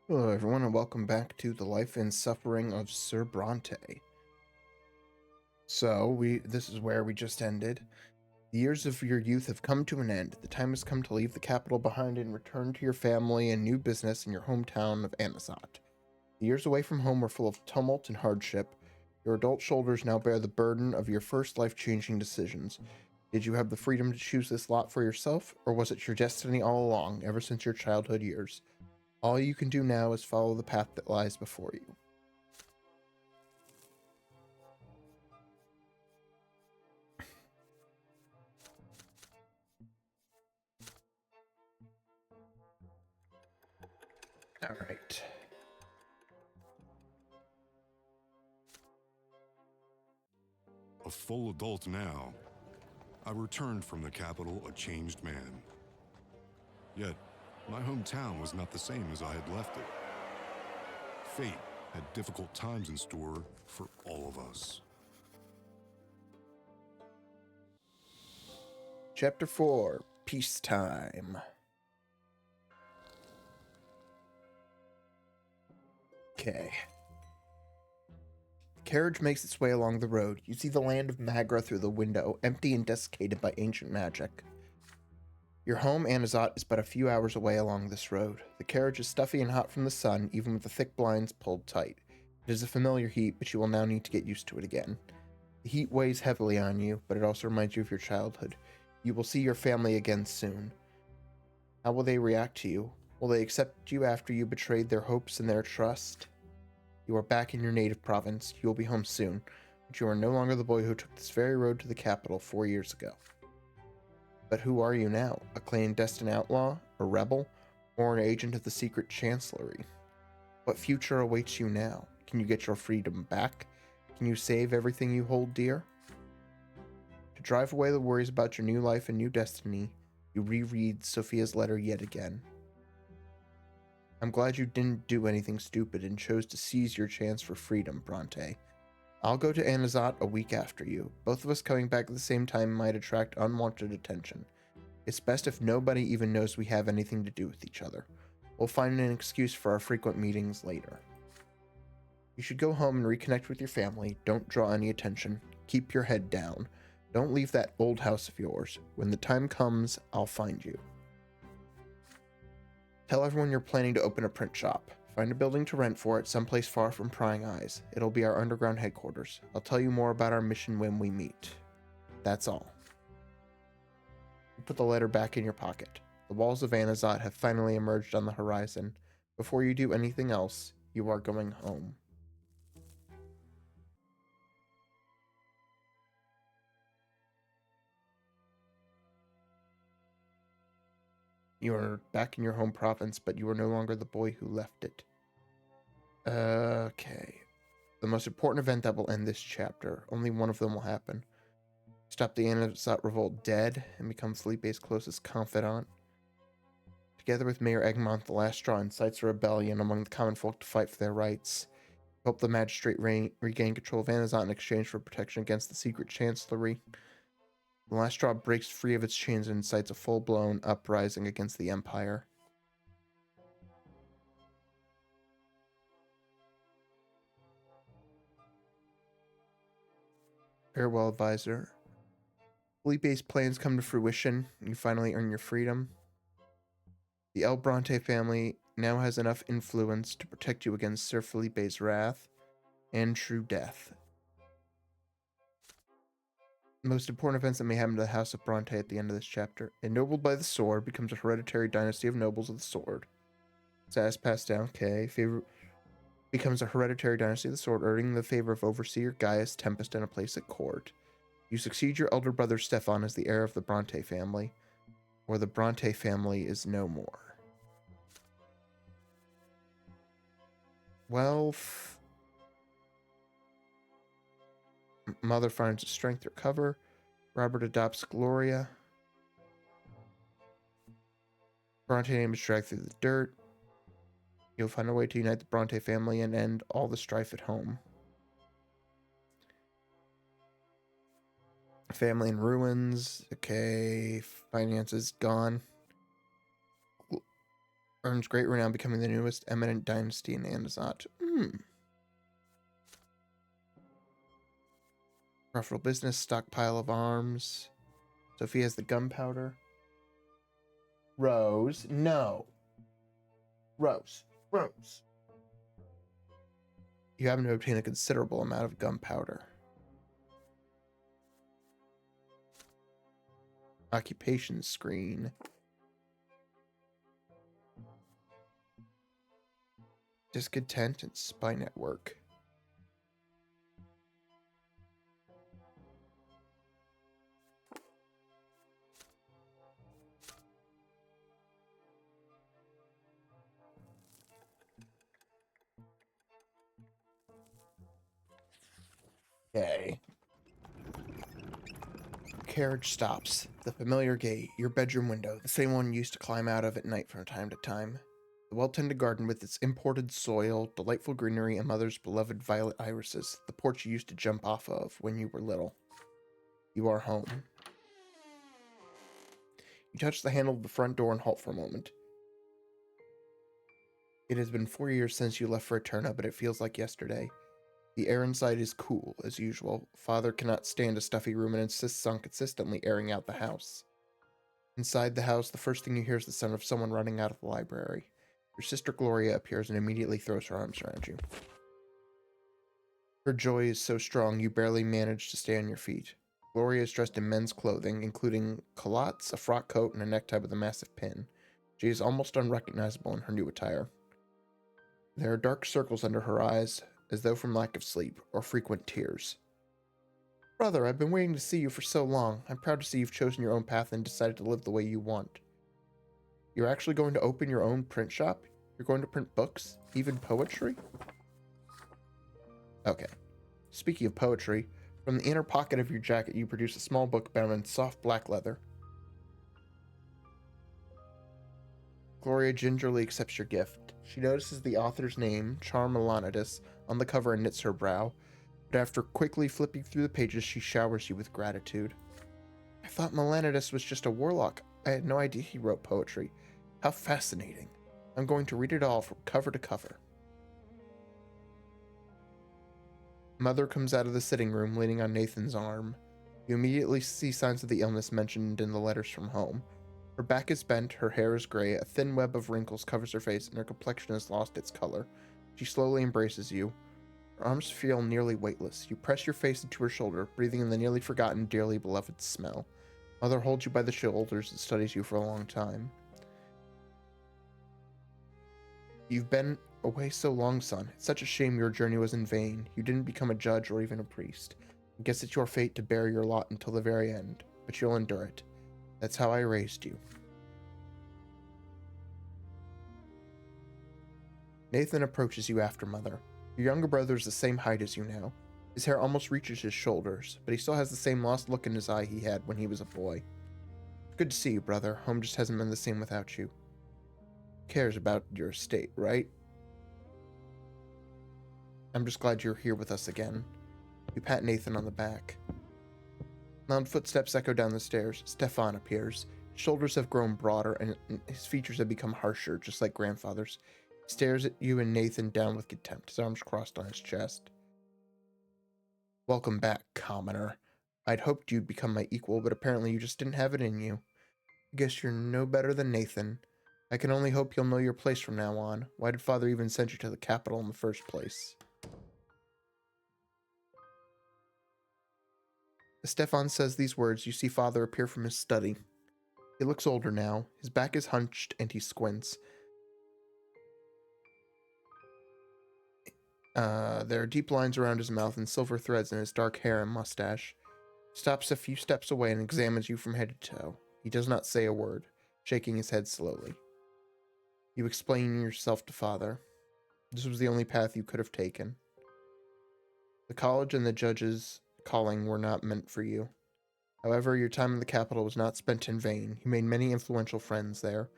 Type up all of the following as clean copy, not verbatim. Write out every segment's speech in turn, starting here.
Hello, everyone, and welcome back to the life and suffering of Sir Brante. This is where we just ended. The years of your youth have come to an end. The time has come to leave the capital behind and return to your family and new business in your hometown of Anizotte. The years away from home were full of tumult and hardship. Your adult shoulders now bear the burden of your first life-changing decisions. Did you have the freedom to choose this lot for yourself, or was it your destiny all along, ever since your childhood years? All you can do now is follow the path that lies before you. All right. A full adult now, I returned from the capital a changed man. Yet, my hometown was not the same as I had left it. Fate had difficult times in store for all of us. Chapter 4, Peacetime. Okay. The carriage makes its way along the road. You see the land of Magra through the window, empty and desiccated by ancient magic. Your home, Anizotte, is but a few hours away along this road. The carriage is stuffy and hot from the sun, even with the thick blinds pulled tight. It is a familiar heat, but you will now need to get used to it again. The heat weighs heavily on you, but it also reminds you of your childhood. You will see your family again soon. How will they react to you? Will they accept you after you betrayed their hopes and their trust? You are back in your native province. You will be home soon, but you are no longer the boy who took this very road to the capital 4 years ago. But who are you now? A clandestine outlaw? A rebel? Or an agent of the secret chancellery? What future awaits you now? Can you get your freedom back? Can you save everything you hold dear? To drive away the worries about your new life and new destiny, you reread Sophia's letter yet again. I'm glad you didn't do anything stupid and chose to seize your chance for freedom, Brante. I'll go to Anizotte a week after you. Both of us coming back at the same time might attract unwanted attention. It's best if nobody even knows we have anything to do with each other. We'll find an excuse for our frequent meetings later. You should go home and reconnect with your family. Don't draw any attention. Keep your head down. Don't leave that old house of yours. When the time comes, I'll find you. Tell everyone you're planning to open a print shop. Find a building to rent for it, someplace far from prying eyes. It'll be our underground headquarters. I'll tell you more about our mission when we meet. That's all. You put the letter back in your pocket. The walls of Anizotte have finally emerged on the horizon. Before you do anything else, you are going home. You are back in your home province, but you are no longer the boy who left it. Okay. The most important event that will end this chapter. Only one of them will happen. Stop the Anizotte revolt dead and become Felipe's closest confidant. Together with Mayor Egmont, the last straw incites a rebellion among the common folk to fight for their rights. Help the magistrate regain control of Anizotte in exchange for protection against the secret chancellery. The last straw breaks free of its chains and incites a full-blown uprising against the Empire. Farewell, advisor. Felipe's plans come to fruition, and you finally earn your freedom. The El Brante family now has enough influence to protect you against Sir Felipe's wrath and true death. The most important events that may happen to the House of Brante at the end of this chapter. Ennobled by the sword, becomes a hereditary dynasty of nobles of the sword. Status passed down, okay. Favor becomes a hereditary dynasty of the sword, earning the favor of Overseer Gaius Tempest and a place at court. You succeed your elder brother Stefan as the heir of the Brante family, or the Brante family is no more. Wealth. Mother finds the strength to recover. Robert adopts Gloria. Bronte name is dragged through the dirt. You'll find a way to unite the Bronte family and end all the strife at home. Family in ruins. Okay, finances gone. earns great renown, becoming the newest eminent dynasty in Anizotte. Profitable business, stockpile of arms. Sophie has the gunpowder. Rose, no. Rose. You happen to obtain a considerable amount of gunpowder. Occupation screen. Discontent and spy network. Okay. Carriage stops. The familiar gate, your bedroom window, the same one you used to climb out of at night from time to time. The well-tended garden with its imported soil, delightful greenery, and mother's beloved violet irises. The porch you used to jump off of when you were little. You are home. You touch the handle of the front door and halt for a moment. It has been 4 years since you left for Eterna, but it feels like yesterday. The air inside is cool, as usual. Father cannot stand a stuffy room and insists on consistently airing out the house. Inside the house, the first thing you hear is the sound of someone running out of the library. Your sister Gloria appears and immediately throws her arms around you. Her joy is so strong you barely manage to stay on your feet. Gloria is dressed in men's clothing, including culottes, a frock coat, and a necktie with a massive pin. She is almost unrecognizable in her new attire. There are dark circles under her eyes, as though from lack of sleep or frequent tears. Brother, I've been waiting to see you for so long. I'm proud to see you've chosen your own path and decided to live the way you want. You're actually going to open your own print shop? You're going to print books? Even poetry? Okay. Speaking of poetry, from the inner pocket of your jacket you produce a small book bound in soft black leather. Gloria gingerly accepts your gift. She notices the author's name, Charmelanides, on the cover and knits her brow, but after quickly flipping through the pages, she showers you with gratitude. I thought Melanides was just a warlock. I had no idea he wrote poetry. How fascinating. I'm going to read it all from cover to cover. Mother comes out of the sitting room, leaning on Nathan's arm. You immediately see signs of the illness mentioned in the letters from home. Her back is bent, her hair is gray, a thin web of wrinkles covers her face, and her complexion has lost its color. She slowly embraces you. Her arms feel nearly weightless. You press your face into her shoulder, breathing in the nearly forgotten, dearly beloved smell. Mother holds you by the shoulders and studies you for a long time. You've been away so long, son. It's such a shame your journey was in vain. You didn't become a judge or even a priest. I guess it's your fate to bear your lot until the very end, but you'll endure it. That's how I raised you. Nathan approaches you after Mother. Your younger brother is the same height as you now. His hair almost reaches his shoulders, but he still has the same lost look in his eye he had when he was a boy. Good to see you, brother. Home just hasn't been the same without you. Cares about your estate, right? I'm just glad you're here with us again. You pat Nathan on the back. Loud footsteps echo down the stairs. Stefan appears. His shoulders have grown broader and his features have become harsher, just like grandfather's. He stares at you and Nathan down with contempt, his arms crossed on his chest. Welcome back, commoner. I'd hoped you'd become my equal, but apparently you just didn't have it in you. I guess you're no better than Nathan. I can only hope you'll know your place from now on. Why did Father even send you to the capital in the first place? As Stefan says these words, you see Father appear from his study. He looks older now. His back is hunched and he squints. There are deep lines around his mouth and silver threads in his dark hair and mustache. He stops a few steps away and examines you from head to toe. He does not say a word, shaking his head slowly. You explain yourself to Father. This was the only path you could have taken. The college and the judge's calling were not meant for you. However, your time in the capital was not spent in vain. You made many influential friends there.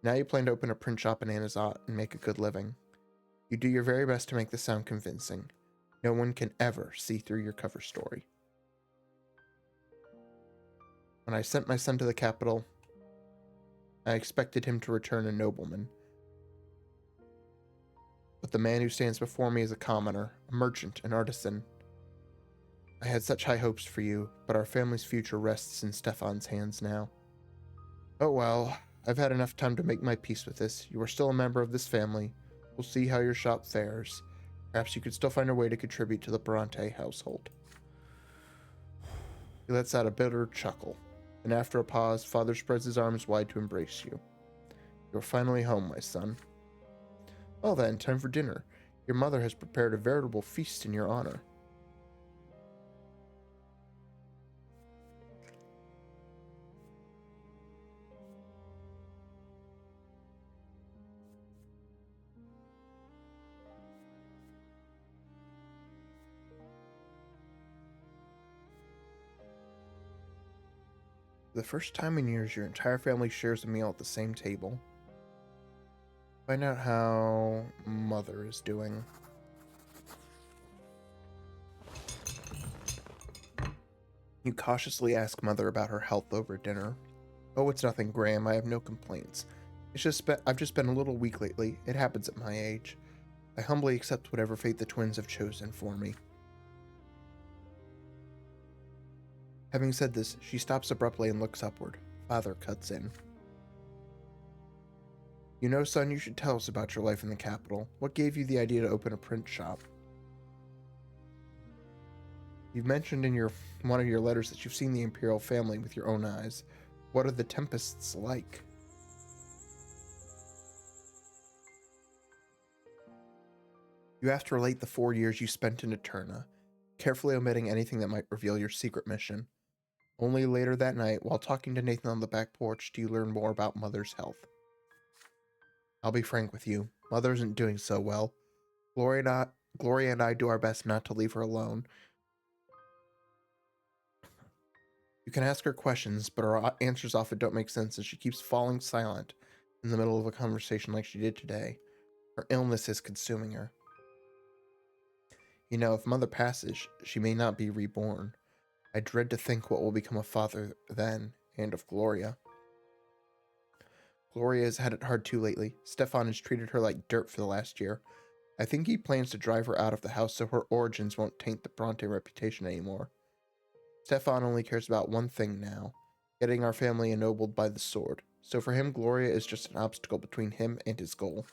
Now you plan to open a print shop in Anizotte and make a good living. You do your very best to make this sound convincing. No one can ever see through your cover story. When I sent my son to the capital, I expected him to return a nobleman. but the man who stands before me is a commoner, a merchant, an artisan. I had such high hopes for you, but our family's future rests in Stefan's hands now. Oh well, I've had enough time to make my peace with this. You are still a member of this family. We'll see how your shop fares. Perhaps you could still find a way to contribute to the Brante household. He lets out a bitter chuckle, and after a pause, Father spreads his arms wide to embrace you. You're finally home, my son. Well then, time for dinner. Your mother has prepared a veritable feast in your honor. For the first time in years, your entire family shares a meal at the same table. Find out how Mother is doing. You cautiously ask Mother about her health over dinner. Oh, it's nothing, Graham. I have no complaints. I've just been a little weak lately. It happens at my age. I humbly accept whatever fate the twins have chosen for me. Having said this, she stops abruptly and looks upward. Father cuts in. You know, son, you should tell us about your life in the capital. What gave you the idea to open a print shop? You've mentioned in one of your letters that you've seen the imperial family with your own eyes. What are the Tempests like? You have to relate the 4 years you spent in Eterna, carefully omitting anything that might reveal your secret mission. Only later that night, while talking to Nathan on the back porch, do you learn more about Mother's health. I'll be frank with you. Mother isn't doing so well. Gloria and I do our best not to leave her alone. You can ask her questions, but her answers often don't make sense as she keeps falling silent in the middle of a conversation like she did today. Her illness is consuming her. You know, if Mother passes, she may not be reborn. I dread to think what will become of Father then, and of Gloria. Gloria has had it hard too lately. Stefan has treated her like dirt for the last year. I think he plans to drive her out of the house so her origins won't taint the Brante reputation anymore. Stefan only cares about one thing now, getting our family ennobled by the sword. So for him, Gloria is just an obstacle between him and his goal.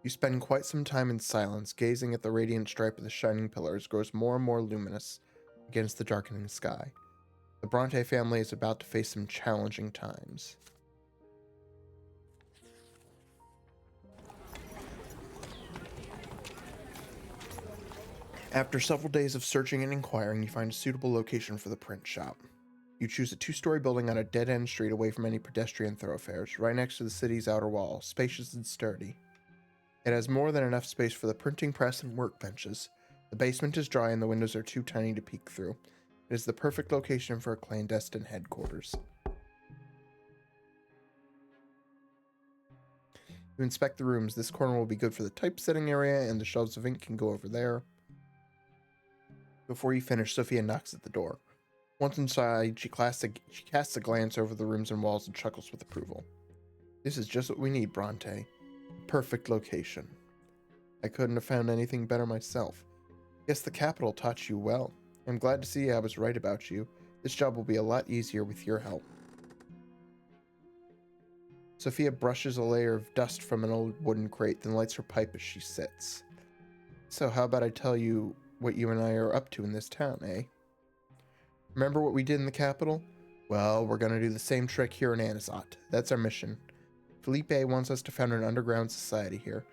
You spend quite some time in silence, gazing at the radiant stripe of the shining pillars grows more and more luminous against the darkening sky. The Brante family is about to face some challenging times. After several days of searching and inquiring, you find a suitable location for the print shop. You choose a 2-story building on a dead-end street away from any pedestrian thoroughfares, right next to the city's outer wall, spacious and sturdy. It has more than enough space for the printing press and workbenches. The basement is dry and the windows are too tiny to peek through. It is the perfect location for a clandestine headquarters. You inspect the rooms. This corner will be good for the typesetting area, and the shelves of ink can go over there. Before you finish, Sophia knocks at the door. Once inside, she casts a glance over the rooms and walls and chuckles with approval. This is just what we need, Brante. Perfect location. I couldn't have found anything better myself. Guess the capital taught you well. I'm glad to see I was right about you. This job will be a lot easier with your help. Sophia brushes a layer of dust from an old wooden crate, then lights her pipe as she sits. So how about I tell you what you and I are up to in this town, eh? Remember what we did in the capital? Well, we're gonna do the same trick here in Anizotte. That's our mission. Felipe wants us to found an underground society here.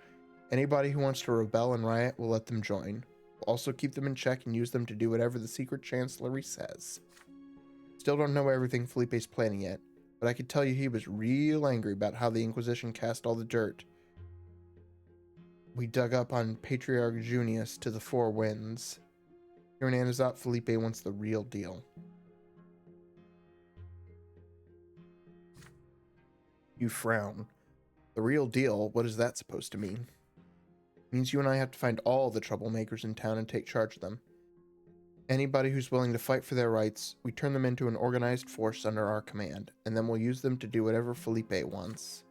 Anybody who wants to rebel and riot, we'll let them join. We'll also keep them in check and use them to do whatever the secret chancellery says. Still don't know everything Felipe's planning yet, but I could tell you he was real angry about how the Inquisition cast all the dirt we dug up on Patriarch Junius to the 4 winds. Here in Anizotte, Felipe wants the real deal. You frown. The real deal? What is that supposed to mean? It means you and I have to find all the troublemakers in town and take charge of them. Anybody who's willing to fight for their rights, we turn them into an organized force under our command, and then we'll use them to do whatever Felipe wants.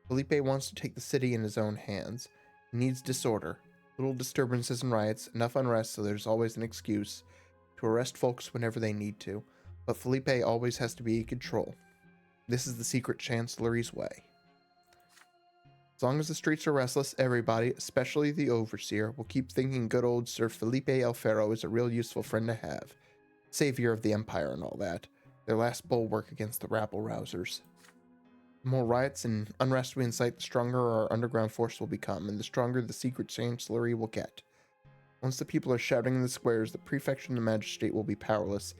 Felipe wants to take the city in his own hands. He needs disorder, little disturbances and riots, enough unrest so there's always an excuse to arrest folks whenever they need to. But Felipe always has to be in control. This is the secret chancellery's way. As long as the streets are restless, everybody, especially the overseer, will keep thinking good old Sir Felipe El Ferro is a real useful friend to have. Savior of the Empire and all that. Their last bulwark against the rabble-rousers. The more riots and unrest we incite, the stronger our underground force will become, and the stronger the secret chancellery will get. Once the people are shouting in the squares, the prefecture and the magistrate will be powerless,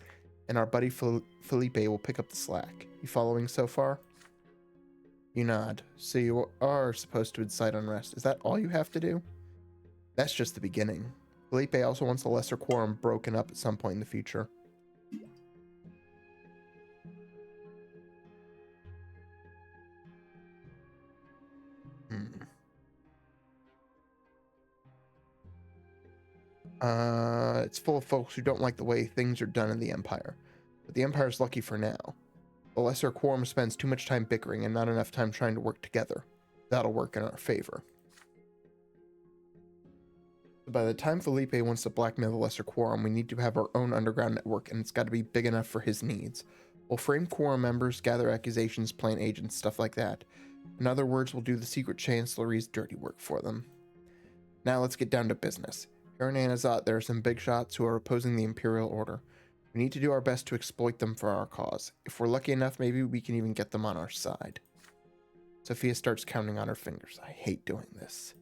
and our buddy Felipe will pick up the slack. You following so far? You nod. So you are supposed to incite unrest. Is that all you have to do? That's just the beginning. Felipe also wants the lesser quorum broken up at some point in the future. It's full of folks who don't like the way things are done in the Empire. But the Empire's lucky for now. The lesser quorum spends too much time bickering and not enough time trying to work together. That'll work in our favor. By the time Felipe wants to blackmail the lesser quorum, we need to have our own underground network, and it's got to be big enough for his needs. We'll frame quorum members, gather accusations, plant agents, stuff like that. In other words, we'll do the secret chancellery's dirty work for them. Now let's get down to business. Here in Anizotte, there are some big shots who are opposing the Imperial Order. We need to do our best to exploit them for our cause. If we're lucky enough, maybe we can even get them on our side. Sophia starts counting on her fingers. I hate doing this.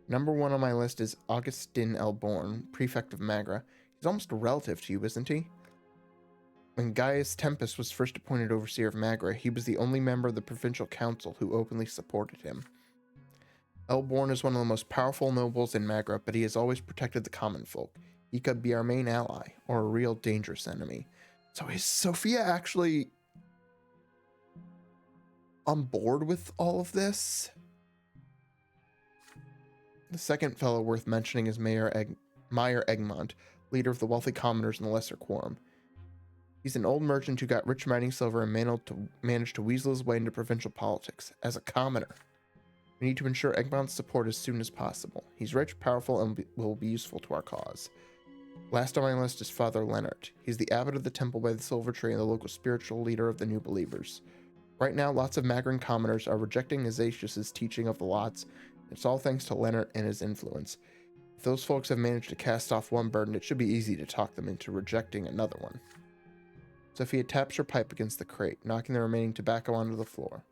Number 1 on my list is Augustin Elborn, Prefect of Magra. He's almost a relative to you, isn't he? When Gaius Tempest was first appointed Overseer of Magra, he was the only member of the Provincial Council who openly supported him. Elborn is one of the most powerful nobles in Magra, but he has always protected the common folk. He could be our main ally, or a real dangerous enemy. So is Sophia actually on board with all of this? The second fellow worth mentioning is Meyer Egmont, leader of the wealthy commoners in the Lesser Quorum. He's an old merchant who got rich mining silver and managed to weasel his way into provincial politics as a commoner. We need to ensure Egmont's support as soon as possible. He's rich, powerful, and will be useful to our cause. Last on my list is Father Leonard. He's the abbot of the temple by the Silver Tree and the local spiritual leader of the New Believers. Right now, lots of Magran commoners are rejecting Azatius' teaching of the lots. It's all thanks to Leonard and his influence. If those folks have managed to cast off one burden, it should be easy to talk them into rejecting another one. Sophia taps her pipe against the crate, knocking the remaining tobacco onto the floor.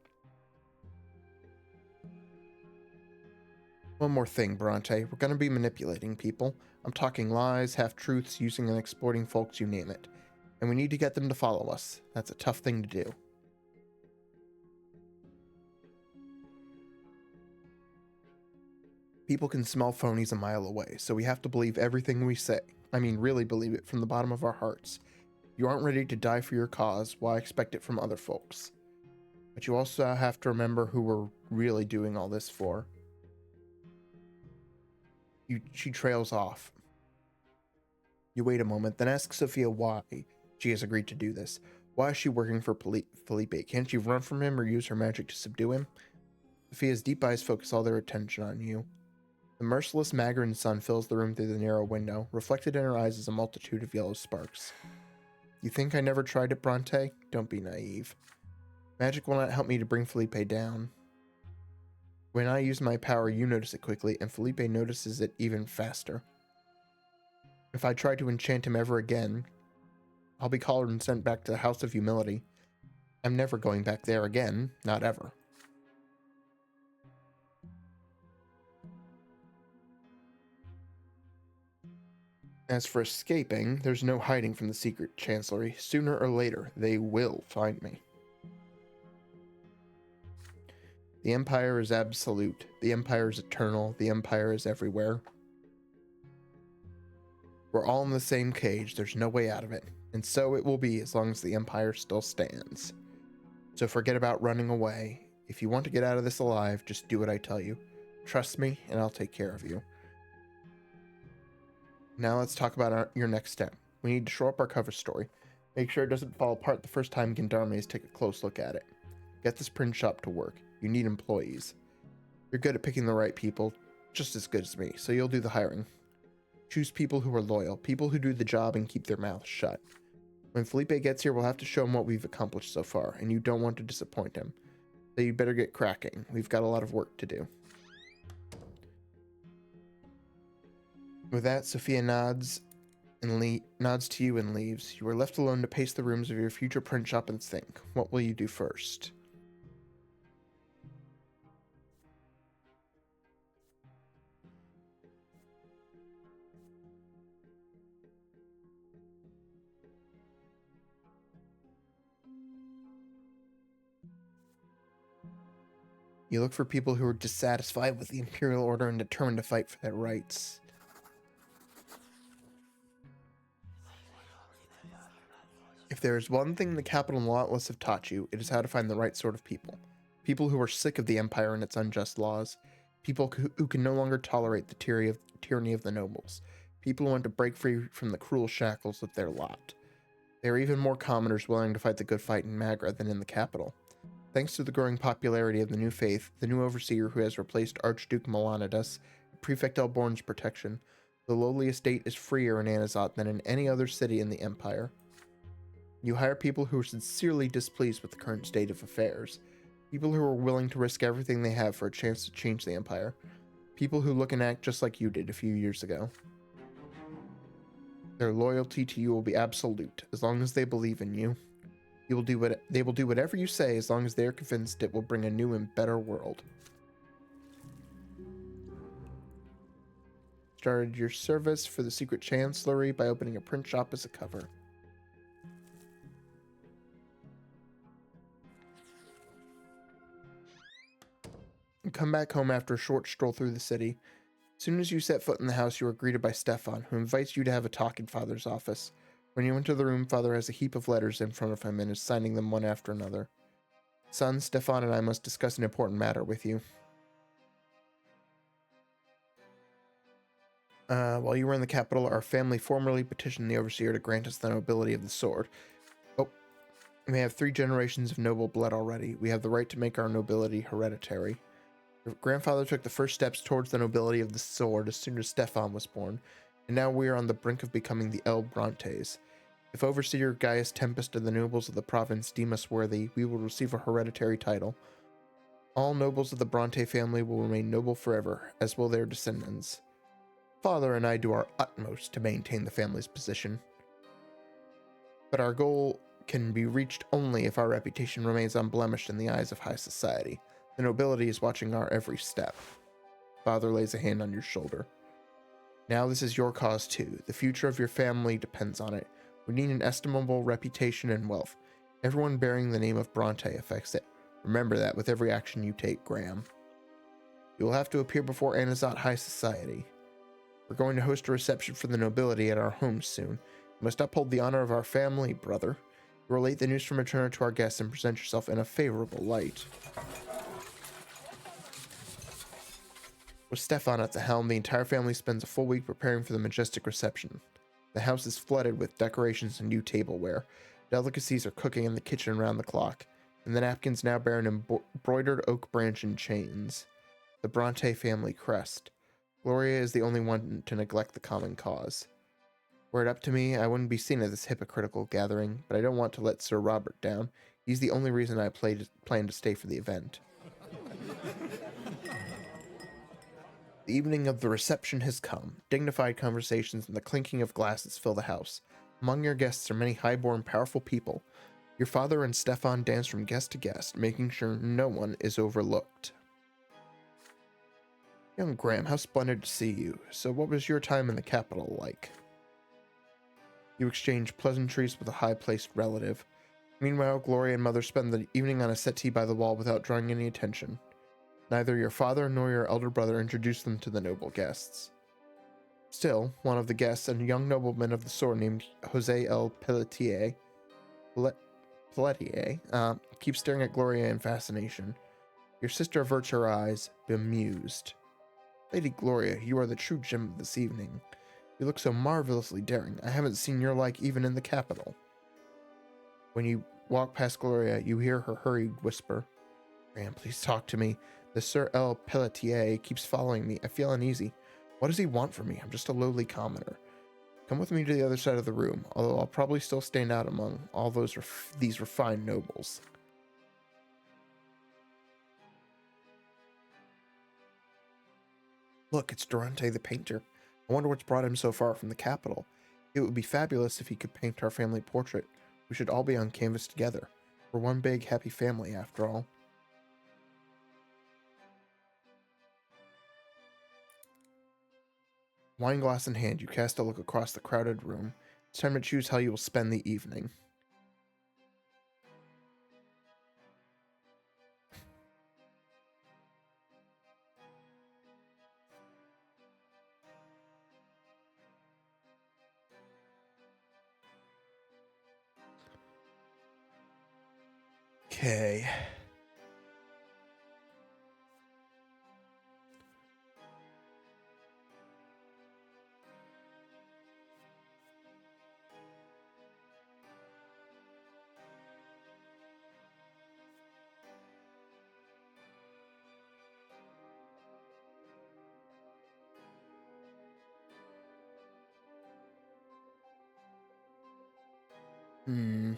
One more thing, Brante. We're going to be manipulating people. I'm talking lies, half-truths, using and exploiting folks, you name it. And we need to get them to follow us. That's a tough thing to do. People can smell phonies a mile away, so we have to believe everything we say. I mean, really believe it from the bottom of our hearts. If you aren't ready to die for your cause, why expect it from other folks? But you also have to remember who we're really doing all this for. She trails off. You wait a moment, then ask Sophia why she has agreed to do this. Why is she working for Felipe? Can't she run from him or use her magic to subdue him? Sophia's deep eyes focus all their attention on you. The merciless Magran sun fills the room through the narrow window. Reflected in her eyes is a multitude of yellow sparks. You think I never tried it, Brante? Don't be naive. Magic will not help me to bring Felipe down. When I use my power, you notice it quickly, and Felipe notices it even faster. If I try to enchant him ever again, I'll be collared and sent back to the House of Humility. I'm never going back there again, not ever. As for escaping, there's no hiding from the secret chancellery. Sooner or later, they will find me. The Empire is absolute. The Empire is eternal. The Empire is everywhere. We're all in the same cage. There's no way out of it. And so it will be as long as the Empire still stands. So forget about running away. If you want to get out of this alive, just do what I tell you. Trust me, and I'll take care of you. Now let's talk about your next step. We need to shore up our cover story. Make sure it doesn't fall apart the first time Gendarmes take a close look at it. Get this print shop to work. You need employees. You're good at picking the right people, just as good as me, so you'll do the hiring. Choose people who are loyal, people who do the job and keep their mouths shut. When Felipe gets here, we'll have to show him what we've accomplished so far, and you don't want to disappoint him. So you better get cracking. We've got a lot of work to do. With that, Sophia nods to you and leaves. You are left alone to pace the rooms of your future print shop and think. What will you do first? You look for people who are dissatisfied with the Imperial Order and determined to fight for their rights. If there is one thing the Capital and Lawless have taught you, it is how to find the right sort of people. People who are sick of the Empire and its unjust laws. People who can no longer tolerate the tyranny of the nobles. People who want to break free from the cruel shackles of their lot. There are even more commoners willing to fight the good fight in Magra than in the Capital. Thanks to the growing popularity of the new faith, the new overseer who has replaced Archduke Melanidas, Prefect Elborn's protection, the lowly estate is freer in Anizotte than in any other city in the Empire. You hire people who are sincerely displeased with the current state of affairs. People who are willing to risk everything they have for a chance to change the Empire. People who look and act just like you did a few years ago. Their loyalty to you will be absolute, as long as they believe in you. They will do whatever you say as long as they are convinced it will bring a new and better world. Started your service for the Secret Chancellery by opening a print shop as a cover. You come back home after a short stroll through the city. As soon as you set foot in the house, you are greeted by Stefan, who invites you to have a talk in Father's office. When you enter the room, Father has a heap of letters in front of him and is signing them one after another. Son, Stefan and I must discuss an important matter with you. While you were in the capital, our family formally petitioned the Overseer to grant us the nobility of the sword. Oh, we have 3 generations of noble blood already. We have the right to make our nobility hereditary. Your grandfather took the first steps towards the nobility of the sword as soon as Stefan was born, and now we are on the brink of becoming the El Brantes. If Overseer Gaius Tempest and the nobles of the province deem us worthy, we will receive a hereditary title. All nobles of the Brante family will remain noble forever, as will their descendants. Father and I do our utmost to maintain the family's position. But our goal can be reached only if our reputation remains unblemished in the eyes of high society. The nobility is watching our every step. Father lays a hand on your shoulder. Now this is your cause too. The future of your family depends on it. We need an estimable reputation and wealth. Everyone bearing the name of Brante affects it. Remember that with every action you take, Graham. You will have to appear before Anizotte High Society. We're going to host a reception for the nobility at our home soon. You must uphold the honor of our family, brother. Relate the news from Eterna to our guests and present yourself in a favorable light. With Stefan at the helm, the entire family spends a full week preparing for the majestic reception. The house is flooded with decorations and new tableware. Delicacies are cooking in the kitchen around the clock, and the napkins now bear an embroidered oak branch and chains. The Brante family crest. Gloria is the only one to neglect the common cause. Were it up to me, I wouldn't be seen at this hypocritical gathering, but I don't want to let Sir Robert down. He's the only reason I plan to stay for the event. The evening of the reception has come. Dignified conversations and the clinking of glasses fill the house. Among your guests are many high-born, powerful people. Your father and Stefan dance from guest to guest, making sure no one is overlooked. Young Graham, how splendid to see you. So what was your time in the capital like? You exchange pleasantries with a high-placed relative. Meanwhile, Gloria and Mother spend the evening on a settee by the wall without drawing any attention. Neither your father nor your elder brother introduced them to the noble guests. Still, one of the guests, a young nobleman of the sword named Jose L. Pelletier, keeps staring at Gloria in fascination. Your sister averts her eyes, bemused. Lady Gloria, you are the true gem of this evening. You look so marvelously daring. I haven't seen your like even in the capital. When you walk past Gloria, you hear her hurried whisper. Man, please talk to me. The Sir El Pelletier keeps following me. I feel uneasy. What does he want from me? I'm just a lowly commoner. Come with me to the other side of the room, although I'll probably still stand out among all these refined nobles. Look, it's Durante the painter. I wonder what's brought him so far from the capital. It would be fabulous if he could paint our family portrait. We should all be on canvas together. We're one big, happy family, after all. Wineglass in hand, you cast a look across the crowded room. It's time to choose how you will spend the evening. Okay. Hmm.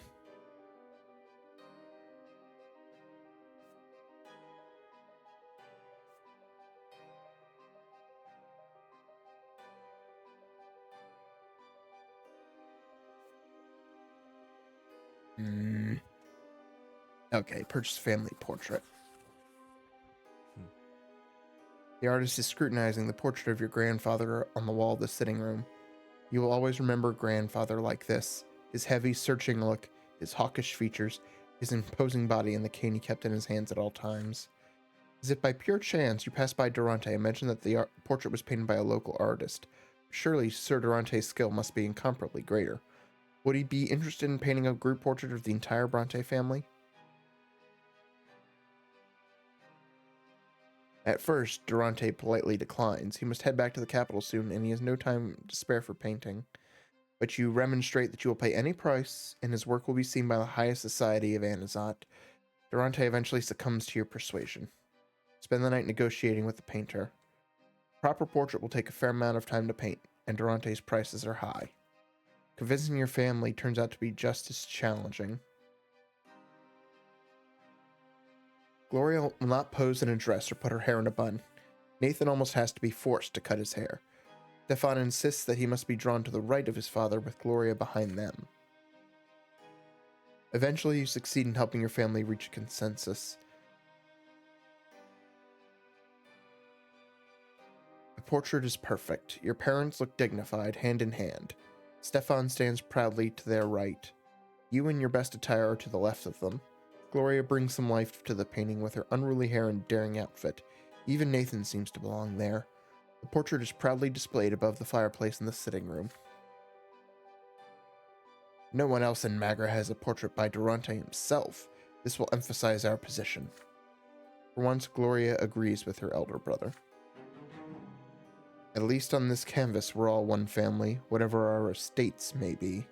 Hmm. Okay, purchase family portrait. The artist is scrutinizing the portrait of your grandfather on the wall of the sitting room. You will always remember grandfather like this. His heavy, searching look, his hawkish features, his imposing body, and the cane he kept in his hands at all times. As if by pure chance you passed by Durante and mentioned that the portrait was painted by a local artist. Surely Sir Durante's skill must be incomparably greater. Would he be interested in painting a group portrait of the entire Brante family? At first, Durante politely declines. He must head back to the capital soon, and he has no time to spare for painting. But you remonstrate that you will pay any price, and his work will be seen by the highest society of Anizotte. Durante eventually succumbs to your persuasion. Spend the night negotiating with the painter. Proper portrait will take a fair amount of time to paint, and Durante's prices are high. Convincing your family turns out to be just as challenging. Gloria will not pose in a dress or put her hair in a bun. Nathan almost has to be forced to cut his hair. Stefan insists that he must be drawn to the right of his father with Gloria behind them. Eventually, you succeed in helping your family reach a consensus. The portrait is perfect. Your parents look dignified, hand in hand. Stefan stands proudly to their right. You in your best attire are to the left of them. Gloria brings some life to the painting with her unruly hair and daring outfit. Even Nathan seems to belong there. The portrait is proudly displayed above the fireplace in the sitting room. No one else in Magra has a portrait by Durante himself. This will emphasize our position. For once, Gloria agrees with her elder brother. At least on this canvas, we're all one family, whatever our estates may be.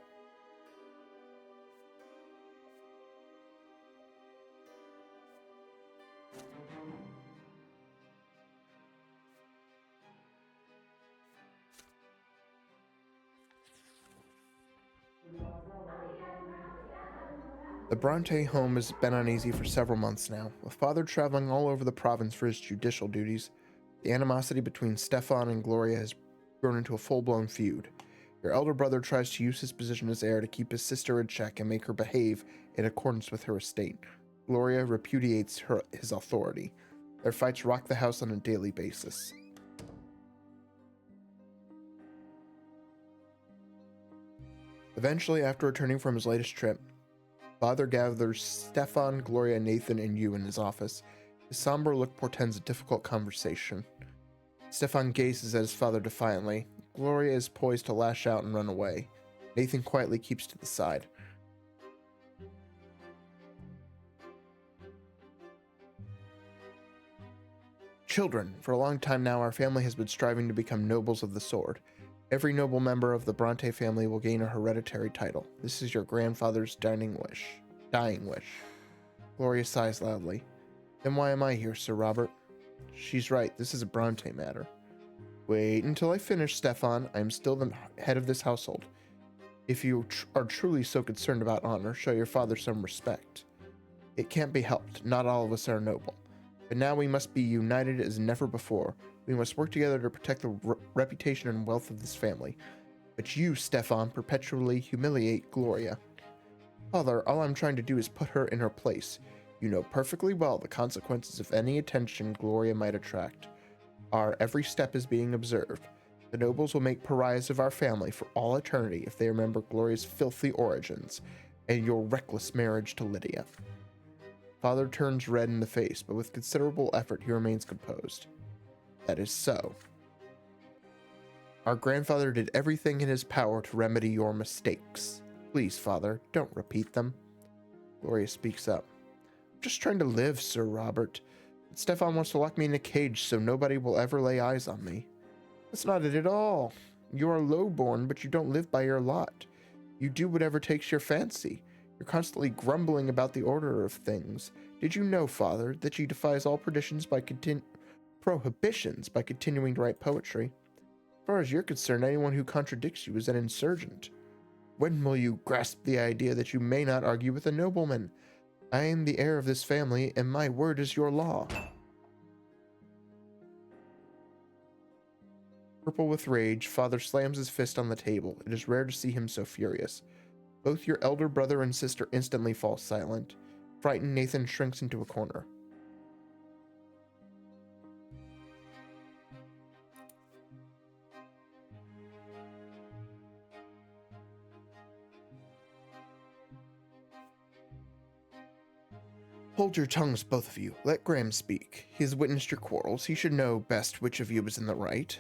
The Brante home has been uneasy for several months now, with father traveling all over the province for his judicial duties. The animosity between Stefan and Gloria has grown into a full-blown feud. Your elder brother tries to use his position as heir to keep his sister in check and make her behave in accordance with her estate. Gloria repudiates his authority. Their fights rock the house on a daily basis. Eventually, after returning from his latest trip, father gathers Stefan, Gloria, Nathan, and you in his office. His somber look portends a difficult conversation. Stefan gazes at his father defiantly. Gloria is poised to lash out and run away. Nathan quietly keeps to the side. Children, for a long time now, our family has been striving to become nobles of the sword. Every noble member of the Brante family will gain a hereditary title. This is your grandfather's dying wish. Gloria sighs loudly. Then why am I here, Sir Robert? She's right, this is a Brante matter. Wait until I finish, Stefan. I am still the head of this household. If you are truly so concerned about honor, show your father some respect. It can't be helped, not all of us are noble. But now we must be united as never before. We must work together to protect the reputation and wealth of this family. But you, Stefan, perpetually humiliate Gloria. Father, all I'm trying to do is put her in her place. You know perfectly well the consequences of any attention Gloria might attract. Our every step is being observed. The nobles will make pariahs of our family for all eternity if they remember Gloria's filthy origins and your reckless marriage to Lydia. Father turns red in the face, but with considerable effort he remains composed. That is so. Our grandfather did everything in his power to remedy your mistakes. Please, Father, don't repeat them. Gloria speaks up. I'm just trying to live, Sir Robert. But Stefan wants to lock me in a cage so nobody will ever lay eyes on me. That's not it at all. You are low-born, but you don't live by your lot. You do whatever takes your fancy. You're constantly grumbling about the order of things. Did you know, Father, that she defies all prohibitions by continuing to write poetry? As far as you're concerned, anyone who contradicts you is an insurgent. When will you grasp the idea that you may not argue with a nobleman? I am the heir of this family, and my word is your law. Purple with rage, Father slams his fist on the table. It is rare to see him so furious. Both your elder brother and sister instantly fall silent. Frightened, Nathan shrinks into a corner. Hold your tongues, both of you. Let Graham speak. He has witnessed your quarrels. He should know best which of you is in the right.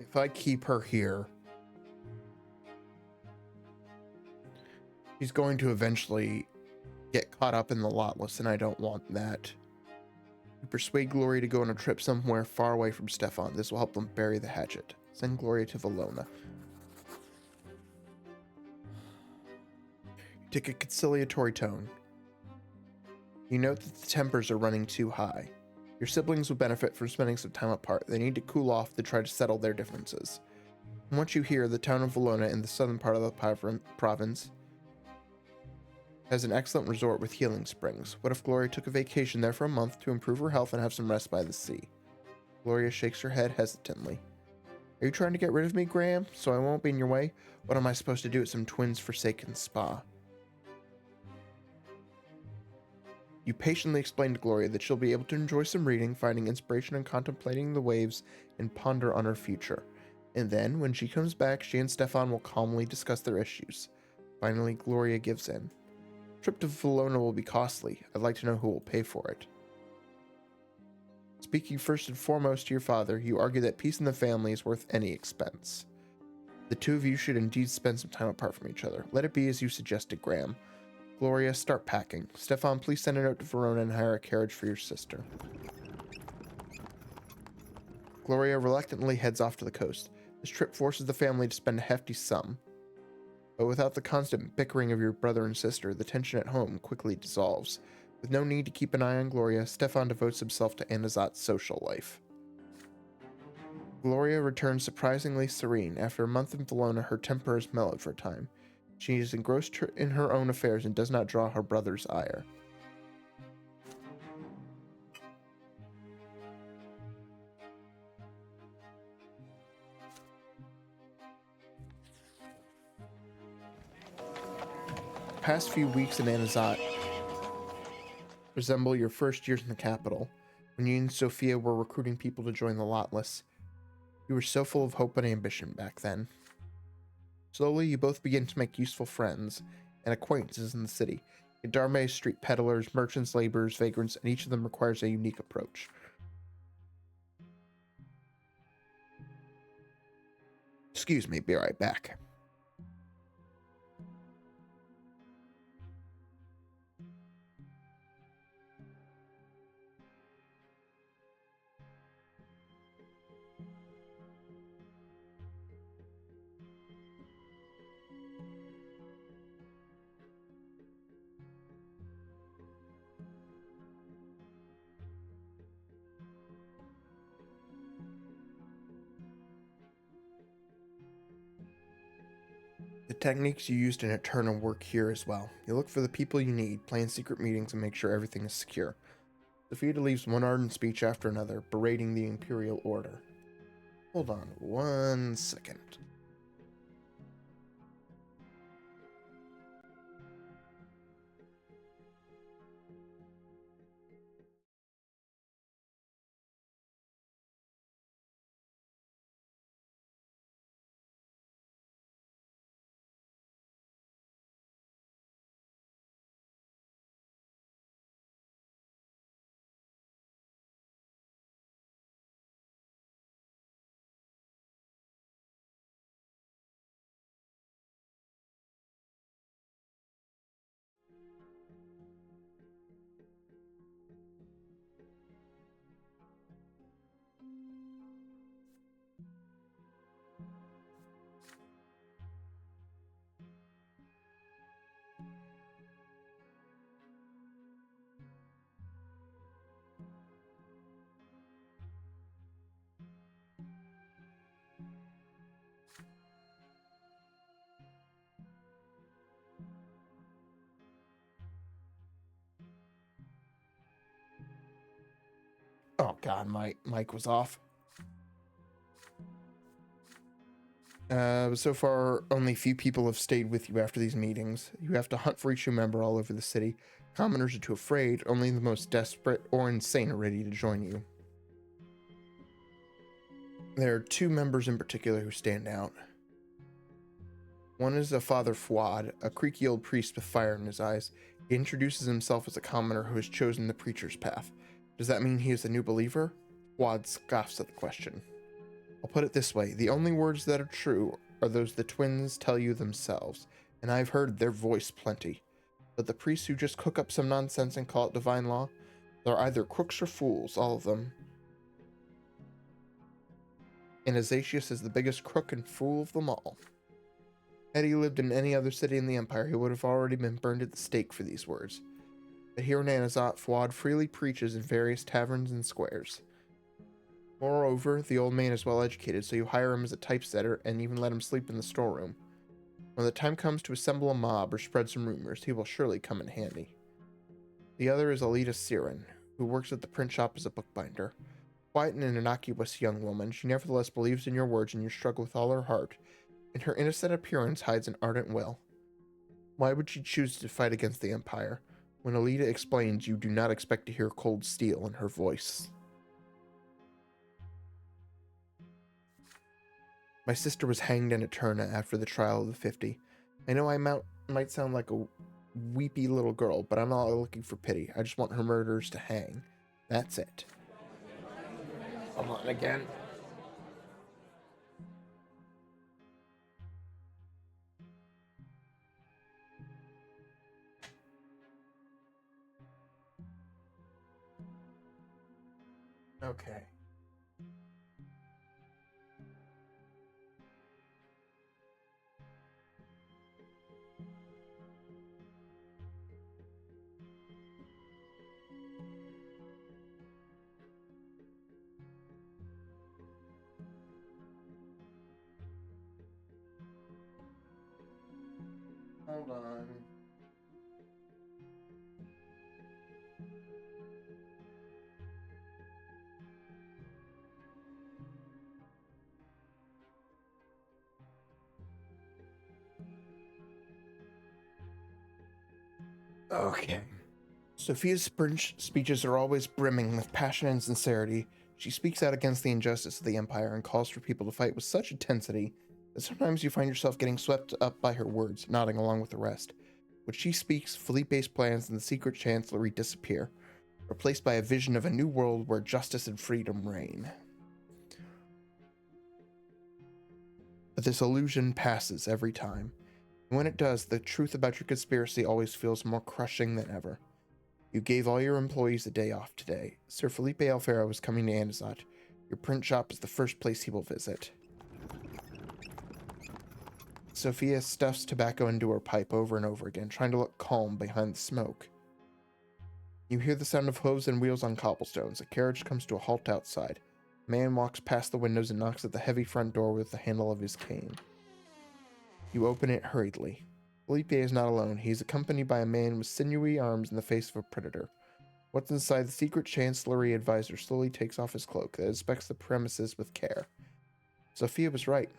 If I keep her here, she's going to eventually get caught up in the lotless, and I don't want that. You persuade Gloria to go on a trip somewhere far away from Stefan. This will help them bury the hatchet. Send Gloria to Valona. You take a conciliatory tone. You note that the tempers are running too high. Your siblings would benefit from spending some time apart. They need to cool off to try to settle their differences. From what you hear, the town of Valona in the southern part of the province has an excellent resort with healing springs. What if Gloria took a vacation there for a month to improve her health and have some rest by the sea? Gloria shakes her head hesitantly. Are you trying to get rid of me, Graham, so I won't be in your way? What am I supposed to do at some twins' forsaken spa? You patiently explain to Gloria that she'll be able to enjoy some reading, finding inspiration and contemplating the waves, and ponder on her future. And then, when she comes back, she and Stefan will calmly discuss their issues. Finally, Gloria gives in. Trip to Valona will be costly. I'd like to know who will pay for it. Speaking first and foremost to your father, you argue that peace in the family is worth any expense. The two of you should indeed spend some time apart from each other. Let it be as you suggested, Graham. Gloria, start packing. Stefan, please send a note to Verona and hire a carriage for your sister. Gloria reluctantly heads off to the coast. This trip forces the family to spend a hefty sum. But without the constant bickering of your brother and sister, the tension at home quickly dissolves. With no need to keep an eye on Gloria, Stefan devotes himself to Anizotte's social life. Gloria returns surprisingly serene. After a month in Valona, her temper has mellowed for a time. She is engrossed in her own affairs and does not draw her brother's ire. The past few weeks in Anizotte resemble your first years in the capital, when you and Sophia were recruiting people to join the Lotless. You were so full of hope and ambition back then. Slowly, you both begin to make useful friends and acquaintances in the city. Gendarmes, street peddlers, merchants, laborers, vagrants, and each of them requires a unique approach. Excuse me, be right back. techniques you used in Eterna work here as well. You look for the people you need, plan secret meetings, and make sure everything is secure. Sophia leaves one ardent speech after another, berating the Imperial Order. Hold on 1 second. Oh god, my mic was off. So far, only few people have stayed with you after these meetings. You have to hunt for each new member all over the city. Commoners are too afraid. Only the most desperate or insane are ready to join you. There are two members in particular who stand out. One is a Father Fouad, a creaky old priest with fire in his eyes. He introduces himself as a commoner who has chosen the preacher's path. Does that mean he is a new believer? Fouad scoffs at the question. I'll put it this way, the only words that are true are those the twins tell you themselves, and I've heard their voice plenty. But the priests who just cook up some nonsense and call it divine law, they're either crooks or fools, all of them. And Azatius is the biggest crook and fool of them all. Had he lived in any other city in the Empire, he would have already been burned at the stake for these words. But here in Anizotte, Fouad freely preaches in various taverns and squares. Moreover, the old man is well educated, so you hire him as a typesetter and even let him sleep in the storeroom. When the time comes to assemble a mob or spread some rumors, he will surely come in handy. The other is Alida Siren, who works at the print shop as a bookbinder. Quiet and an innocuous young woman, she nevertheless believes in your words and your struggle with all her heart. In her innocent appearance hides an ardent will. Why would she choose to fight against the Empire? When Alida explains, you do not expect to hear cold steel in her voice. My sister was hanged in Eterna after the trial of the 50. I know I might sound like a weepy little girl, but I'm not looking for pity. I just want her murderers to hang. That's it. Hold on again. Okay. Hold on. Okay. Sophia's speeches are always brimming with passion and sincerity. She speaks out against the injustice of the Empire and calls for people to fight with such intensity that sometimes you find yourself getting swept up by her words, nodding along with the rest. When she speaks, Felipe's plans and the secret chancellery disappear, replaced by a vision of a new world where justice and freedom reign. But this illusion passes every time. And when it does, the truth about your conspiracy always feels more crushing than ever. You gave all your employees a day off today. Sir Felipe Alfaro is coming to Anizotte. Your print shop is the first place he will visit. Sophia stuffs tobacco into her pipe over and over again, trying to look calm behind the smoke. You hear the sound of hooves and wheels on cobblestones. A carriage comes to a halt outside. A man walks past the windows and knocks at the heavy front door with the handle of his cane. You open it hurriedly. Felipe is not alone. He is accompanied by a man with sinewy arms in the face of a predator. What's inside? The secret chancellery advisor slowly takes off his cloak that inspects the premises with care. Sophia was right.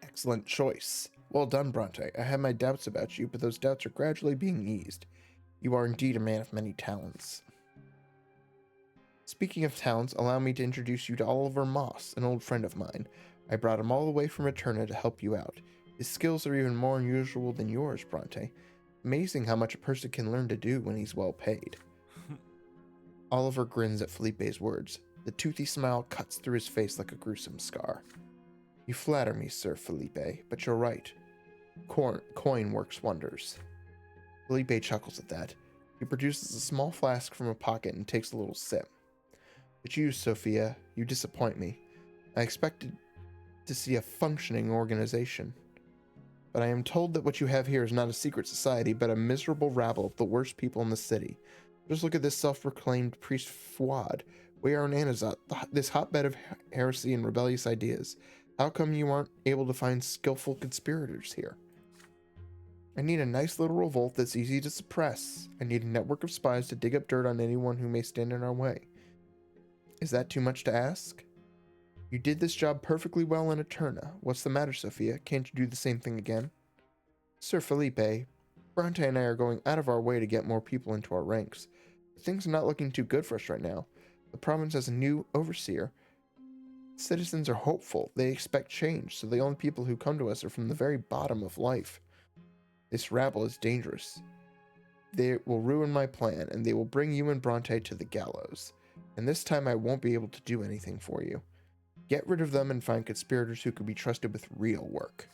Excellent choice. Well done, Brante. I had my doubts about you, but those doubts are gradually being eased. You are indeed a man of many talents. Speaking of talents, allow me to introduce you to Oliver Moss, an old friend of mine. I brought him all the way from Eterna to help you out. His skills are even more unusual than yours, Brante. Amazing how much a person can learn to do when he's well paid. Oliver grins at Felipe's words. The toothy smile cuts through his face like a gruesome scar. You flatter me, Sir Felipe, but you're right. Coin works wonders. Felipe chuckles at that. He produces a small flask from a pocket and takes a little sip. But you, Sophia, you disappoint me. I expected to see a functioning organization. But I am told that what you have here is not a secret society, but a miserable rabble of the worst people in the city. Just look at this self-proclaimed priest Fuad. We are in Anizotte, this hotbed of heresy and rebellious ideas. How come you aren't able to find skillful conspirators here? I need a nice little revolt that's easy to suppress. I need a network of spies to dig up dirt on anyone who may stand in our way. Is that too much to ask? You did this job perfectly well in Eterna. What's the matter, Sophia? Can't you do the same thing again? Sir Felipe, Brante and I are going out of our way to get more people into our ranks. Things are not looking too good for us right now. The province has a new overseer. Citizens are hopeful. They expect change, so the only people who come to us are from the very bottom of life. This rabble is dangerous. They will ruin my plan, and they will bring you and Brante to the gallows. And this time I won't be able to do anything for you. Get rid of them and find conspirators who can be trusted with real work.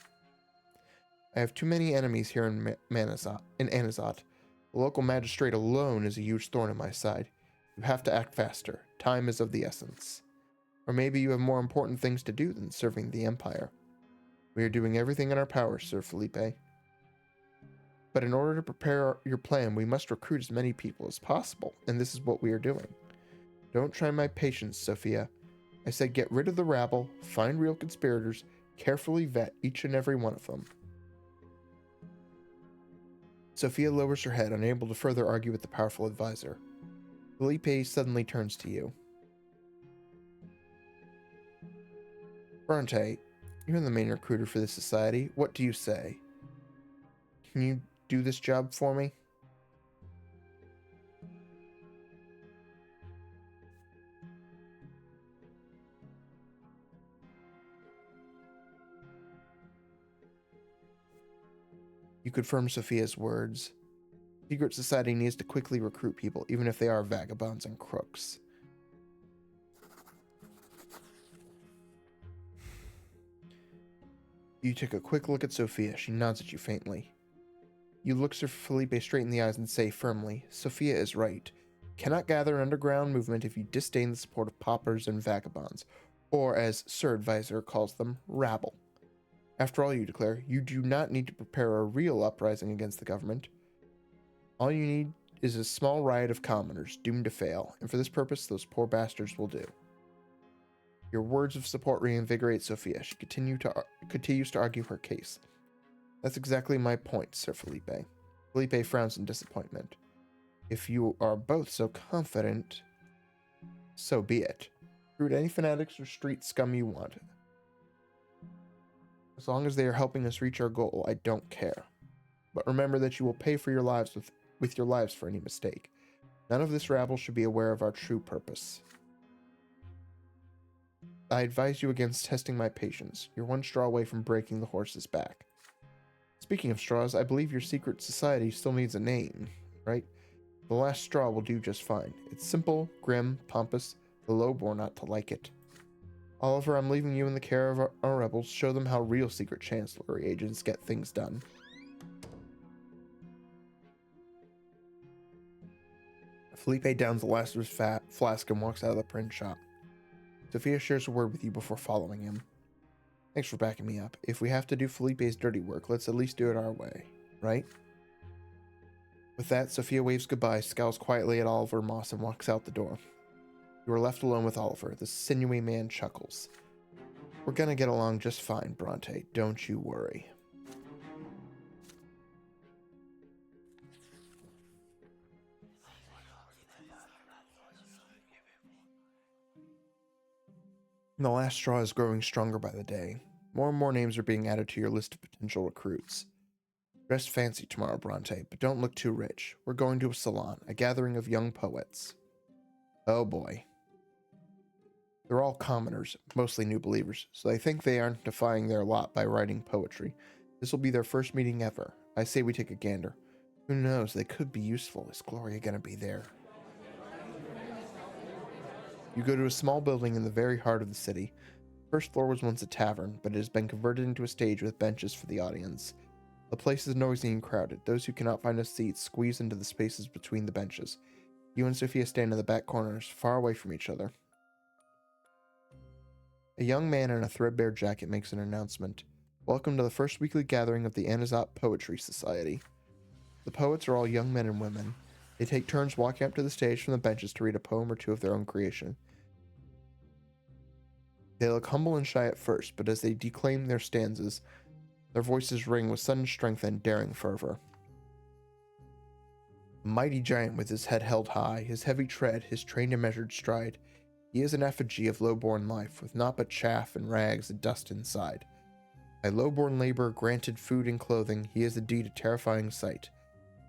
I have too many enemies here in Anizotte. The local magistrate alone is a huge thorn in my side. You have to act faster. Time is of the essence. Or maybe you have more important things to do than serving the Empire. We are doing everything in our power, Sir Felipe. But in order to prepare your plan, we must recruit as many people as possible, and this is what we are doing. Don't try my patience, Sophia. I said get rid of the rabble, find real conspirators, carefully vet each and every one of them. Sophia lowers her head, unable to further argue with the powerful advisor. Felipe suddenly turns to you. Brante, you're the main recruiter for this society. What do you say? Can you do this job for me? You confirm Sophia's words. Secret society needs to quickly recruit people, even if they are vagabonds and crooks. You take a quick look at Sophia. She nods at you faintly. You look Sir Felipe straight in the eyes and say firmly, Sophia is right. Cannot gather an underground movement if you disdain the support of paupers and vagabonds, or as Sir Advisor calls them, rabble. After all, you declare, you do not need to prepare a real uprising against the government. All you need is a small riot of commoners, doomed to fail, and for this purpose, those poor bastards will do. Your words of support reinvigorate Sophia. She continues to argue her case. That's exactly my point, Sir Felipe. Felipe frowns in disappointment. If you are both so confident, so be it. Recruit any fanatics or street scum you want. As long as they are helping us reach our goal, I don't care. But remember that you will pay for your lives with your lives for any mistake. None of this rabble should be aware of our true purpose. I advise you against testing my patience. You're one straw away from breaking the horse's back. Speaking of straws, I believe your secret society still needs a name, right? The last straw will do just fine. It's simple, grim, pompous. The low bore not to like it. Oliver, I'm leaving you in the care of our rebels. Show them how real secret chancellery agents get things done. Felipe downs the last of his flask and walks out of the print shop. Sophia shares a word with you before following him. Thanks for backing me up. If we have to do Felipe's dirty work, let's at least do it our way, right? With that, Sophia waves goodbye, scowls quietly at Oliver Moss, and walks out the door. You are left alone with Oliver. The sinewy man chuckles. We're gonna get along just fine, Brante. Don't you worry. The last straw is growing stronger by the day. More and more names are being added to your list of potential recruits. Dress fancy tomorrow, Brante, but don't look too rich. We're going to a salon, a gathering of young poets. Oh boy. They're all commoners, mostly new believers, so they think they aren't defying their lot by writing poetry. This will be their first meeting ever. I say we take a gander. Who knows, they could be useful. Is Gloria gonna be there? You go to a small building in the very heart of the city. The first floor was once a tavern, but it has been converted into a stage with benches for the audience. The place is noisy and crowded. Those who cannot find a seat squeeze into the spaces between the benches. You and Sophia stand in the back corners, far away from each other. A young man in a threadbare jacket makes an announcement. Welcome to the first weekly gathering of the Anizotte Poetry Society. The poets are all young men and women. They take turns walking up to the stage from the benches to read a poem or two of their own creation. They look humble and shy at first, but as they declaim their stanzas, their voices ring with sudden strength and daring fervor. A mighty giant with his head held high, his heavy tread, his trained and measured stride, he is an effigy of low-born life, with naught but chaff and rags and dust inside. By low-born labor granted food and clothing, he is indeed a terrifying sight.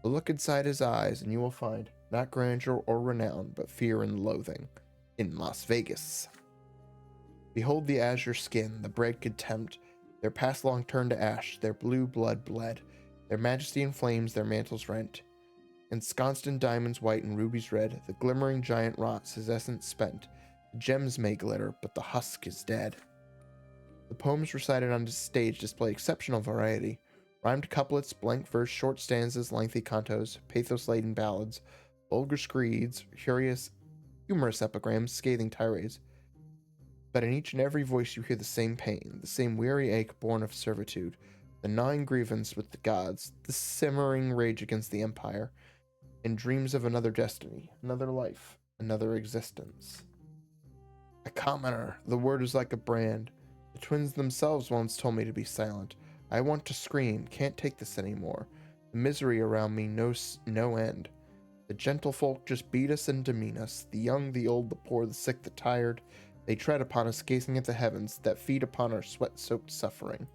But look inside his eyes, and you will find not grandeur or renown, but fear and loathing. In Las Vegas. Behold the azure skin, the bright contempt, their past long turned to ash, their blue blood bled, their majesty in flames, their mantles rent. Ensconced in diamonds white and rubies red, the glimmering giant rots, his essence spent. The gems may glitter, but the husk is dead. The poems recited on the stage display exceptional variety. Rhymed couplets, blank verse, short stanzas, lengthy cantos, pathos-laden ballads, vulgar screeds, humorous epigrams, scathing tirades. But in each and every voice you hear the same pain, the same weary ache born of servitude, the gnawing grievance with the gods, the simmering rage against the empire, and dreams of another destiny, another life, another existence. A commoner, the word is like a brand. The twins themselves once told me to be silent. I want to scream, can't take this anymore. The misery around me knows no end. The gentlefolk just beat us and demean us, the young, the old, the poor, the sick, the tired. They tread upon us, gazing at the heavens that feed upon our sweat-soaked suffering.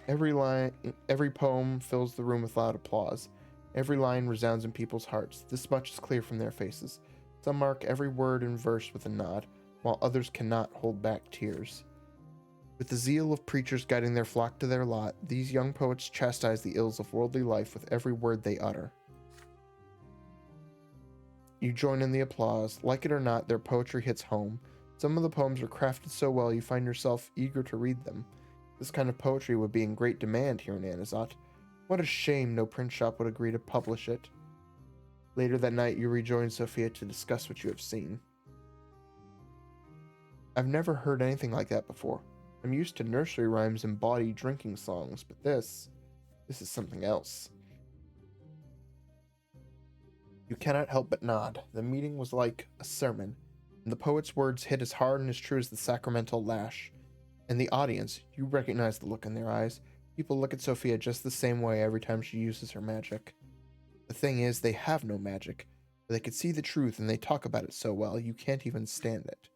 Every poem fills the room with loud applause. Every line resounds in people's hearts. This much is clear from their faces. Some mark every word and verse with a nod, while others cannot hold back tears. With the zeal of preachers guiding their flock to their lot, these young poets chastise the ills of worldly life with every word they utter. You join in the applause. Like it or not, their poetry hits home. Some of the poems are crafted so well you find yourself eager to read them. This kind of poetry would be in great demand here in Anizotte. What a shame no print shop would agree to publish it. Later that night, you rejoin Sophia to discuss what you have seen. I've never heard anything like that before. I'm used to nursery rhymes and bawdy drinking songs, but this is something else. You cannot help but nod. The meeting was like a sermon, and the poet's words hit as hard and as true as the sacramental lash. In the audience, you recognize the look in their eyes. People look at Sophia just the same way every time she uses her magic. The thing is, they have no magic, but they could see the truth and they talk about it so well you can't even stand it.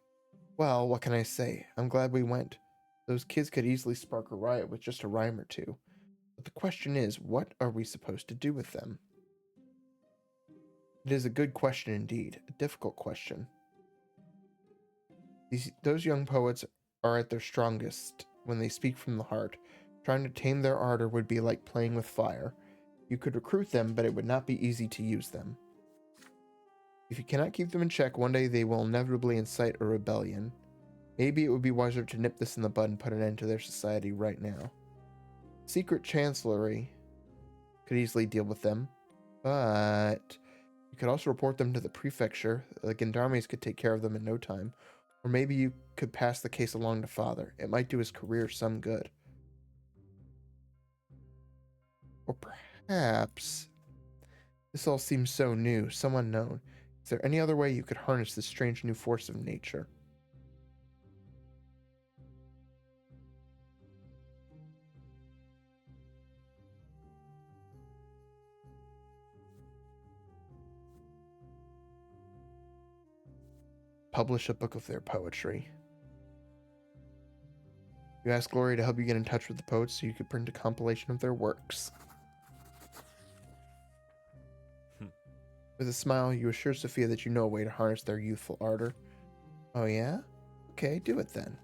Well, what can I say? I'm glad we went. Those kids could easily spark a riot with just a rhyme or two. But the question is, what are we supposed to do with them? It is a good question indeed, a difficult question. Those young poets are at their strongest when they speak from the heart. Trying to tame their ardor would be like playing with fire. You could recruit them, but it would not be easy to use them. If you cannot keep them in check, one day they will inevitably incite a rebellion. Maybe it would be wiser to nip this in the bud and put an end to their society right now. Secret Chancellery could easily deal with them, but you could also report them to the prefecture. The gendarmes could take care of them in no time. Or maybe you could pass the case along to Father. It might do his career some good. Or perhaps... This all seems so new, so unknown. Is there any other way you could harness this strange new force of nature? publish a book of their poetry. You asked Gloria to help you get in touch with the poets so you could print a compilation of their works. With a smile, you assure Sophia that you know a way to harness their youthful ardor. Oh yeah? Okay, do it then.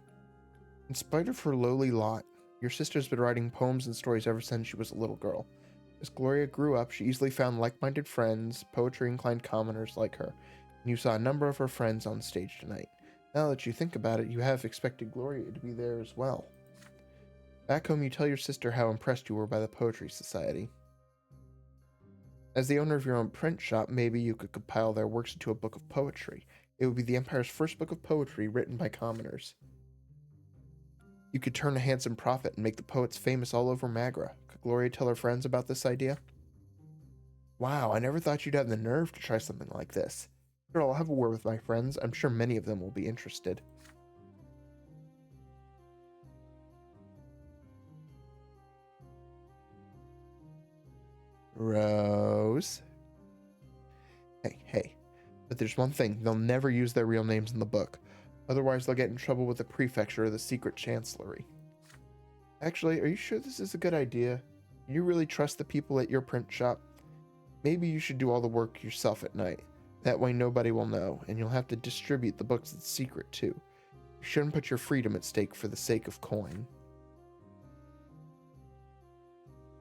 In spite of her lowly lot, your sister's been writing poems and stories ever since she was a little girl. As Gloria grew up, she easily found like-minded friends, poetry-inclined commoners like her, and you saw a number of her friends on stage tonight. Now that you think about it, you have expected Gloria to be there as well. Back home, you tell your sister how impressed you were by the Poetry Society. As the owner of your own print shop, maybe you could compile their works into a book of poetry. It would be the Empire's first book of poetry written by commoners. You could turn a handsome profit and make the poets famous all over Magra. Could Gloria tell her friends about this idea? Wow, I never thought you'd have the nerve to try something like this. Sure, I'll have a word with my friends. I'm sure many of them will be interested. Rose? Hey. But there's one thing. They'll never use their real names in the book. Otherwise, they'll get in trouble with the prefecture or the secret chancellery. Actually, are you sure this is a good idea? Do you really trust the people at your print shop? Maybe you should do all the work yourself at night. That way nobody will know, and you'll have to distribute the books in secret too. You shouldn't put your freedom at stake for the sake of coin.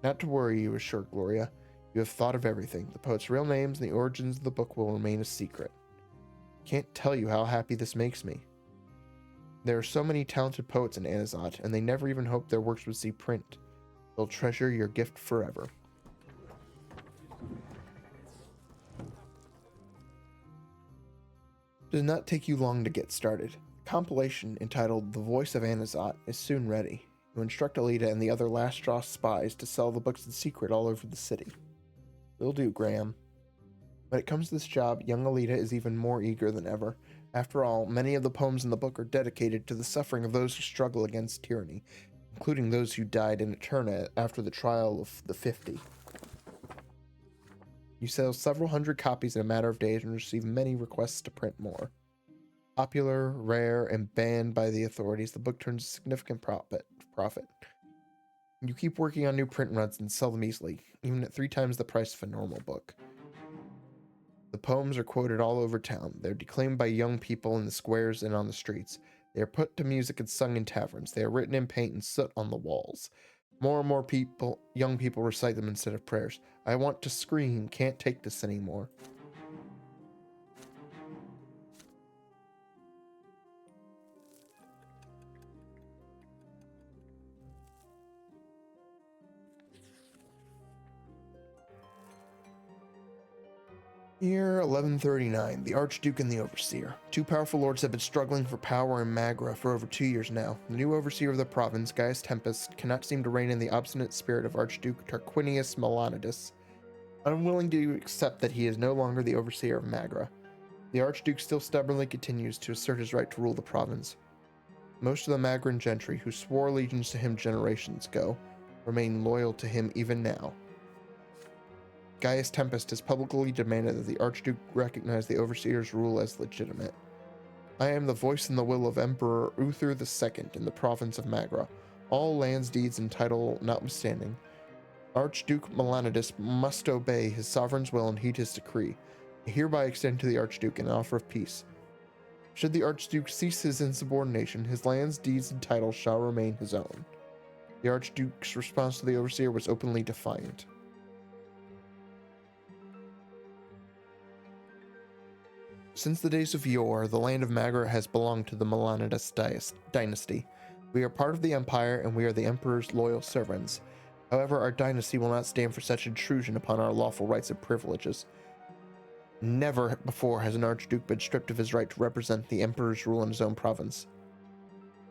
Not to worry, you assure Gloria. You have thought of everything. The poets' real names and the origins of the book will remain a secret. Can't tell you how happy this makes me. There are so many talented poets in Anizotte, and they never even hoped their works would see print. They'll treasure your gift forever. It does not take you long to get started. A compilation entitled The Voice of Anizotte is soon ready. You instruct Alita and the other Last Straw spies to sell the books in secret all over the city. Will do, Graham. When it comes to this job, young Alita is even more eager than ever. After all, many of the poems in the book are dedicated to the suffering of those who struggle against tyranny, including those who died in Eterna after the trial of the 50. You sell several hundred copies in a matter of days and receive many requests to print more. Popular, rare, and banned by the authorities, the book turns a significant profit. You keep working on new print runs and sell them easily, even at 3 times the price of a normal book. The poems are quoted all over town. They're declaimed by young people in the squares and on the streets. They are put to music and sung in taverns. They are written in paint and soot on the walls. More and more young people recite them instead of prayers. I want to scream, can't take this anymore. Year 1139, the Archduke and the Overseer. 2 powerful lords have been struggling for power in Magra for over 2 years now. The new Overseer of the province, Gaius Tempest, cannot seem to rein in the obstinate spirit of Archduke Tarquinius Melanidas, unwilling to accept that he is no longer the Overseer of Magra. The Archduke still stubbornly continues to assert his right to rule the province. Most of the Magran gentry, who swore allegiance to him generations ago, remain loyal to him even now. Gaius Tempest has publicly demanded that the Archduke recognize the Overseer's rule as legitimate. I am the voice and the will of Emperor Uther II in the province of Magra, all lands, deeds, and title notwithstanding. Archduke Melanidas must obey his sovereign's will and heed his decree. I hereby extend to the Archduke an offer of peace. Should the Archduke cease his insubordination, his lands, deeds, and titles shall remain his own. The Archduke's response to the Overseer was openly defiant. Since the days of yore, the land of Magra has belonged to the Melanidas dynasty. We are part of the Empire, and we are the Emperor's loyal servants. However, our dynasty will not stand for such intrusion upon our lawful rights and privileges. Never before has an Archduke been stripped of his right to represent the Emperor's rule in his own province.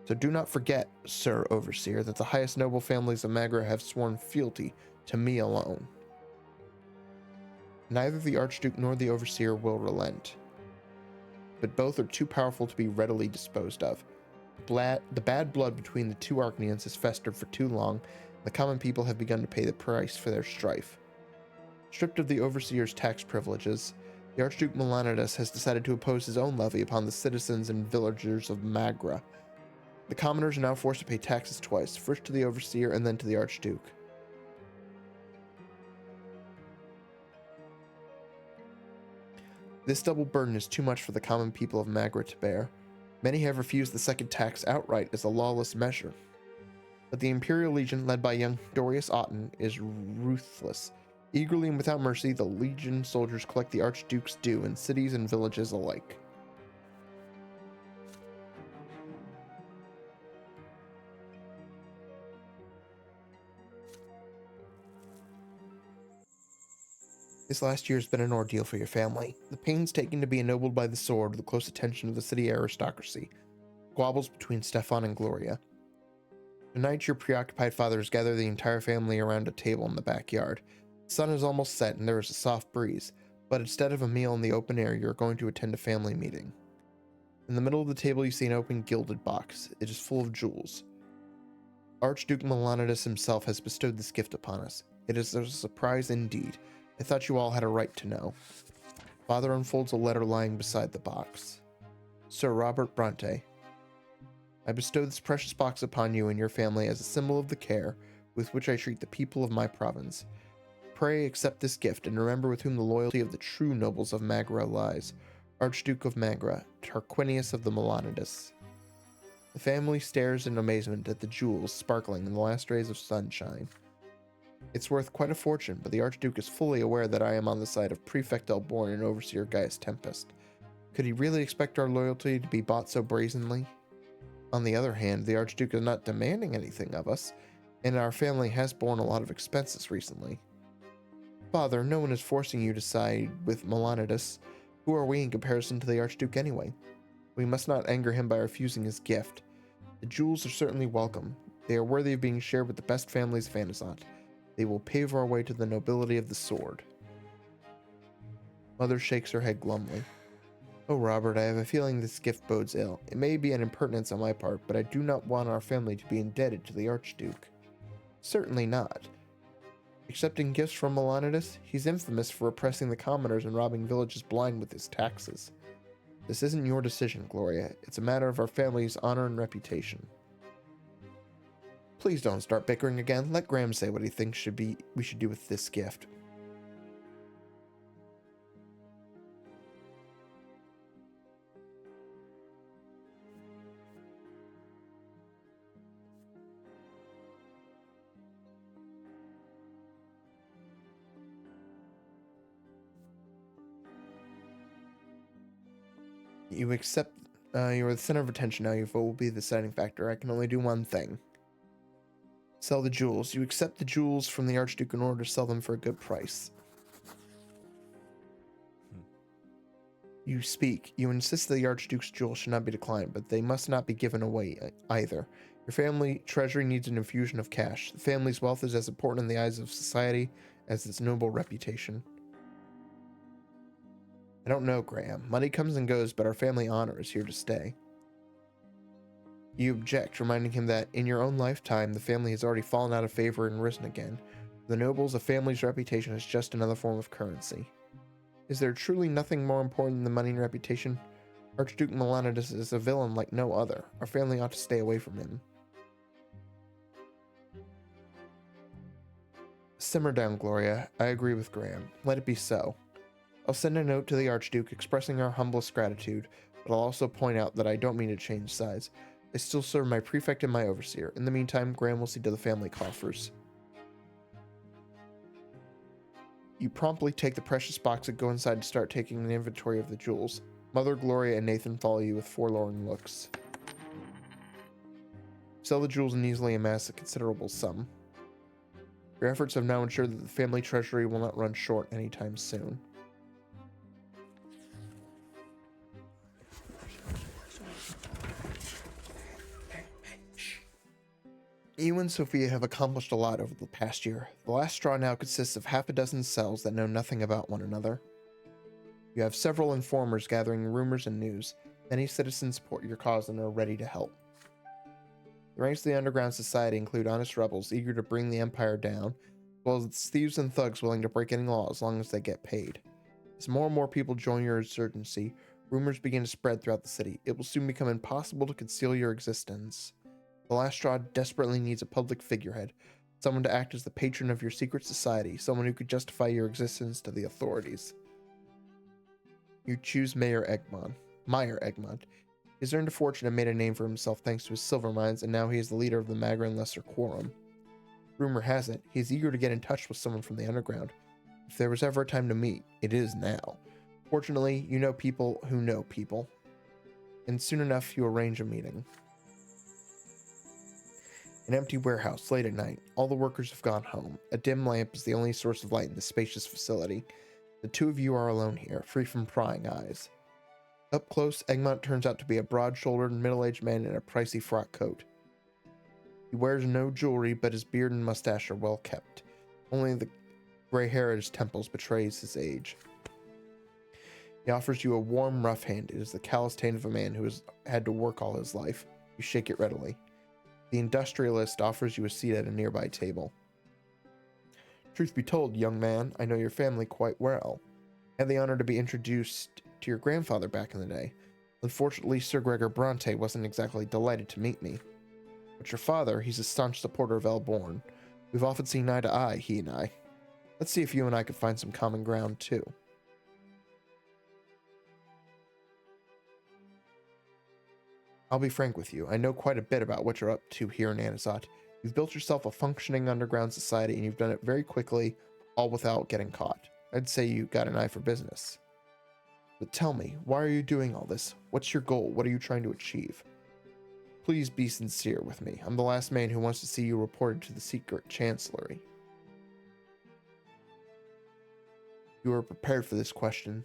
So do not forget, Sir Overseer, that the highest noble families of Magra have sworn fealty to me alone. Neither the Archduke nor the Overseer will relent, but both are too powerful to be readily disposed of. The bad blood between the 2 Archneans has festered for too long. The common people have begun to pay the price for their strife. Stripped of the Overseer's tax privileges, The Archduke Melanidas has decided to impose his own levy upon the citizens and villagers of Magra. The commoners are now forced to pay taxes twice, first to the overseer and then to the Archduke. This double burden is too much for the common people of Magra to bear. Many have refused the second tax outright as a lawless measure. But the Imperial Legion, led by young Dorius Otten, is ruthless. Eagerly and without mercy, the Legion soldiers collect the Archduke's due in cities and villages alike. This last year has been an ordeal for your family. The pains taken to be ennobled by the sword, the close attention of the city aristocracy, squabbles between Stefan and Gloria. Tonight, your preoccupied fathers gather the entire family around a table in the backyard. The sun is almost set and there is a soft breeze, but instead of a meal in the open air, you are going to attend a family meeting. In the middle of the table, you see an open gilded box. It is full of jewels. Archduke Melanidas himself has bestowed this gift upon us. It is a surprise indeed. I thought you all had a right to know. Father unfolds a letter lying beside the box. Sir Robert Brante, I bestow this precious box upon you and your family as a symbol of the care with which I treat the people of my province. Pray accept this gift and remember with whom the loyalty of the true nobles of Magra lies. Archduke of Magra, Tarquinius of the Melanidas. The family stares in amazement at the jewels sparkling in the last rays of sunshine. It's worth quite a fortune, but the Archduke is fully aware that I am on the side of Prefect Elborn and Overseer Gaius Tempest. Could he really expect our loyalty to be bought so brazenly? On the other hand, the Archduke is not demanding anything of us, and our family has borne a lot of expenses recently. Father, no one is forcing you to side with Melanidas. Who are we in comparison to the Archduke anyway? We must not anger him by refusing his gift. The jewels are certainly welcome. They are worthy of being shared with the best families of Anizotte. They will pave our way to the nobility of the sword. Mother shakes her head glumly. Oh, Robert, I have a feeling this gift bodes ill. It may be an impertinence on my part, but I do not want our family to be indebted to the Archduke. Certainly not. Accepting gifts from Melanidas, he's infamous for oppressing the commoners and robbing villages blind with his taxes. This isn't your decision, Gloria. It's a matter of our family's honor and reputation. Please don't start bickering again. Let Graham say what he thinks we should do with this gift. You accept you are the center of attention now. Your vote will be the deciding factor. I can only do one thing. Sell the jewels. You accept the jewels from the Archduke in order to sell them for a good price. You speak. You insist that the Archduke's jewels should not be declined, but they must not be given away either. Your family treasury needs an infusion of cash. The family's wealth is as important in the eyes of society as its noble reputation. I don't know, Graham. Money comes and goes, but our family honor is here to stay. You object, reminding him that in your own lifetime, the family has already fallen out of favor and risen again. For the nobles, a family's reputation is just another form of currency. Is there truly nothing more important than money and reputation? Archduke Melanidas is a villain like no other. Our family ought to stay away from him. Simmer down, Gloria. I agree with Graham. Let it be so. I'll send a note to the Archduke expressing our humblest gratitude, but I'll also point out that I don't mean to change sides. I still serve my prefect and my overseer. In the meantime, Graham will see to the family coffers. You promptly take the precious box and go inside to start taking an inventory of the jewels. Mother, Gloria, and Nathan follow you with forlorn looks. Sell the jewels and easily amass a considerable sum. Your efforts have now ensured that the family treasury will not run short anytime soon. You and Sophia have accomplished a lot over the past year. The last straw now consists of half a dozen cells that know nothing about one another. You have several informers gathering rumors and news. Many citizens support your cause and are ready to help. The ranks of the underground society include honest rebels eager to bring the empire down, as well as thieves and thugs willing to break any law as long as they get paid. As more and more people join your insurgency, rumors begin to spread throughout the city. It will soon become impossible to conceal your existence. The last straw desperately needs a public figurehead, someone to act as the patron of your secret society, someone who could justify your existence to the authorities. You choose Meyer Egmont. He's earned a fortune and made a name for himself thanks to his silver mines, and now he is the leader of the Magra and Lesser Quorum. Rumor has it, he is eager to get in touch with someone from the underground. If there was ever a time to meet, it is now. Fortunately, you know people who know people, and soon enough you arrange a meeting. An empty warehouse, late at night. All the workers have gone home. A dim lamp is the only source of light in the spacious facility. The two of you are alone here, free from prying eyes. Up close, Egmont turns out to be a broad-shouldered, middle-aged man in a pricey frock coat. He wears no jewelry, but his beard and mustache are well kept. Only the gray hair at his temples betrays his age. He offers you a warm, rough hand. It is the calloused hand of a man who has had to work all his life. You shake it readily. The industrialist offers you a seat at a nearby table. Truth be told, young man, I know your family quite well. I had the honor to be introduced to your grandfather back in the day. Unfortunately, Sir Gregor Brante wasn't exactly delighted to meet me. But your father, he's a staunch supporter of Elborn. We've often seen eye to eye, he and I. Let's see if you and I could find some common ground, too. I'll be frank with you. I know quite a bit about what you're up to here in Anizotte. You've built yourself a functioning underground society, and you've done it very quickly, all without getting caught. I'd say you got an eye for business. But tell me, why are you doing all this? What's your goal? What are you trying to achieve? Please be sincere with me. I'm the last man who wants to see you reported to the secret chancellery. You are prepared for this question.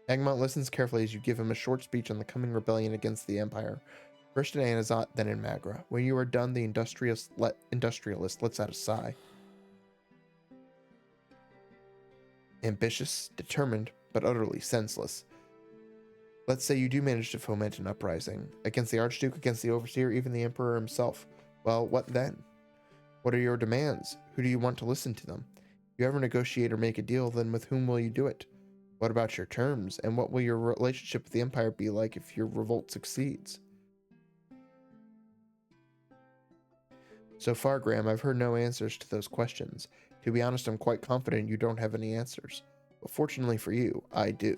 Egmont listens carefully as you give him a short speech on the coming rebellion against the Empire. First in Anizotte, then in Magra. When you are done, the industrialist lets out a sigh. Ambitious, determined, but utterly senseless. Let's say you do manage to foment an uprising. Against the Archduke, against the Overseer, even the Emperor himself. Well, what then? What are your demands? Who do you want to listen to them? If you ever negotiate or make a deal, then with whom will you do it? What about your terms? And what will your relationship with the Empire be like if your revolt succeeds? So far, Graham, I've heard no answers to those questions. To be honest, I'm quite confident you don't have any answers. But fortunately for you, I do.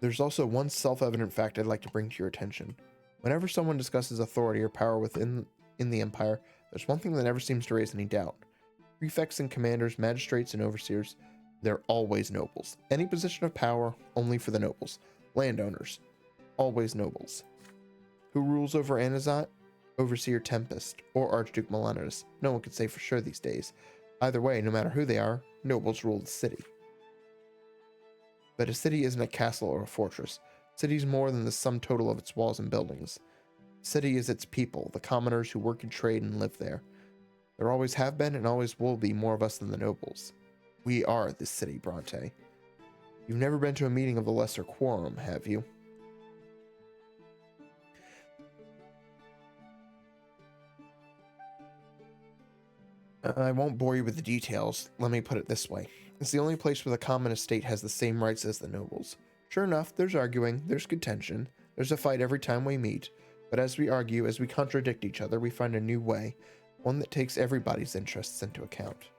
There's also one self-evident fact I'd like to bring to your attention. Whenever someone discusses authority or power within the Empire, there's one thing that never seems to raise any doubt. Prefects and commanders, magistrates and overseers, they're always nobles. Any position of power, only for the nobles. Landowners, always nobles. Who rules over Anizotte? Overseer Tempest, or Archduke Melanidas. No one can say for sure these days. Either way, no matter who they are, nobles rule the city. But a city isn't a castle or a fortress. A city is more than the sum total of its walls and buildings. A city is its people, the commoners who work and trade and live there. There always have been and always will be more of us than the nobles. We are this city, Brante. You've never been to a meeting of the Lesser Quorum, have you? I won't bore you with the details. Let me put it this way. It's the only place where the common estate has the same rights as the nobles. Sure enough, there's arguing, there's contention, there's a fight every time we meet, but as we argue, as we contradict each other, we find a new way, one that takes everybody's interests into account.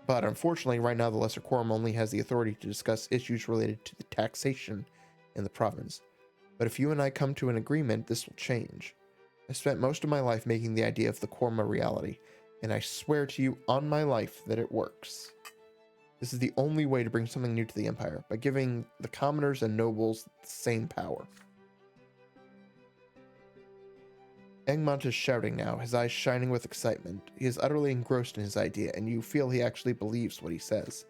But unfortunately, right now the Lesser Quorum only has the authority to discuss issues related to the taxation in the province. But if you and I come to an agreement, this will change. I spent most of my life making the idea of the Quorum a reality, and I swear to you on my life that it works. This is the only way to bring something new to the Empire, by giving the commoners and nobles the same power. Egmont is shouting now, his eyes shining with excitement. He is utterly engrossed in his idea, and you feel he actually believes what he says.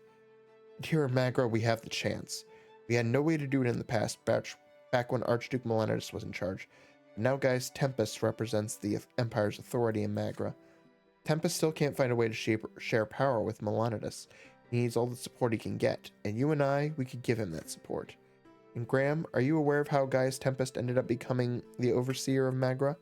But here in Magra, we have the chance. We had no way to do it in the past, back when Archduke Melanidas was in charge. But now, guys, Tempest represents the Empire's authority in Magra. Tempest still can't find a way to share power with Melanidas. He needs all the support he can get, and you and I, we could give him that support. And Graham, are you aware of how Gaius Tempest ended up becoming the overseer of Magra?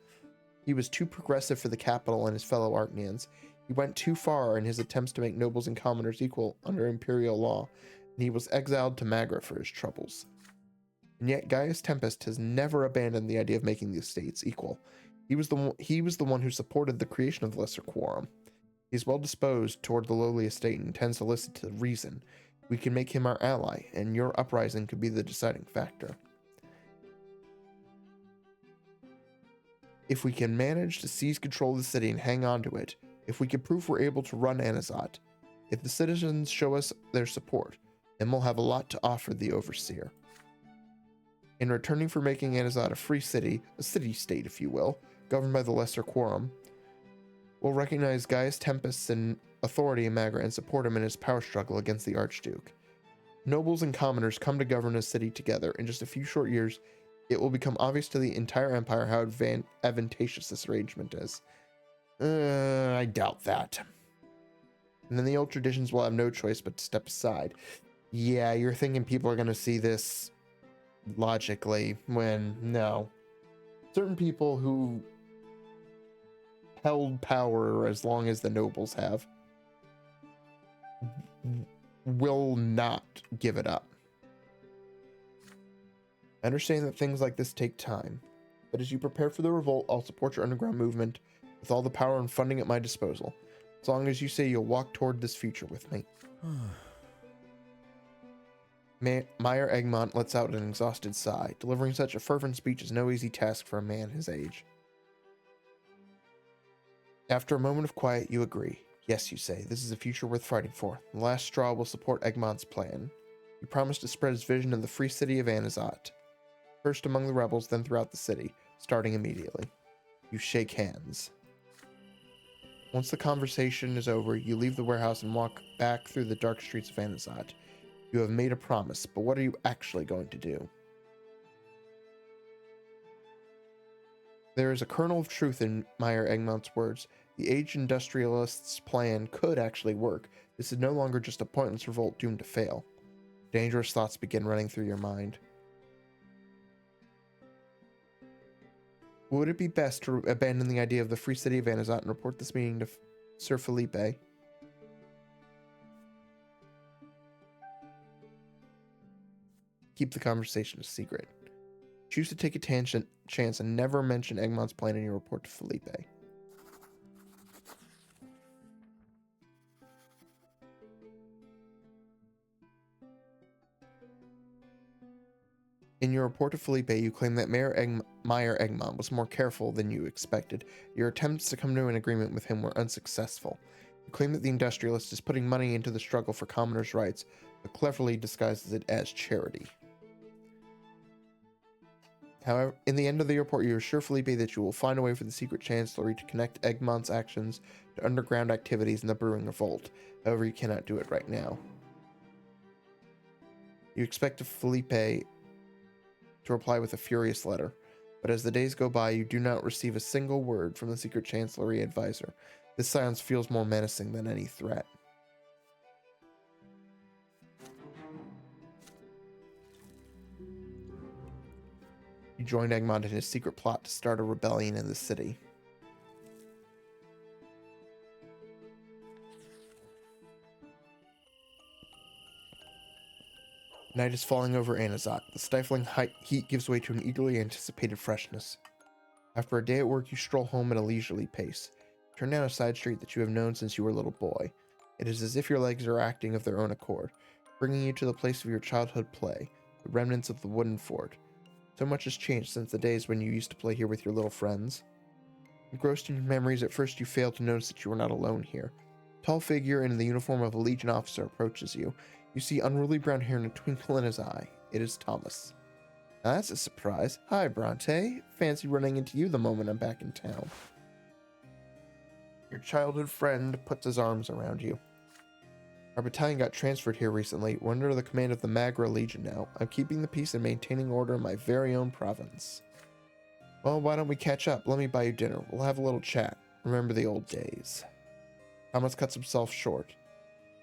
He was too progressive for the capital and his fellow Archnians. He went too far in his attempts to make nobles and commoners equal under imperial law, and he was exiled to Magra for his troubles. And yet Gaius Tempest has never abandoned the idea of making the estates equal. He was the one who supported the creation of the Lesser Quorum. He is well disposed toward the lowly estate and intends to listen to reason. We can make him our ally, and your uprising could be the deciding factor. If we can manage to seize control of the city and hang on to it, if we can prove we're able to run Anizotte, if the citizens show us their support, then we'll have a lot to offer the overseer. In returning for making Anizotte a free city, a city-state if you will, governed by the Lesser Quorum, we'll recognize Gaius Tempest's authority in Magra and support him in his power struggle against the Archduke. Nobles and commoners come to govern a city together. In just a few short years, it will become obvious to the entire empire how advantageous this arrangement is. I doubt that. And then the old traditions will have no choice but to step aside. Yeah, you're thinking people are going to see this logically when no. Certain people who held power as long as the nobles have will not give it up. I understand that things like this take time, but as you prepare for the revolt, I'll support your underground movement with all the power and funding at my disposal, as long as you say you'll walk toward this future with me. Meyer Egmont lets out an exhausted sigh. Delivering such a fervent speech is no easy task for a man his age. After a moment of quiet, you agree. Yes, you say, this is a future worth fighting for. The last straw will support Egmont's plan. You promise to spread his vision of the free city of Anizotte, first among the rebels, then throughout the city, starting immediately. You shake hands. Once the conversation is over, you leave the warehouse and walk back through the dark streets of Anizotte. You have made a promise, but what are you actually going to do? There is a kernel of truth in Meyer Egmont's words. The aged industrialist's plan could actually work. This is no longer just a pointless revolt doomed to fail. Dangerous thoughts begin running through your mind. Would it be best to abandon the idea of the free city of Anizotte and report this meeting to Sir Felipe? Keep the conversation a secret. Choose to take a chance and never mention Egmont's plan in your report to Felipe. In your report to Felipe, you claim that Meyer Egmont was more careful than you expected. Your attempts to come to an agreement with him were unsuccessful. You claim that the industrialist is putting money into the struggle for commoners' rights, but cleverly disguises it as charity. However, in the end of the report, you assure Felipe that you will find a way for the secret chancellery to connect Egmont's actions to underground activities in the brewing revolt. However, you cannot do it right now. You expect Felipe to reply with a furious letter, but as the days go by, you do not receive a single word from the secret chancellery advisor. This silence feels more menacing than any threat. You joined Egmont in his secret plot to start a rebellion in the city. Night is falling over Anizotte. The stifling heat gives way to an eagerly anticipated freshness. After a day at work, you stroll home at a leisurely pace. Turn down a side street that you have known since you were a little boy. It is as if your legs are acting of their own accord, bringing you to the place of your childhood play, the remnants of the wooden fort. So much has changed since the days when you used to play here with your little friends. Engrossed in your memories, at first you fail to notice that you are not alone here. A tall figure in the uniform of a Legion officer approaches you. You see unruly brown hair and a twinkle in his eye. It is Thomas. Now that's a surprise. Hi, Brante. Fancy running into you the moment I'm back in town. Your childhood friend puts his arms around you. Our battalion got transferred here recently. We're under the command of the Magra Legion now. I'm keeping the peace and maintaining order in my very own province. Well, why don't we catch up? Let me buy you dinner. We'll have a little chat. Remember the old days. Thomas cuts himself short.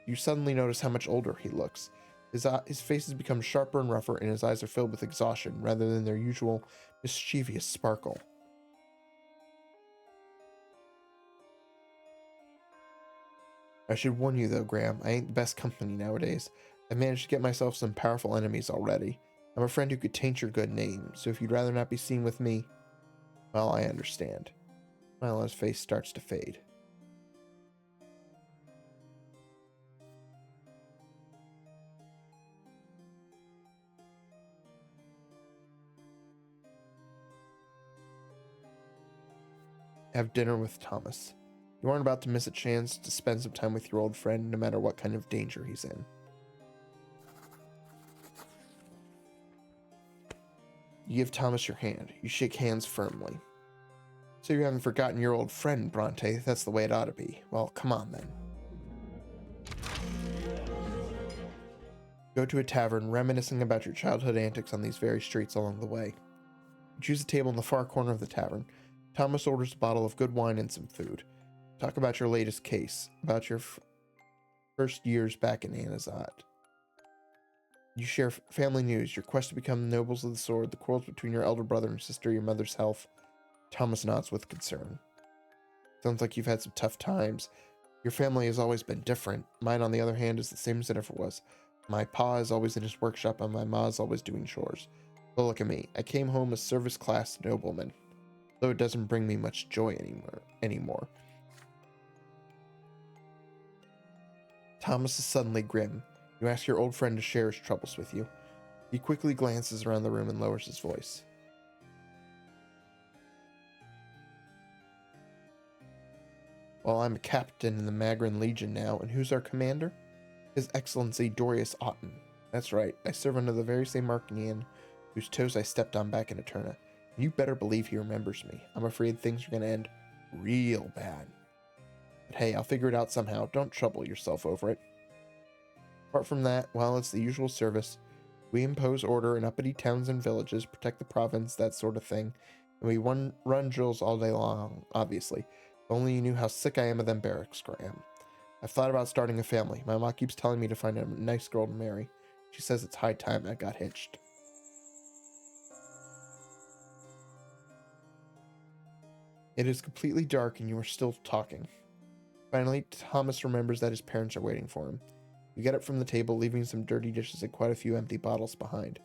You suddenly notice how much older he looks. His face has become sharper and rougher, and his eyes are filled with exhaustion rather than their usual mischievous sparkle. I should warn you though, Graham, I ain't the best company nowadays. I've managed to get myself some powerful enemies already. I'm a friend who could taint your good name, so if you'd rather not be seen with me, well, I understand. Smile on his face starts to fade. Have dinner with Thomas. You aren't about to miss a chance to spend some time with your old friend, no matter what kind of danger he's in. You give Thomas your hand. You shake hands firmly. So you haven't forgotten your old friend, Brante. That's the way it ought to be. Well, come on then. Go to a tavern, reminiscing about your childhood antics on these very streets along the way. You choose a table in the far corner of the tavern. Thomas orders a bottle of good wine and some food. Talk about your latest case, about your first years back in Anizotte. You share family news, your quest to become the nobles of the sword, the quarrels between your elder brother and sister, your mother's health. Thomas nods with concern. Sounds like you've had some tough times. Your family has always been different. Mine, on the other hand, is the same as it ever was. My pa is always in his workshop and my ma is always doing chores. But look at me. I came home a service-class nobleman, though it doesn't bring me much joy anymore. Thomas is suddenly grim. You ask your old friend to share his troubles with you. He quickly glances around the room and lowers his voice. Well, I'm a captain in the Magran Legion now, and who's our commander? His Excellency Dorius Otten. That's right, I serve under the very same Arcanian whose toes I stepped on back in Eterna. You better believe he remembers me. I'm afraid things are going to end real bad. But hey, I'll figure it out somehow. Don't trouble yourself over it. Apart from that, well, it's the usual service. We impose order in uppity towns and villages, protect the province, that sort of thing. And we run drills all day long, obviously. If only you knew how sick I am of them barracks, Graham. I've thought about starting a family. My mom keeps telling me to find a nice girl to marry. She says it's high time I got hitched. It is completely dark and you are still talking. Finally, Thomas remembers that his parents are waiting for him. You get up from the table, leaving some dirty dishes and quite a few empty bottles behind.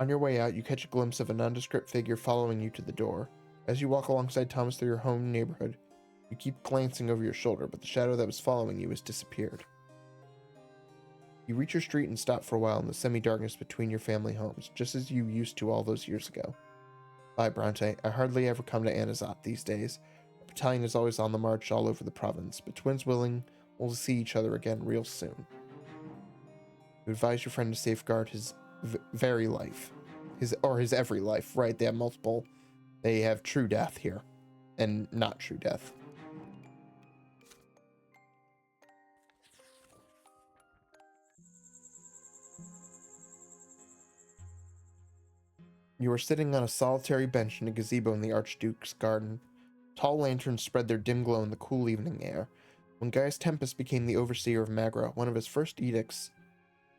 On your way out, you catch a glimpse of a nondescript figure following you to the door. As you walk alongside Thomas through your home neighborhood, you keep glancing over your shoulder, but the shadow that was following you has disappeared. You reach your street and stop for a while in the semi-darkness between your family homes, just as you used to all those years ago. Bye, Brante. I hardly ever come to Anizotte these days. Our battalion is always on the march all over the province, but twins willing, we'll see each other again real soon. You advise your friend to safeguard his very life. His every life, right? They have multiple. They have true death here, and not true death. You are sitting on a solitary bench in a gazebo in the Archduke's garden. Tall lanterns spread their dim glow in the cool evening air. When Gaius Tempest became the overseer of Magra, one of his first edicts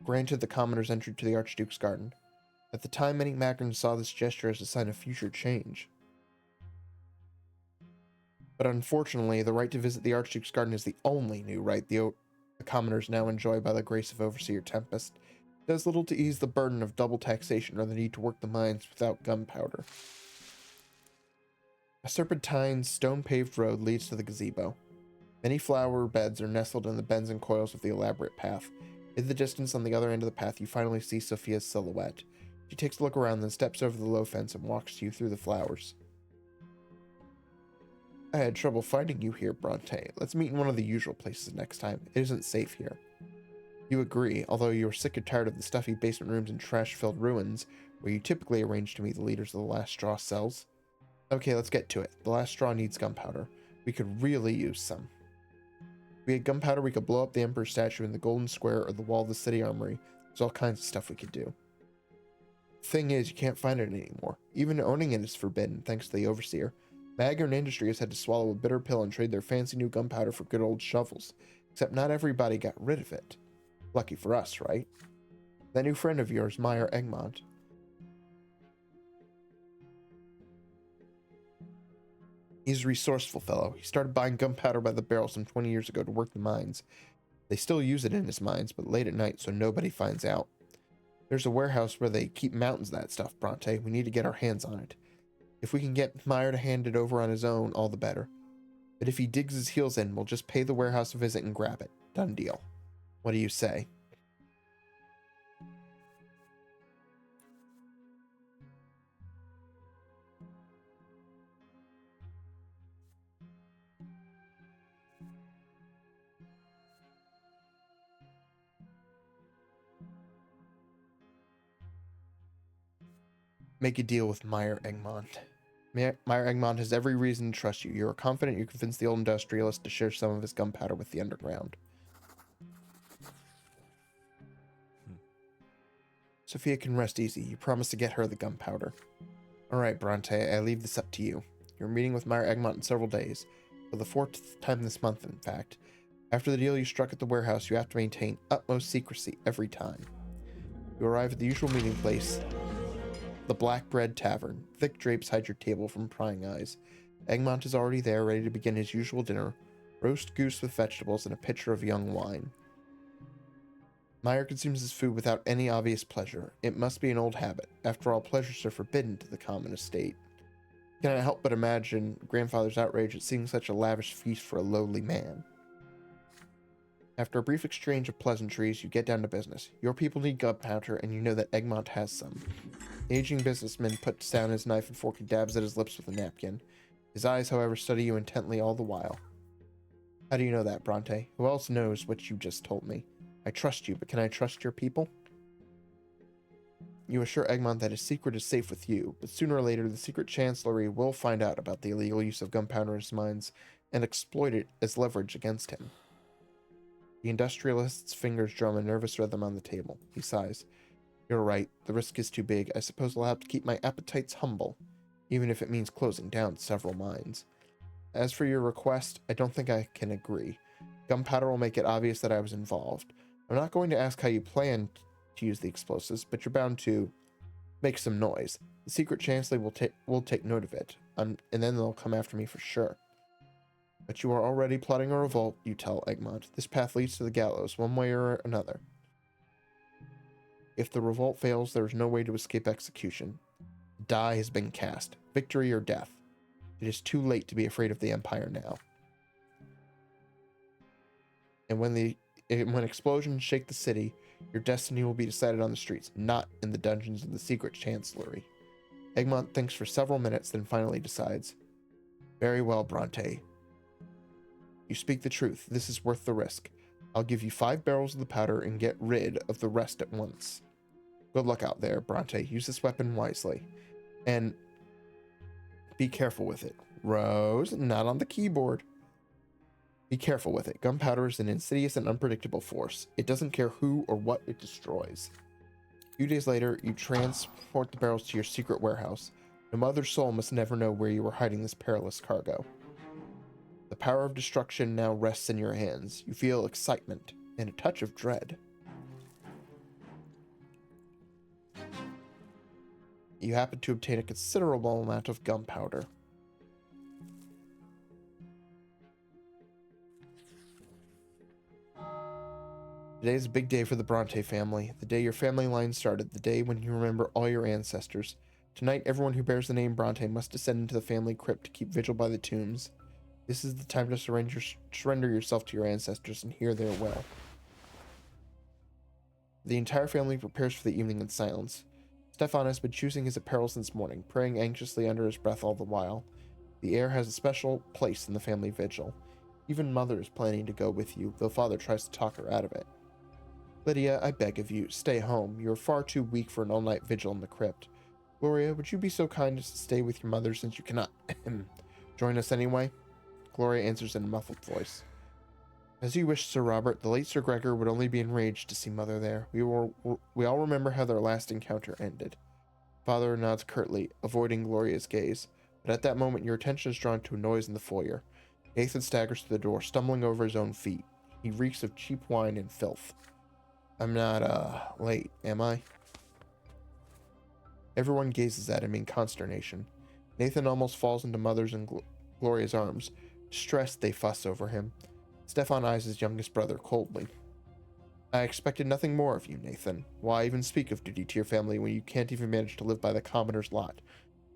granted the commoners entry to the Archduke's garden. At the time, many Magrans saw this gesture as a sign of future change. But unfortunately, the right to visit the Archduke's garden is the only new right the commoners now enjoy by the grace of Overseer Tempest. It does little to ease the burden of double taxation or the need to work the mines without gunpowder. A serpentine, stone-paved road leads to the gazebo. Many flower beds are nestled in the bends and coils of the elaborate path. In the distance on the other end of the path, you finally see Sophia's silhouette. She takes a look around, then steps over the low fence and walks you through the flowers. I had trouble finding you here, Brante. Let's meet in one of the usual places next time. It isn't safe here. You agree, although you are sick and tired of the stuffy basement rooms and trash-filled ruins where you typically arrange to meet the leaders of the Last Straw cells. Okay, let's get to it. The Last Straw needs gunpowder. We could really use some. If we had gunpowder, we could blow up the Emperor's statue in the Golden Square or the wall of the city armory. There's all kinds of stuff we could do. The thing is, you can't find it anymore. Even owning it is forbidden, thanks to the Overseer. Magran Industry has had to swallow a bitter pill and trade their fancy new gunpowder for good old shovels. Except not everybody got rid of it. Lucky for us, right? That new friend of yours, Meyer He's a resourceful fellow. He started buying gunpowder by the barrel some 20 years ago to work the mines. They still use it in his mines, but late at night so nobody finds out. There's a warehouse where they keep mountains of that stuff, Brante. We need to get our hands on it. If we can get Meyer to hand it over on his own, all the better. But if he digs his heels in, we'll just pay the warehouse a visit and grab it. Done deal. What do you say? Make a deal with Meyer Egmont. Meyer Egmont has every reason to trust you. You are confident you convince the old industrialist to share some of his gunpowder with the underground. Sophia can rest easy. You promised to get her the gunpowder. Alright, Brante, I leave this up to you. You're meeting with Meyer Egmont in several days. For the 4th time this month, in fact. After the deal you struck at the warehouse, you have to maintain utmost secrecy every time. You arrive at the usual meeting place, the Black Bread Tavern. Thick drapes hide your table from prying eyes. Egmont is already there, ready to begin his usual dinner. Roast goose with vegetables and a pitcher of young wine. Meyer consumes his food without any obvious pleasure. It must be an old habit. After all, pleasures are forbidden to the common estate. Cannot help but imagine grandfather's outrage at seeing such a lavish feast for a lowly man. After a brief exchange of pleasantries, you get down to business. Your people need gunpowder, and you know that Egmont has some. The aging businessman puts down his knife and fork and dabs at his lips with a napkin. His eyes, however, study you intently all the while. How do you know that, Brante? Who else knows what you just told me? I trust you, but can I trust your people? You assure Egmont that his secret is safe with you, but sooner or later the secret chancellery will find out about the illegal use of gunpowder in his mines and exploit it as leverage against him. The industrialist's fingers drum a nervous rhythm on the table. He sighs. You're right, the risk is too big. I suppose I'll have to keep my appetites humble, even if it means closing down several mines. As for your request, I don't think I can agree. Gunpowder will make it obvious that I was involved. I'm not going to ask how you plan to use the explosives, but you're bound to make some noise. The secret chancellery will take note of it, and then they'll come after me for sure. But you are already plotting a revolt, you tell Egmont. This path leads to the gallows, one way or another. If the revolt fails, there is no way to escape execution. The die has been cast. Victory or death. It is too late to be afraid of the Empire now. And when explosions shake the city, your destiny will be decided on the streets, not in the dungeons of the secret chancellery. Egmont thinks for several minutes, then finally decides. Very well, Brante. You speak the truth. This is worth the risk. I'll give you 5 barrels of the powder and get rid of the rest at once. Good luck out there, Brante. Use this weapon wisely. And be careful with it. Rose, not on the keyboard. Be careful with it. Gunpowder is an insidious and unpredictable force. It doesn't care who or what it destroys. A few days later, you transport the barrels to your secret warehouse. No mother soul must never know where you were hiding this perilous cargo. The power of destruction now rests in your hands. You feel excitement and a touch of dread. You happen to obtain a considerable amount of gunpowder. Today is a big day for the Brante family, the day your family line started, the day when you remember all your ancestors. Tonight, everyone who bears the name Brante must descend into the family crypt to keep vigil by the tombs. This is the time to surrender yourself to your ancestors and hear their will. The entire family prepares for the evening in silence. Stefan has been choosing his apparel since morning, praying anxiously under his breath all the while. The heir has a special place in the family vigil. Even Mother is planning to go with you, though Father tries to talk her out of it. Lydia, I beg of you, stay home. You are far too weak for an all-night vigil in the crypt. Gloria, would you be so kind as to stay with your mother since you cannot join us anyway? Gloria answers in a muffled voice. As you wish, Sir Robert. The late Sir Gregor would only be enraged to see Mother there. We all remember how their last encounter ended. Father nods curtly, avoiding Gloria's gaze, but at that moment your attention is drawn to a noise in the foyer. Nathan staggers to the door, stumbling over his own feet. He reeks of cheap wine and filth. I'm not, late, am I? Everyone gazes at him in consternation. Nathan almost falls into Mother's Gloria's arms. Distressed, they fuss over him. Stefan eyes his youngest brother coldly. I expected nothing more of you, Nathan. Why even speak of duty to your family when you can't even manage to live by the commoner's lot?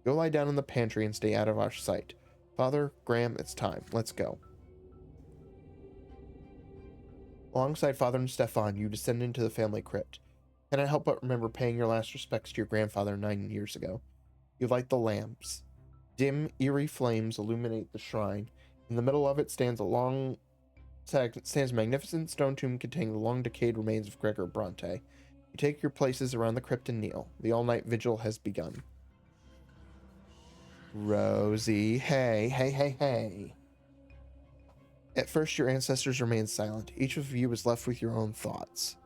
Go lie down in the pantry and stay out of our sight. Father, Graham, it's time. Let's go. Alongside Father and Stefan, you descend into the family crypt. Cannot help but remember paying your last respects to your grandfather 9 years ago. You light the lamps. Dim, eerie flames illuminate the shrine. In the middle of it stands a magnificent stone tomb containing the long-decayed remains of Gregor Brante. You take your places around the crypt and kneel. The all-night vigil has begun. Rosie, hey, hey, hey, hey. At first, your ancestors remain silent. Each of you is left with your own thoughts.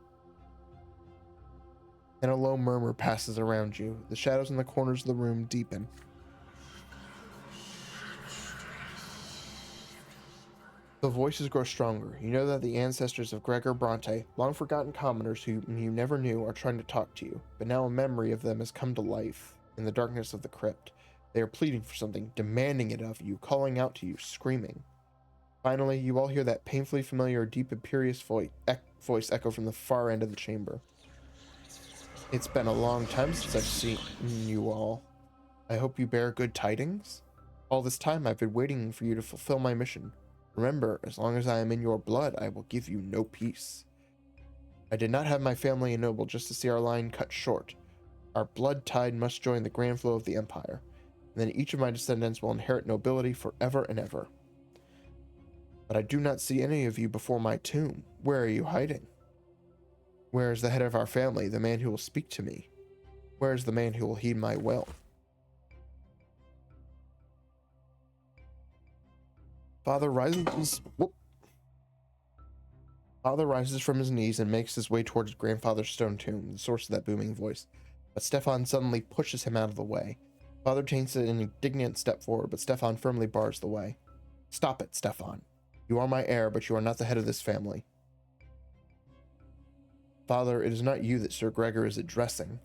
And a low murmur passes around you. The shadows in the corners of the room deepen. The voices grow stronger. You know that the ancestors of Gregor Brante, long-forgotten commoners whom you never knew, are trying to talk to you. But now a memory of them has come to life in the darkness of the crypt. They are pleading for something, demanding it of you, calling out to you, screaming. Finally, you all hear that painfully familiar, deep, imperious voice echo from the far end of the chamber. It's been a long time since I've seen you all. I hope you bear good tidings. All this time I've been waiting for you to fulfill my mission. Remember, as long as I am in your blood, I will give you no peace. I did not have my family ennobled just to see our line cut short. Our blood tide must join the grand flow of the Empire, and then each of my descendants will inherit nobility forever and ever. But I do not see any of you before my tomb. Where are you hiding? Where is the head of our family, the man who will speak to me? Where is the man who will heed my will? Father rises from his knees and makes his way towards his grandfather's stone tomb, the source of that booming voice. But Stefan suddenly pushes him out of the way. Father takes an indignant step forward, but Stefan firmly bars the way. Stop it, Stefan. You are my heir, but you are not the head of this family. Father, it is not you that Sir Gregor is addressing.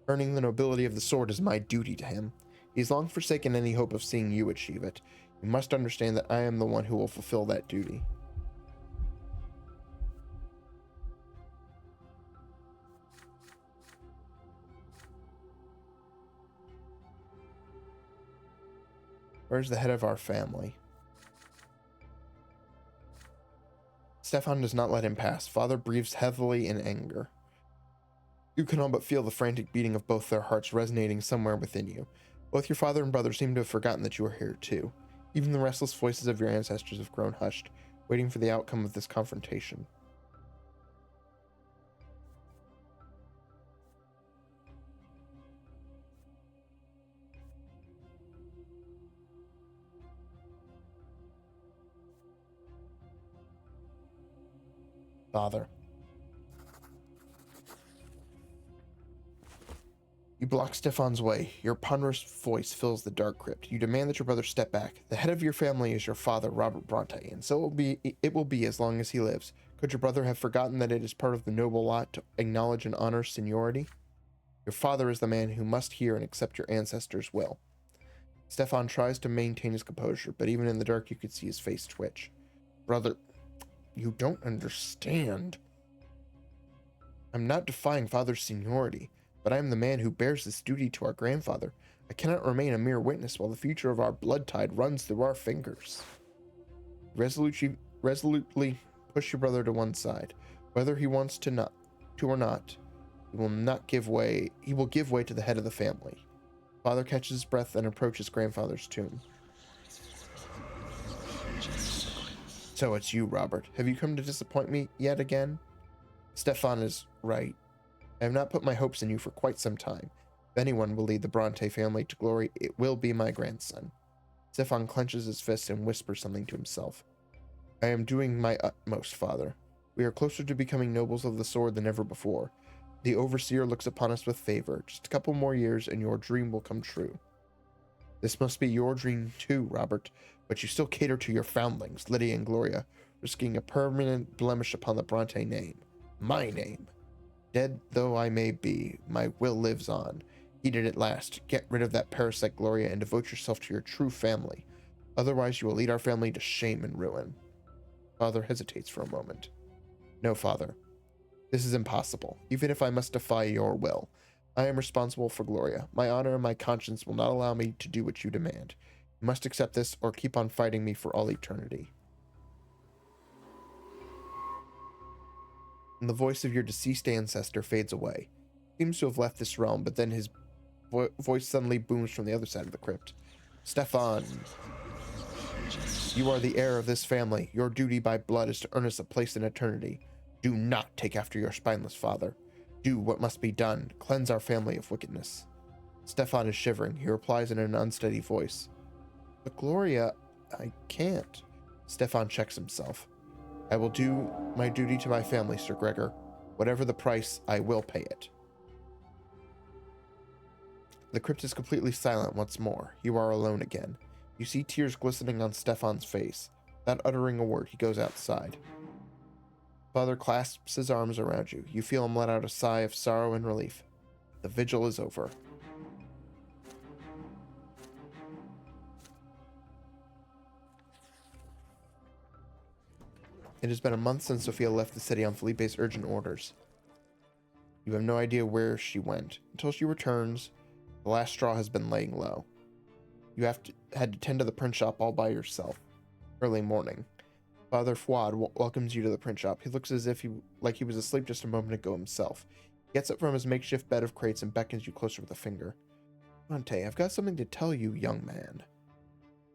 Earning the nobility of the sword is my duty to him. He has long forsaken any hope of seeing you achieve it. You must understand that I am the one who will fulfill that duty. Where's the head of our family? Stefan does not let him pass. Father breathes heavily in anger. You can all but feel the frantic beating of both their hearts resonating somewhere within you. Both your father and brother seem to have forgotten that you are here too. Even the restless voices of your ancestors have grown hushed, waiting for the outcome of this confrontation. Father. You block Stefan's way. Your ponderous voice fills the dark crypt. You demand that your brother step back. The head of your family is your father, Robert Brante, and so it will be as long as he lives. Could your brother have forgotten that it is part of the noble lot to acknowledge and honor seniority? Your father is the man who must hear and accept your ancestors' will. Stefan tries to maintain his composure, but even in the dark you could see his face twitch. Brother, you don't understand. I'm not defying father's seniority, but I am the man who bears this duty to our grandfather. I cannot remain a mere witness while the future of our blood tide runs through our fingers. Resolutely push your brother to one side. Whether he wants to or not, he will give way to the head of the family. Father catches his breath and approaches grandfather's tomb. So it's you, Robert. Have you come to disappoint me yet again? Stefan is right. I have not put my hopes in you for quite some time. If anyone will lead the Brante family to glory, it will be my grandson. Stefan clenches his fist and whispers something to himself. I am doing my utmost, Father. We are closer to becoming nobles of the sword than ever before. The Overseer looks upon us with favor. Just a couple more years and your dream will come true. This must be your dream too, Robert, but you still cater to your foundlings, Lydia and Gloria, risking a permanent blemish upon the Brante name. My name. Dead though I may be, my will lives on. Eat it at last. Get rid of that parasite, Gloria, and devote yourself to your true family. Otherwise, you will lead our family to shame and ruin. Father hesitates for a moment. No, Father. This is impossible. Even if I must defy your will, I am responsible for Gloria. My honor and my conscience will not allow me to do what you demand. You must accept this or keep on fighting me for all eternity. And the voice of your deceased ancestor fades away. He seems to have left this realm, but then his voice suddenly booms from the other side of the crypt. Stefan, you are the heir of this family. Your duty by blood is to earn us a place in eternity. Do not take after your spineless father. Do what must be done. Cleanse our family of wickedness. Stefan is shivering. He replies in an unsteady voice. But Gloria, I can't. Stefan checks himself. I will do my duty to my family, Sir Gregor. Whatever the price, I will pay it. The crypt is completely silent once more. You are alone again. You see tears glistening on Stefan's face. Without uttering a word, he goes outside. Father clasps his arms around you. You feel him let out a sigh of sorrow and relief. The vigil is over. It has been a month since Sophia left the city on Felipe's urgent orders. You have no idea where she went. Until she returns, the last straw has been laying low. You had to tend to the print shop all by yourself. Early morning. Father Fouad welcomes you to the print shop. He looks as if he was asleep just a moment ago himself. He gets up from his makeshift bed of crates and beckons you closer with a finger. Brante, I've got something to tell you, young man.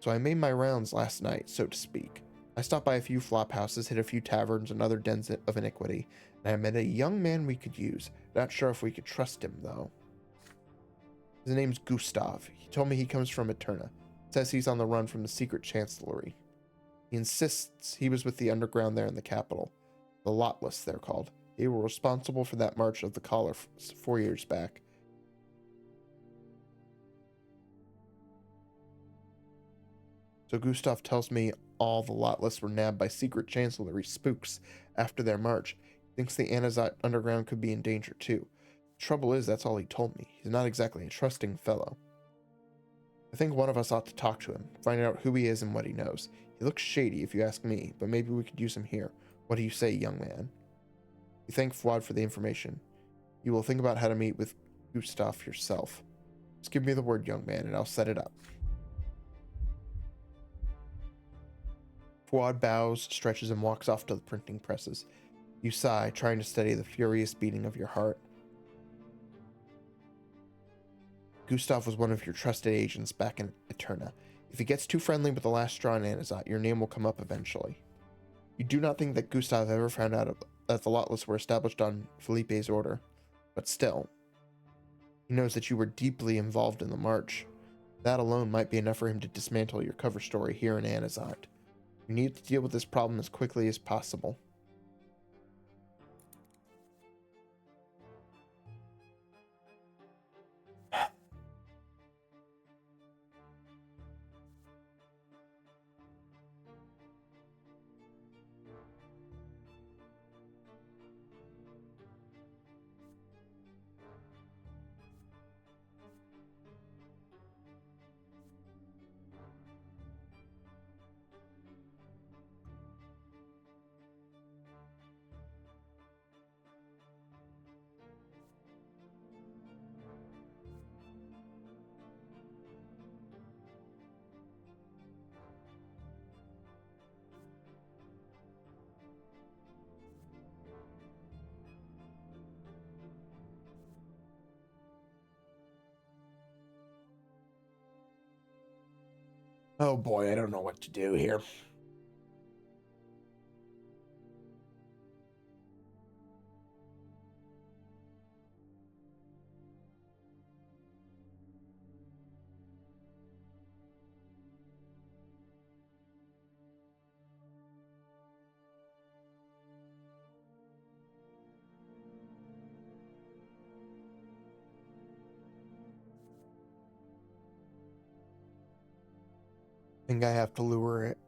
So I made my rounds last night, so to speak. I stopped by a few flop houses, hit a few taverns and other dens of iniquity, and I met a young man we could use. Not sure if we could trust him, though. His name's Gustav. He told me he comes from Eterna. Says he's on the run from the secret chancellery. He insists he was with the underground there in the capital. The Lotless, they're called. They were responsible for that march of the collar 4 years back. So Gustav tells me all the Lotless were nabbed by secret chancellery spooks after their march. He thinks the Anizotte underground could be in danger too. The trouble is, that's all he told me. He's not exactly a trusting fellow. I think one of us ought to talk to him, find out who he is and what he knows. He looks shady, if you ask me, but maybe we could use him here. What do you say, young man? You thank Fouad for the information. You will think about how to meet with Gustav yourself. Just give me the word, young man, and I'll set it up. Fouad bows, stretches, and walks off to the printing presses. You sigh, trying to steady the furious beating of your heart. Gustav was one of your trusted agents back in Eterna. If he gets too friendly with the last straw in Anizotte, your name will come up eventually. You do not think that Gustav ever found out that the Lotless were established on Felipe's order, but still, he knows that you were deeply involved in the march. That alone might be enough for him to dismantle your cover story here in Anizotte. You need to deal with this problem as quickly as possible. Oh boy, I don't know what to do here. I think I have to lure it.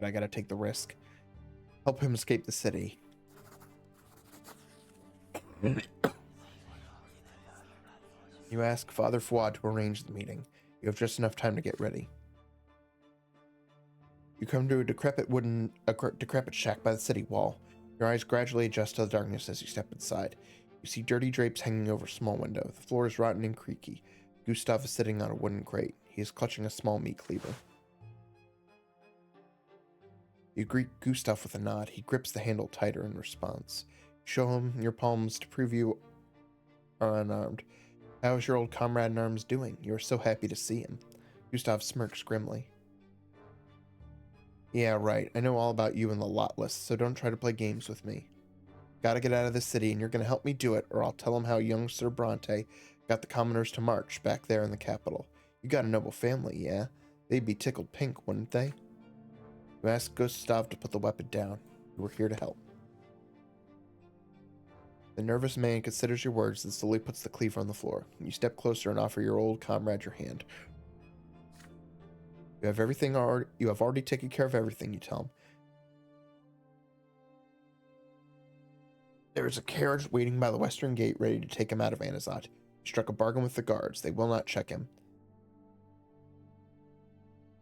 but I gotta take the risk. Help him escape the city. You ask Father Fouad to arrange the meeting. You have just enough time to get ready. You come to a decrepit shack by the city wall. Your eyes gradually adjust to the darkness as you step inside. You see dirty drapes hanging over a small window. The floor is rotten and creaky. Gustav is sitting on a wooden crate. He is clutching a small meat cleaver. You greet Gustav with a nod. He grips the handle tighter in response. Show him your palms to prove you are unarmed. How is your old comrade in arms doing? You are so happy to see him. Gustav smirks grimly. Yeah, right. I know all about you and the Lotless, so don't try to play games with me. Gotta get out of this city, and you're gonna help me do it, or I'll tell him how young Sir Brante got the commoners to march back there in the capital. You got a noble family, yeah? They'd be tickled pink, wouldn't they? You ask Gustav to put the weapon down. You were here to help. The nervous man considers your words and slowly puts the cleaver on the floor. You step closer and offer your old comrade your hand. You have already taken care of everything, you tell him. There is a carriage waiting by the western gate ready to take him out of Anizotte. You struck a bargain with the guards. They will not check him.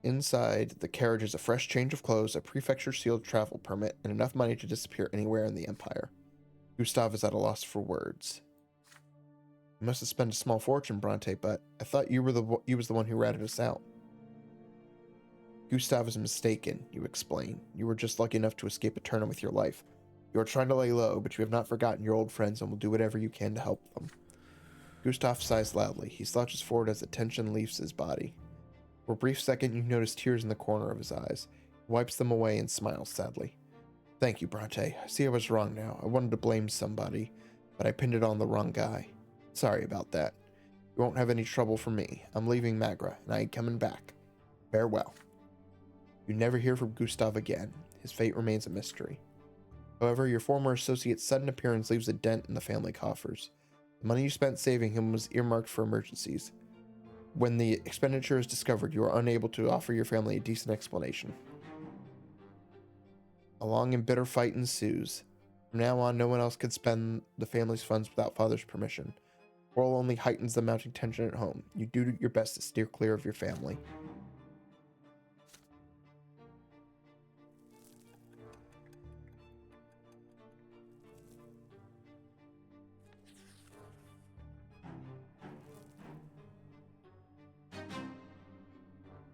Inside the carriage is a fresh change of clothes, a prefecture-sealed travel permit, and enough money to disappear anywhere in the Empire. Gustav is at a loss for words. You must have spent a small fortune, Brante, but I thought you was the one who ratted us out. Gustav is mistaken, you explain. You were just lucky enough to escape a turn with your life. You are trying to lay low, but you have not forgotten your old friends and will do whatever you can to help them. Gustav sighs loudly. He slouches forward as the tension leaves his body. For a brief second, you notice tears in the corner of his eyes. He wipes them away and smiles sadly. Thank you, Brante. I see I was wrong now. I wanted to blame somebody, but I pinned it on the wrong guy. Sorry about that. You won't have any trouble from me. I'm leaving Magra, and I ain't coming back. Farewell. You never hear from Gustav again. His fate remains a mystery. However, your former associate's sudden appearance leaves a dent in the family coffers. The money you spent saving him was earmarked for emergencies. When the expenditure is discovered, you are unable to offer your family a decent explanation. A long and bitter fight ensues. From now on, no one else can spend the family's funds without Father's permission. Quarrel only heightens the mounting tension at home. You do your best to steer clear of your family.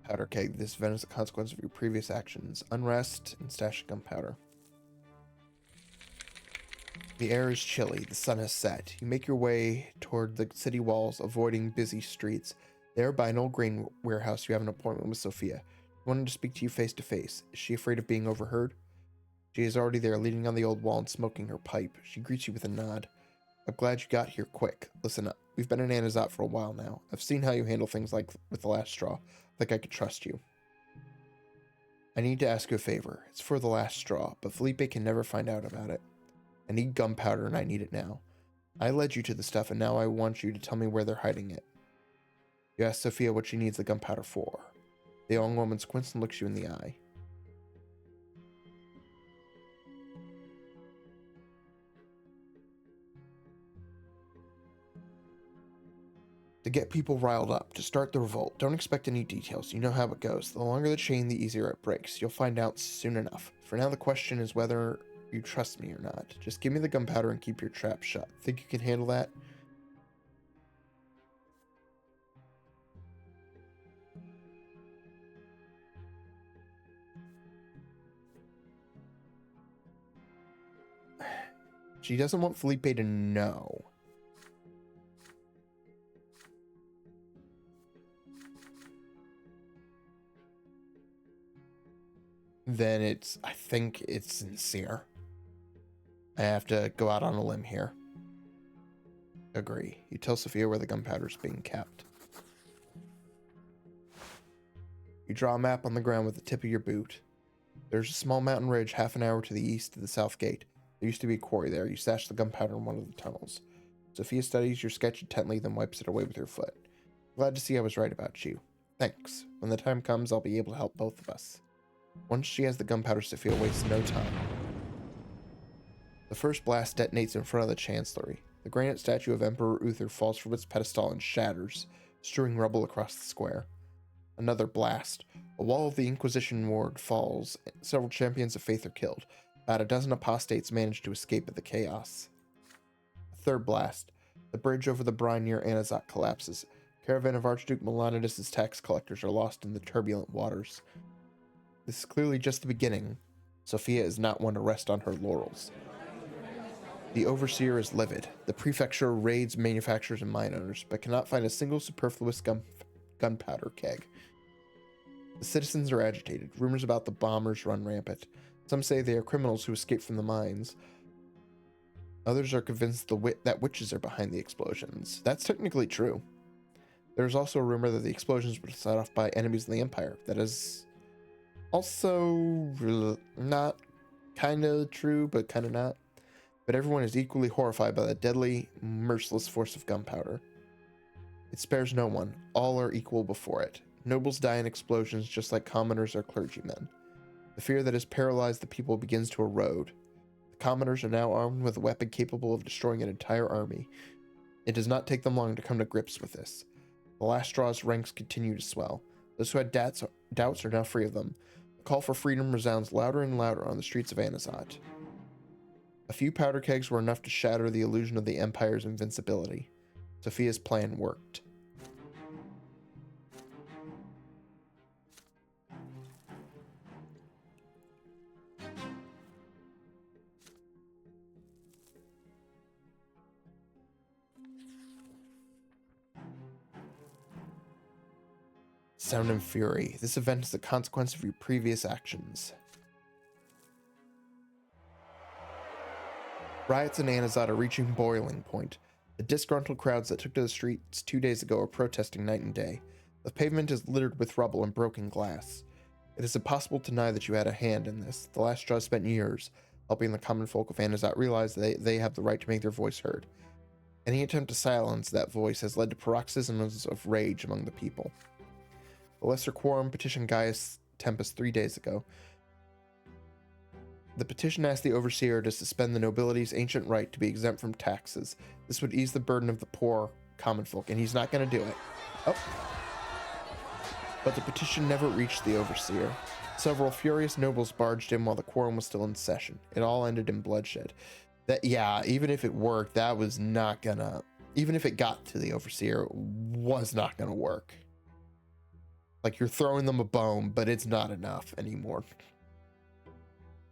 Powder keg. This event is a consequence of your previous actions. Unrest and stash of gunpowder. The air is chilly. The sun has set. You make your way toward the city walls, avoiding busy streets. There, by an old grain warehouse, you have an appointment with Sophia. She wanted to speak to you face to face. Is she afraid of being overheard? She is already there, leaning on the old wall and smoking her pipe. She greets you with a nod. I'm glad you got here quick. Listen up. We've been in Anizotte for a while now. I've seen how you handle things like with the last straw. I think I could trust you. I need to ask you a favor. It's for the last straw, but Felipe can never find out about it. I need gunpowder and I need it now. I led you to the stuff and now I want you to tell me where they're hiding it. You ask Sophia what she needs the gunpowder for. The young woman squints and looks you in the eye. To get people riled up, to start the revolt. Don't expect any details. You know how it goes. The longer the chain, the easier it breaks. You'll find out soon enough. For now, the question is whether you trust me or not. Just give me the gunpowder and keep your trap shut. Think you can handle that? She doesn't want Felipe to know. Then I think it's sincere. I have to go out on a limb here. Agree. You tell Sophia where the gunpowder is being kept. You draw a map on the ground with the tip of your boot. There's a small mountain ridge half an hour to the east of the south gate. There used to be a quarry there. You stash the gunpowder in one of the tunnels. Sophia studies your sketch intently, then wipes it away with her foot. Glad to see I was right about you. Thanks. When the time comes, I'll be able to help both of us. Once she has the gunpowder, Sophia wastes no time. The first blast detonates in front of the chancellery. The granite statue of Emperor Uther falls from its pedestal and shatters, strewing rubble across the square. Another blast. A wall of the Inquisition ward falls. Several champions of faith are killed. About a dozen apostates manage to escape at the chaos. A third blast. The bridge over the brine near Anizotte collapses. A caravan of Archduke Melanidas' tax collectors are lost in the turbulent waters. This is clearly just the beginning. Sophia is not one to rest on her laurels. The overseer is livid. The prefecture raids manufacturers and mine owners, but cannot find a single superfluous gunpowder keg. The citizens are agitated. Rumors about the bombers run rampant. Some say they are criminals who escaped from the mines. Others are convinced that witches are behind the explosions. That's technically true. There is also a rumor that the explosions were set off by enemies of the Empire. That is also not kind of true, but kind of not. But everyone is equally horrified by the deadly, merciless force of gunpowder. It spares no one. All are equal before it. Nobles die in explosions just like commoners or clergymen. The fear that has paralyzed the people begins to erode. The commoners are now armed with a weapon capable of destroying an entire army. It does not take them long to come to grips with this. The last straw's ranks continue to swell. Those who had doubts are now free of them. The call for freedom resounds louder and louder on the streets of Anizotte. A few powder kegs were enough to shatter the illusion of the Empire's invincibility. Sophia's plan worked. Sound and Fury. This event is the consequence of your previous actions. Riots in Anizotte are reaching boiling point. The disgruntled crowds that took to the streets 2 days ago are protesting night and day. The pavement is littered with rubble and broken glass. It is impossible to deny that you had a hand in this. The last straw spent years helping the common folk of Anizotte realize that they have the right to make their voice heard. Any attempt to silence that voice has led to paroxysms of rage among the people. The Lesser Quorum petitioned Gaius Tempest 3 days ago. The petition asked the Overseer to suspend the nobility's ancient right to be exempt from taxes. This would ease the burden of the poor common folk, and he's not going to do it. Oh. But the petition never reached the Overseer. Several furious nobles barged in while the quorum was still in session. It all ended in bloodshed. Even if it worked, that was not gonna... Even if it got to the Overseer, it was not gonna work. Like, you're throwing them a bone, but it's not enough anymore.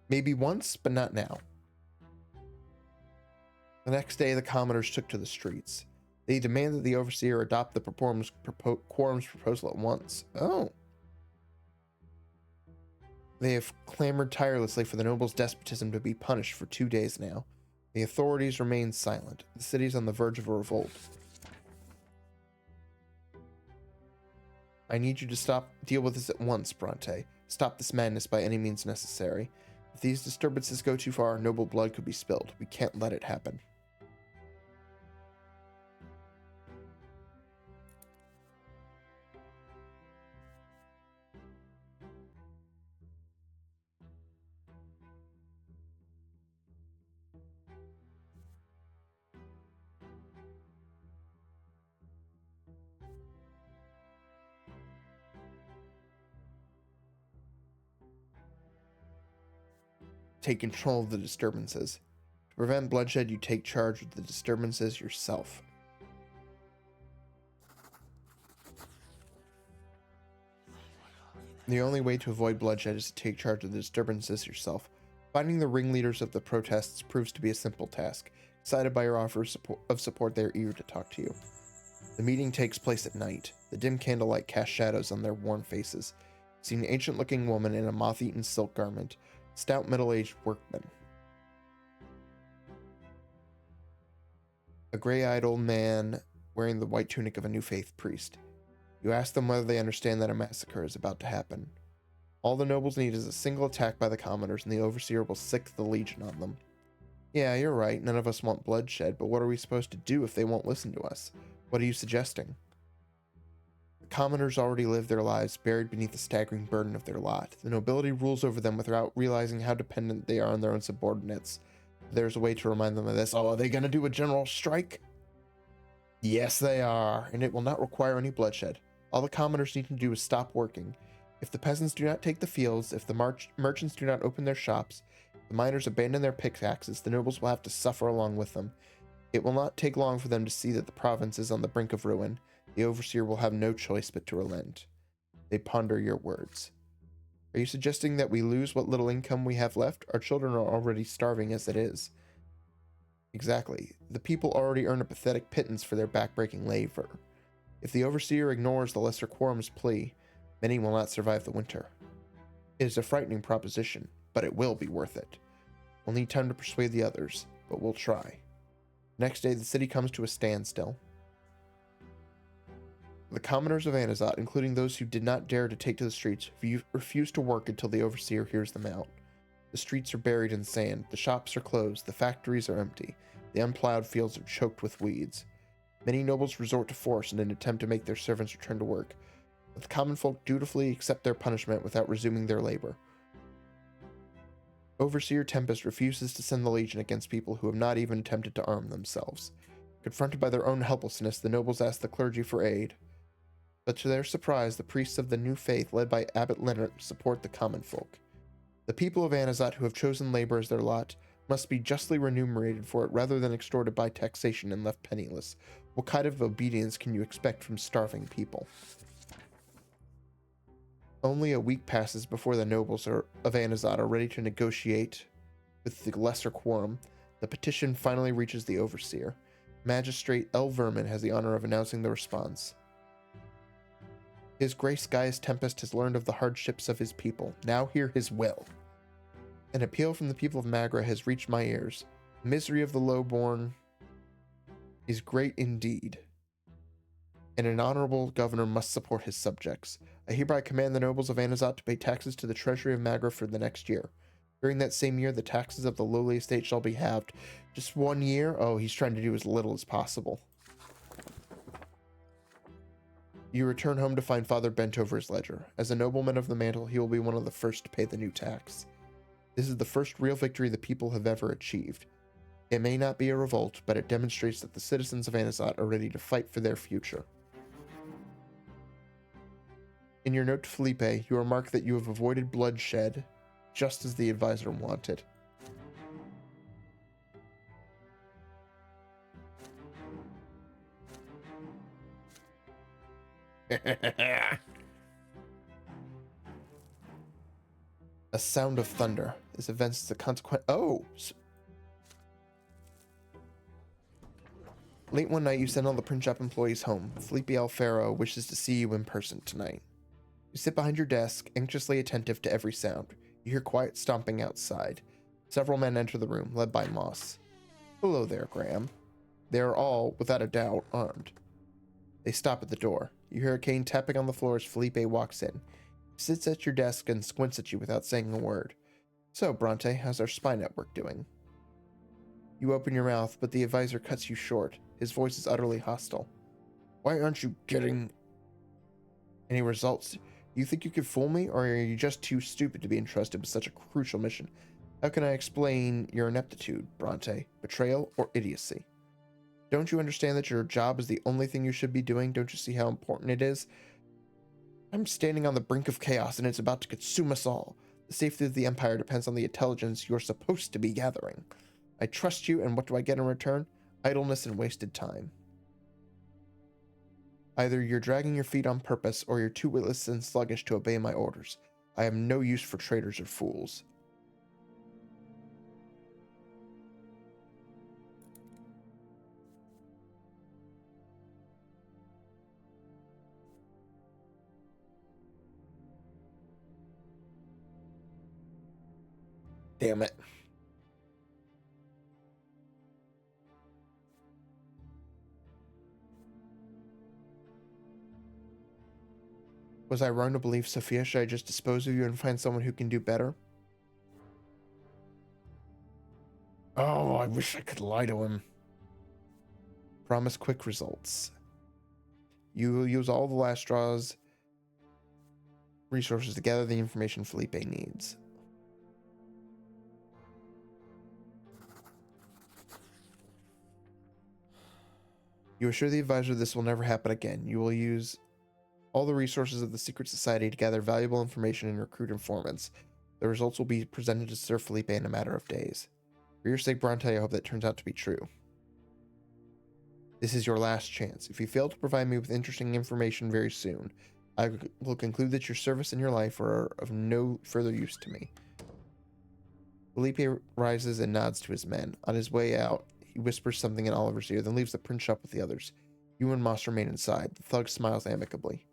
Maybe once, but not now. The next day, the commoners took to the streets. They demanded the Overseer adopt the quorum's proposal at once. Oh. They have clamored tirelessly for the nobles' despotism to be punished for 2 days now. The authorities remain silent. The city is on the verge of a revolt. I need you to deal with this at once, Brante. Stop this madness by any means necessary. If these disturbances go too far, noble blood could be spilled. We can't let it happen. Take control of the disturbances. To prevent bloodshed, you take charge of the disturbances yourself. The only way to avoid bloodshed is to take charge of the disturbances yourself. Finding the ringleaders of the protests proves to be a simple task. Excited by your offer of support, they are eager to talk to you. The meeting takes place at night. The dim candlelight casts shadows on their worn faces. You see an ancient-looking woman in a moth-eaten silk garment. Stout middle-aged workman. A gray-eyed old man wearing the white tunic of a New Faith priest. You ask them whether they understand that a massacre is about to happen. All the nobles need is a single attack by the commoners, and the Overseer will sick the Legion on them. Yeah, you're right, none of us want bloodshed, but what are we supposed to do if they won't listen to us? What are you suggesting? The commoners already live their lives buried beneath the staggering burden of their lot. The nobility rules over them without realizing how dependent they are on their own subordinates. There's a way to remind them of this. Oh, are they going to do a general strike? Yes, they are, and it will not require any bloodshed. All the commoners need to do is stop working. If the peasants do not take the fields, if the merchants do not open their shops, if the miners abandon their pickaxes, the nobles will have to suffer along with them. It will not take long for them to see that the province is on the brink of ruin. The overseer will have no choice but to relent. They ponder your words. Are you suggesting that we lose what little income we have left? Our children are already starving as it is. Exactly. The people already earn a pathetic pittance for their backbreaking labor. If the overseer ignores the lesser quorum's plea, many will not survive the winter. It is a frightening proposition, but it will be worth it. We'll need time to persuade the others, but we'll try. Next day, the city comes to a standstill. The commoners of Anizotte, including those who did not dare to take to the streets, refuse to work until the overseer hears them out. The streets are buried in sand, the shops are closed, the factories are empty, the unplowed fields are choked with weeds. Many nobles resort to force in an attempt to make their servants return to work, but the common folk dutifully accept their punishment without resuming their labor. Overseer Tempest refuses to send the legion against people who have not even attempted to arm themselves. Confronted by their own helplessness, the nobles ask the clergy for aid. But to their surprise, the priests of the new faith, led by Abbot Leonard, support the common folk. The people of Anizotte who have chosen labor as their lot must be justly remunerated for it rather than extorted by taxation and left penniless. What kind of obedience can you expect from starving people? Only a week passes before the nobles of Anizotte are ready to negotiate with the lesser quorum. The petition finally reaches the overseer. Magistrate L. Vermin has the honor of announcing the response. His Grace Gaius Tempest has learned of the hardships of his people. Now hear his will. An appeal from the people of Magra has reached my ears. The misery of the lowborn is great indeed, and an honorable governor must support his subjects. I hereby command the nobles of Anizotte to pay taxes to the treasury of Magra for the next year. During that same year, the taxes of the lowly estate shall be halved. Just 1 year? Oh, he's trying to do as little as possible. You return home to find Father bent over his ledger. As a nobleman of the mantle, he will be one of the first to pay the new tax. This is the first real victory the people have ever achieved. It may not be a revolt, but it demonstrates that the citizens of Anizotte are ready to fight for their future. In your note to Felipe, you remark that you have avoided bloodshed, just as the advisor wanted. A sound of thunder. This event is a consequence. Oh! Late one night, you send all the print shop employees home. Felipe Alfaro wishes to see you in person tonight. You sit behind your desk, anxiously attentive to every sound. You hear quiet stomping outside. Several men enter the room, led by Moss. Hello there, Graham. They are all, without a doubt, armed. They stop at the door. You hear a cane tapping on the floor as Felipe walks in. He sits at your desk and squints at you without saying a word. So, Brante, how's our spy network doing? You open your mouth, but the advisor cuts you short. His voice is utterly hostile. Why aren't you getting any results? You think you could fool me, or are you just too stupid to be entrusted with such a crucial mission? How can I explain your ineptitude, Brante? Betrayal or idiocy? Don't you understand that your job is the only thing you should be doing? Don't you see how important it is? I'm standing on the brink of chaos, and it's about to consume us all. The safety of the Empire depends on the intelligence you're supposed to be gathering. I trust you, and what do I get in return? Idleness and wasted time. Either you're dragging your feet on purpose, or you're too witless and sluggish to obey my orders. I have no use for traitors or fools. Damn it. Was I wrong to believe Sophia? Should I just dispose of you and find someone who can do better? Oh, I wish I could lie to him. Promise quick results. You will use all the last straw's resources to gather the information Felipe needs. You assure the advisor this will never happen again. You will use all the resources of the secret society to gather valuable information and recruit informants. The results will be presented to Sir Felipe in a matter of days. For your sake, Brante, I hope that turns out to be true. This is your last chance. If you fail to provide me with interesting information very soon, I will conclude that your service and your life are of no further use to me. Felipe rises and nods to his men. On his way out, he whispers something in Oliver's ear, then leaves the print shop with the others. You and Moss remain inside. The thug smiles amicably.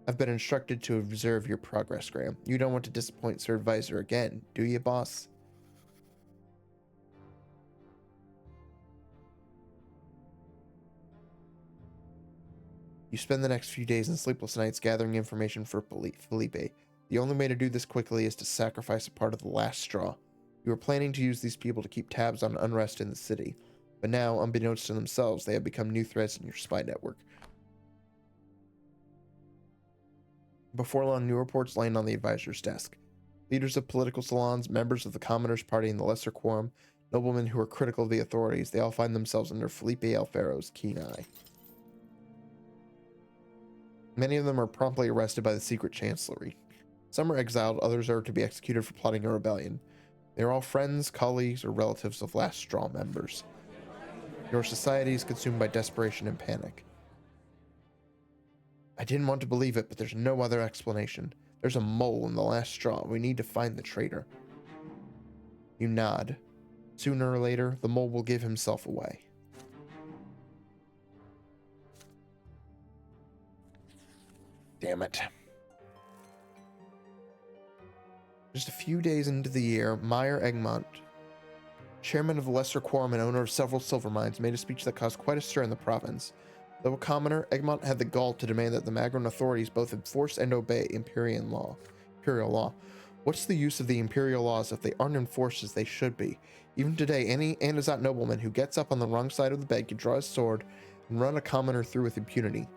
I've been instructed to observe your progress, Graham. You don't want to disappoint Sir Advisor again, do you, boss? You spend the next few days and sleepless nights gathering information for Felipe. The only way to do this quickly is to sacrifice a part of the last straw. You were planning to use these people to keep tabs on unrest in the city, but now, unbeknownst to themselves, they have become new threats in your spy network. Before long, new reports land on the advisor's desk. Leaders of political salons, members of the Commoners Party and the Lesser Quorum, noblemen who are critical of the authorities, they all find themselves under Felipe Alfero's keen eye. Many of them are promptly arrested by the secret chancellery. Some are exiled, others are to be executed for plotting a rebellion. They are all friends, colleagues, or relatives of Last Straw members. Your society is consumed by desperation and panic. I didn't want to believe it, but there's no other explanation. There's a mole in the Last Straw. We need to find the traitor. You nod. Sooner or later, the mole will give himself away. Damn it. Just a few days into the year, Meyer Egmont, chairman of the Lesser Quorum and owner of several silver mines, made a speech that caused quite a stir in the province. Though a commoner, Egmont had the gall to demand that the Magron authorities both enforce and obey imperial law. What's the use of the imperial laws if they aren't enforced as they should be? Even today, any Anizotte nobleman who gets up on the wrong side of the bed can draw his sword and run a commoner through with impunity.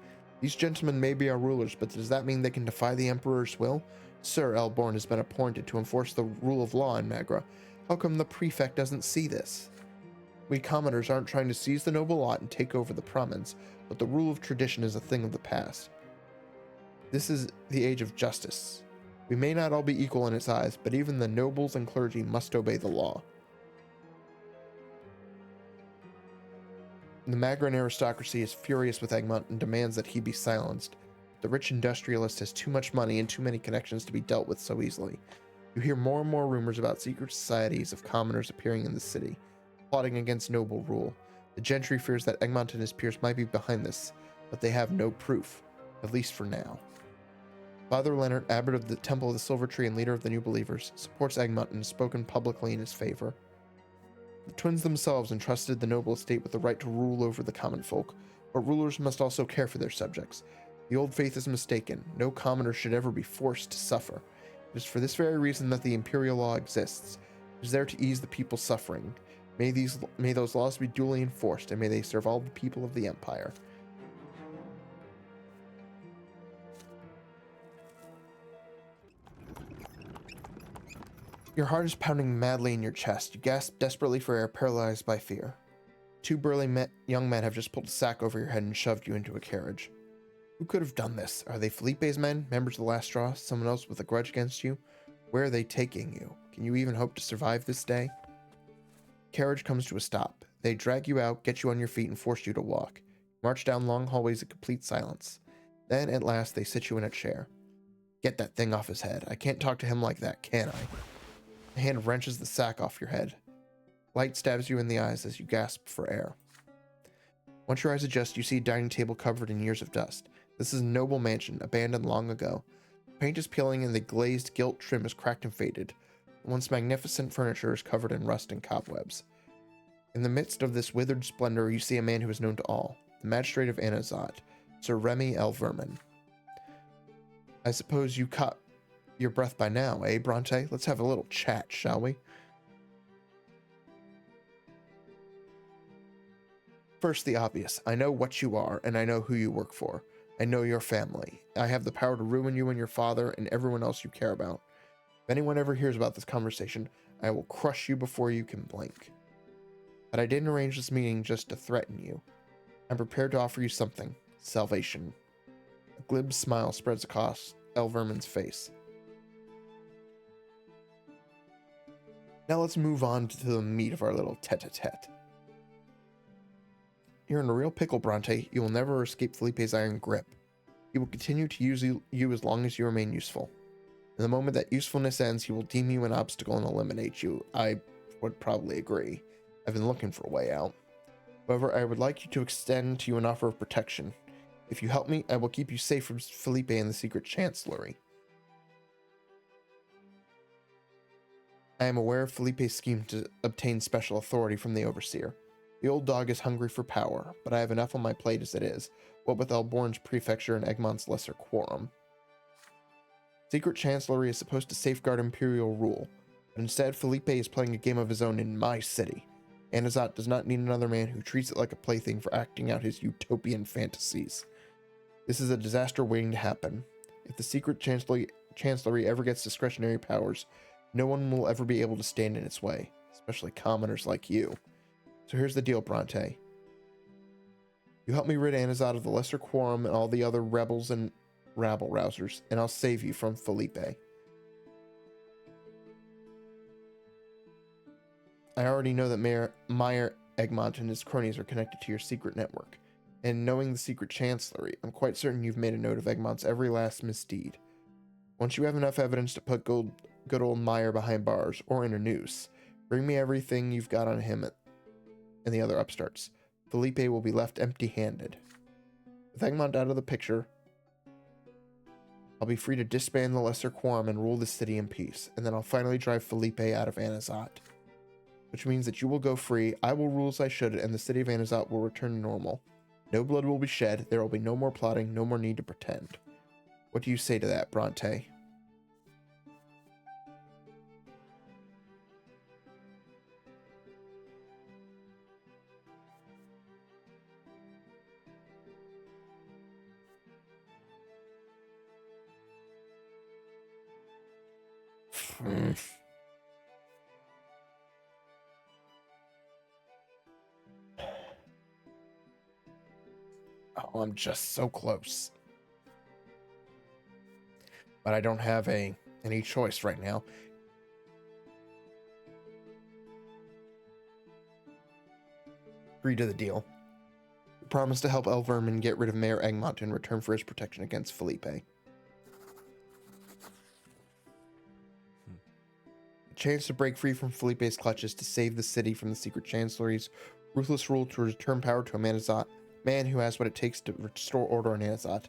These gentlemen may be our rulers, but does that mean they can defy the Emperor's will? Sir Elborn has been appointed to enforce the rule of law in Magra. How come the prefect doesn't see this? We commoners aren't trying to seize the noble lot and take over the province, but the rule of tradition is a thing of the past. This is the age of justice. We may not all be equal in its eyes, but even the nobles and clergy must obey the law. The Magran aristocracy is furious with Egmont and demands that he be silenced. The rich industrialist has too much money and too many connections to be dealt with so easily. You hear more and more rumors about secret societies of commoners appearing in the city, plotting against noble rule. The gentry fears that Egmont and his peers might be behind this, but they have no proof, at least for now. Father Leonard, abbot of the Temple of the Silver Tree and leader of the New Believers, supports Egmont and has spoken publicly in his favor. The twins themselves entrusted the noble estate with the right to rule over the common folk, but rulers must also care for their subjects. The old faith is mistaken. No commoner should ever be forced to suffer. It is for this very reason that the imperial law exists. It is there to ease the people's suffering. May those laws be duly enforced, and may they serve all the people of the empire. Your heart is pounding madly in your chest. You gasp desperately for air, paralyzed by fear. Two burly young men have just pulled a sack over your head and shoved you into a carriage. Who could have done this? Are they Felipe's men, members of the Last Straw, someone else with a grudge against you? Where are they taking you? Can you even hope to survive this day? Carriage comes to a stop. They drag you out, get you on your feet, and force you to walk. March down long hallways in complete silence. Then, at last, they sit you in a chair. Get that thing off his head. I can't talk to him like that, can I? A hand wrenches the sack off your head. Light stabs you in the eyes as you gasp for air. Once your eyes adjust, you see a dining table covered in years of dust. This is a noble mansion, abandoned long ago. The paint is peeling and the glazed gilt trim is cracked and faded. The once magnificent furniture is covered in rust and cobwebs. In the midst of this withered splendor, you see a man who is known to all, the magistrate of Anizotte, Sir Remy L. Vermin. I suppose you caught your breath by now, eh, Brante? Let's have a little chat, shall we? First, the obvious. I know what you are, and I know who you work for. I know your family. I have the power to ruin you and your father and everyone else you care about. If anyone ever hears about this conversation, I will crush you before you can blink. But I didn't arrange this meeting just to threaten you. I'm prepared to offer you something. Salvation. A glib smile spreads across Elverman's face. Now let's move on to the meat of our little tete-a-tete. You're in a real pickle, Brante. You will never escape Felipe's iron grip. He will continue to use you as long as you remain useful. In the moment that usefulness ends, he will deem you an obstacle and eliminate you. I would probably agree. I've been looking for a way out. However, I would like you to extend to you an offer of protection. If you help me, I will keep you safe from Felipe and the secret chancellery. I am aware of Felipe's scheme to obtain special authority from the Overseer. The old dog is hungry for power, but I have enough on my plate as it is, what with Elborn's prefecture and Egmont's lesser quorum. Secret Chancellery is supposed to safeguard imperial rule, but instead Felipe is playing a game of his own in my city. Anizotte does not need another man who treats it like a plaything for acting out his utopian fantasies. This is a disaster waiting to happen. If the Secret Chancellery ever gets discretionary powers, no one will ever be able to stand in its way, especially commoners like you. So here's the deal, Brante. You help me rid Anizotte of the Lesser Quorum and all the other rebels and rabble-rousers, and I'll save you from Felipe. I already know that Meyer Egmont and his cronies are connected to your secret network, and knowing the Secret Chancellery, I'm quite certain you've made a note of Egmont's every last misdeed. Once you have enough evidence to put good old Meyer behind bars, or in a noose, bring me everything you've got on him and the other upstarts. Felipe will be left empty-handed. With Egmont out of the picture, I'll be free to disband the Lesser Quorum and rule the city in peace, and then I'll finally drive Felipe out of Anizotte. Which means that you will go free, I will rule as I should, and the city of Anizotte will return to normal. No blood will be shed, there will be no more plotting, no more need to pretend. What do you say to that, Brante? Oh, I'm just so close. But I don't have any choice right now. Agree to the deal. Promise to help Elverman get rid of Mayor Egmont in return for his protection against Felipe. A chance to break free from Felipe's clutches to save the city from the Secret Chancellery's ruthless rule to return power to a man who has what it takes to restore order in Anizotte.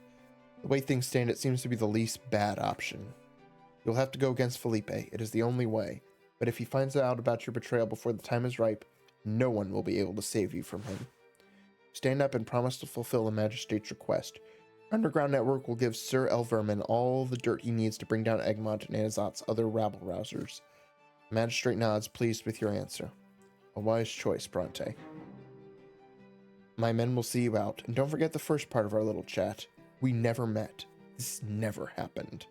The way things stand, it seems to be the least bad option. You'll have to go against Felipe. It is the only way. But if he finds out about your betrayal before the time is ripe, no one will be able to save you from him. Stand up and promise to fulfill the Magistrate's request. Our underground network will give Sir Elverman all the dirt he needs to bring down Egmont and Anizotte's other rabble-rousers. The Magistrate nods, pleased with your answer. A wise choice, Brante. My men will see you out, and don't forget the first part of our little chat. We never met. This never happened.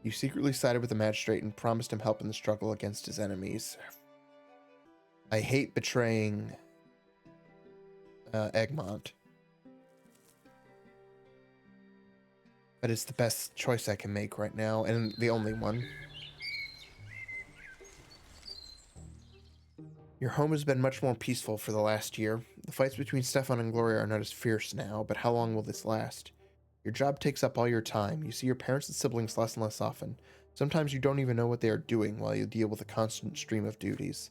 You secretly sided with the Magistrate and promised him help in the struggle against his enemies. I hate betraying Egmont. But it's the best choice I can make right now, and the only one. Your home has been much more peaceful for the last year. The fights between Stefan and Gloria are not as fierce now, but how long will this last? Your job takes up all your time. You see your parents and siblings less and less often. Sometimes you don't even know what they are doing while you deal with a constant stream of duties.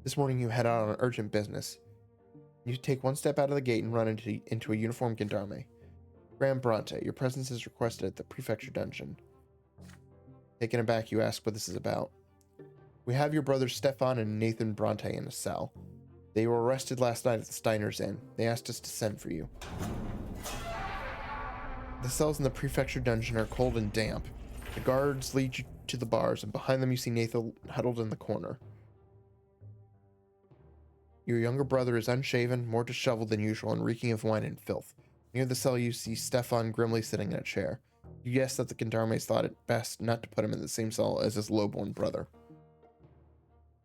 This morning you head out on urgent business. You take one step out of the gate and run into a uniformed gendarme. Graham Brante, your presence is requested at the prefecture dungeon. Taken aback, you ask what this is about. We have your brothers Stefan and Nathan Brante in a cell. They were arrested last night at the Steiner's Inn. They asked us to send for you. The cells in the prefecture dungeon are cold and damp. The guards lead you to the bars, and behind them you see Nathan huddled in the corner. Your younger brother is unshaven, more disheveled than usual, and reeking of wine and filth. Near the cell, you see Stefan grimly sitting in a chair. You guess that the gendarmes thought it best not to put him in the same cell as his lowborn brother.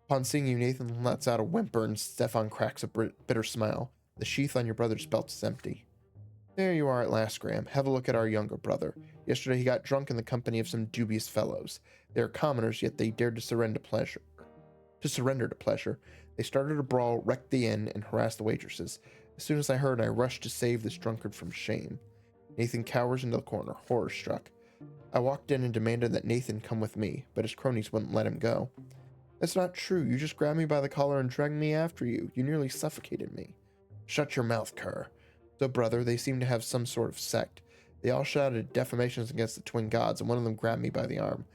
Upon seeing you, Nathan lets out a whimper and Stefan cracks a bitter smile. The sheath on your brother's belt is empty. There you are at last, Graham. Have a look at our younger brother. Yesterday he got drunk in the company of some dubious fellows. They are commoners, yet they dared to surrender to pleasure. They started a brawl, wrecked the inn, and harassed the waitresses. As soon as I heard, I rushed to save this drunkard from shame. Nathan cowers into the corner, horror-struck. I walked in and demanded that Nathan come with me, but his cronies wouldn't let him go. That's not true. You just grabbed me by the collar and dragged me after you. You nearly suffocated me. Shut your mouth, cur. So, brother, they seem to have some sort of sect. They all shouted defamations against the twin gods, and one of them grabbed me by the arm.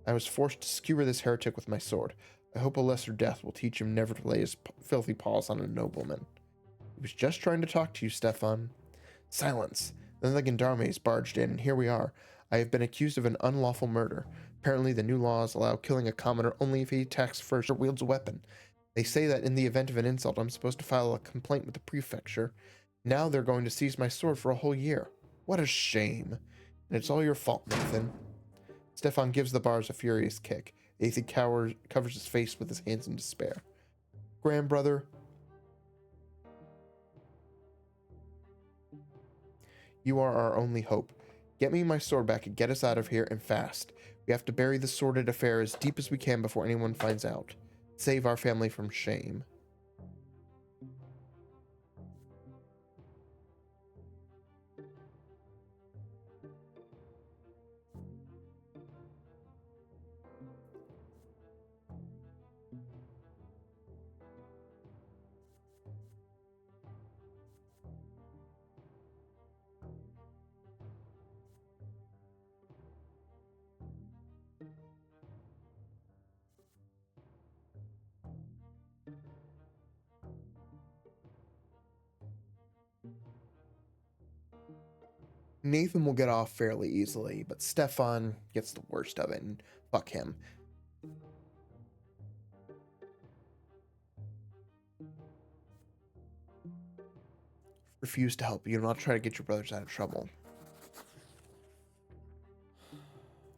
I was forced to skewer this heretic with my sword. I hope a lesser death will teach him never to lay his filthy paws on a nobleman. He was just trying to talk to you, Stefan. Silence. Then the gendarmes barged in, and here we are. I have been accused of an unlawful murder. Apparently, the new laws allow killing a commoner only if he attacks first or wields a weapon. They say that in the event of an insult, I'm supposed to file a complaint with the prefecture. Now they're going to seize my sword for a whole year. What a shame. And it's all your fault, Nathan. Stefan gives the bars a furious kick. Nathan covers his face with his hands in despair. Grandbrother, you are our only hope. Get me my sword back and get us out of here, and fast. We have to bury this sordid affair as deep as we can before anyone finds out. Save our family from shame. Nathan will get off fairly easily, but Stefan gets the worst of it, and fuck him. Refuse to help you, and I'll try to get your brothers out of trouble.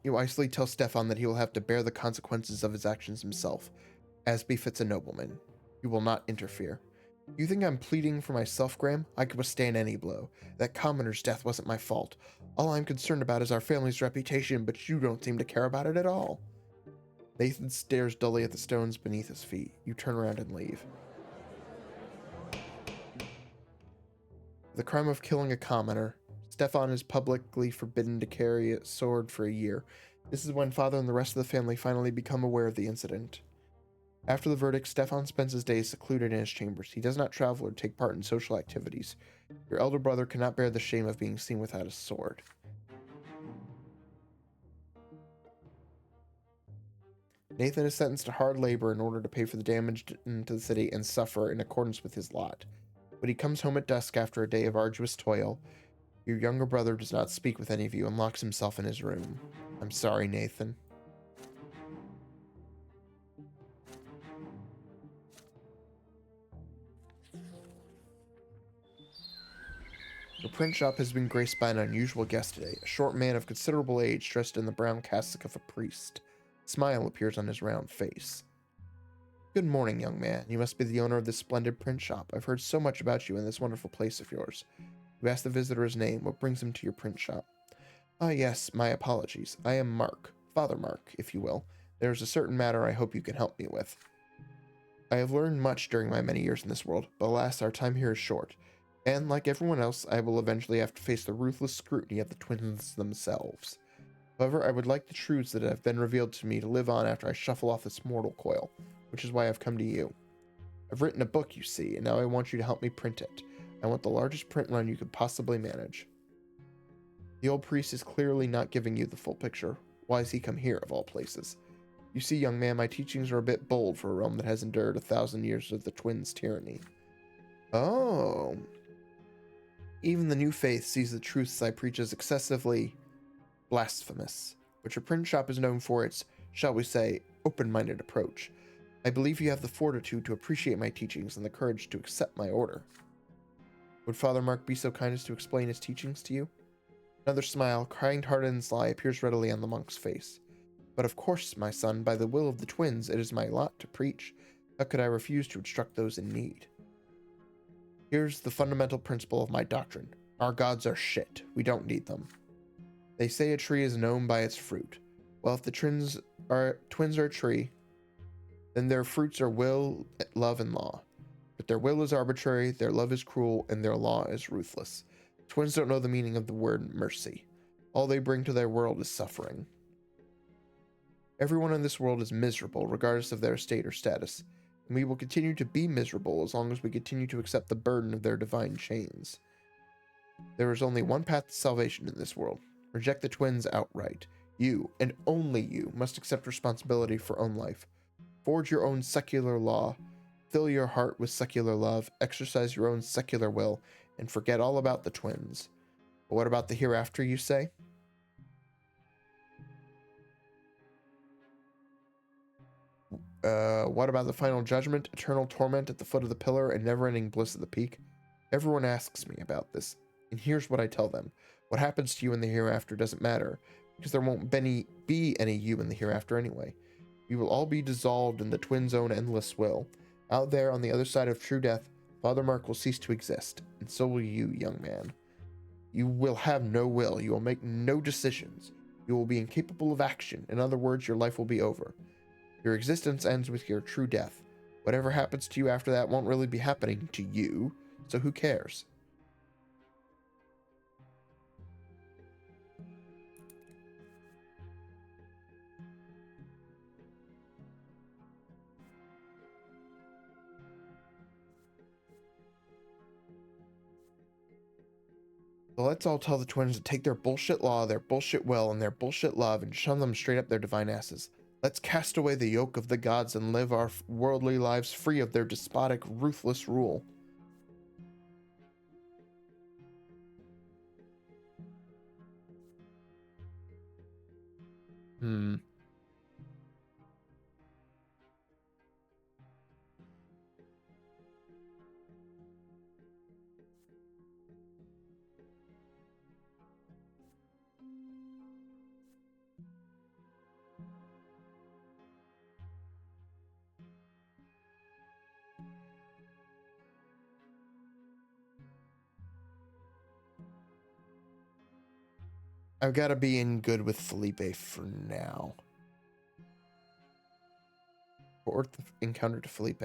You icily tell Stefan that he will have to bear the consequences of his actions himself, as befits a nobleman. You will not interfere. You think I'm pleading for myself, Graham? I could withstand any blow. That commoner's death wasn't my fault. All I'm concerned about is our family's reputation, but you don't seem to care about it at all. Nathan stares dully at the stones beneath his feet. You turn around and leave. The crime of killing a commoner. Stefan is publicly forbidden to carry a sword for a year. This is when Father and the rest of the family finally become aware of the incident. After the verdict, Stefan spends his days secluded in his chambers. He does not travel or take part in social activities. Your elder brother cannot bear the shame of being seen without a sword. Nathan is sentenced to hard labor in order to pay for the damage to the city and suffer in accordance with his lot. When he comes home at dusk after a day of arduous toil, your younger brother does not speak with any of you and locks himself in his room. I'm sorry, Nathan. The print shop has been graced by an unusual guest today, a short man of considerable age dressed in the brown cassock of a priest. A smile appears on his round face. Good morning, young man. You must be the owner of this splendid print shop. I've heard so much about you in this wonderful place of yours. You ask the visitor his name. What brings him to your print shop? Ah, yes, my apologies. I am Mark. Father Mark, if you will. There is a certain matter I hope you can help me with. I have learned much during my many years in this world, but alas, our time here is short. And, like everyone else, I will eventually have to face the ruthless scrutiny of the twins themselves. However, I would like the truths that have been revealed to me to live on after I shuffle off this mortal coil, which is why I've come to you. I've written a book, you see, and now I want you to help me print it. I want the largest print run you could possibly manage. The old priest is clearly not giving you the full picture. Why has he come here, of all places? You see, young man, my teachings are a bit bold for a realm that has endured 1,000 years of the twins' tyranny. Oh. Even the new faith sees the truths I preach as excessively blasphemous, but your print shop is known for its, shall we say, open-minded approach. I believe you have the fortitude to appreciate my teachings and the courage to accept my order. Would Father Mark be so kind as to explain his teachings to you? Another smile, kind-hearted and sly, appears readily on the monk's face. But of course, my son, by the will of the twins, it is my lot to preach. How could I refuse to instruct those in need? Here's the fundamental principle of my doctrine. Our gods are shit. We don't need them. They say a tree is known by its fruit. Well, if the twins are a tree, then their fruits are will, love, and law. But their will is arbitrary, their love is cruel, and their law is ruthless. Twins don't know the meaning of the word mercy. All they bring to their world is suffering. Everyone in this world is miserable, regardless of their state or status, and we will continue to be miserable as long as we continue to accept the burden of their divine chains. There is only one path to salvation in this world. Reject the twins outright. You, and only you, must accept responsibility for own life. Forge your own secular law. Fill your heart with secular love. Exercise your own secular will, and forget all about the twins. But what about the hereafter, you say? What about the final judgment, eternal torment at the foot of the pillar, and never-ending bliss at the peak? Everyone asks me about this, and here's what I tell them. What happens to you in the hereafter doesn't matter, because there won't be any you in the hereafter anyway. We will all be dissolved in the twins' own endless will. Out there, on the other side of true death, Father Mark will cease to exist, and so will you, young man. You will have no will, you will make no decisions, you will be incapable of action. In other words, your life will be over. Your existence ends with your true death. Whatever happens to you after that won't really be happening to you, so who cares? So let's all tell the twins to take their bullshit law, their bullshit will, and their bullshit love and shove them straight up their divine asses. Let's cast away the yoke of the gods and live our worldly lives free of their despotic, ruthless rule. I've got to be in good with Felipe for now. Fourth encounter to Felipe.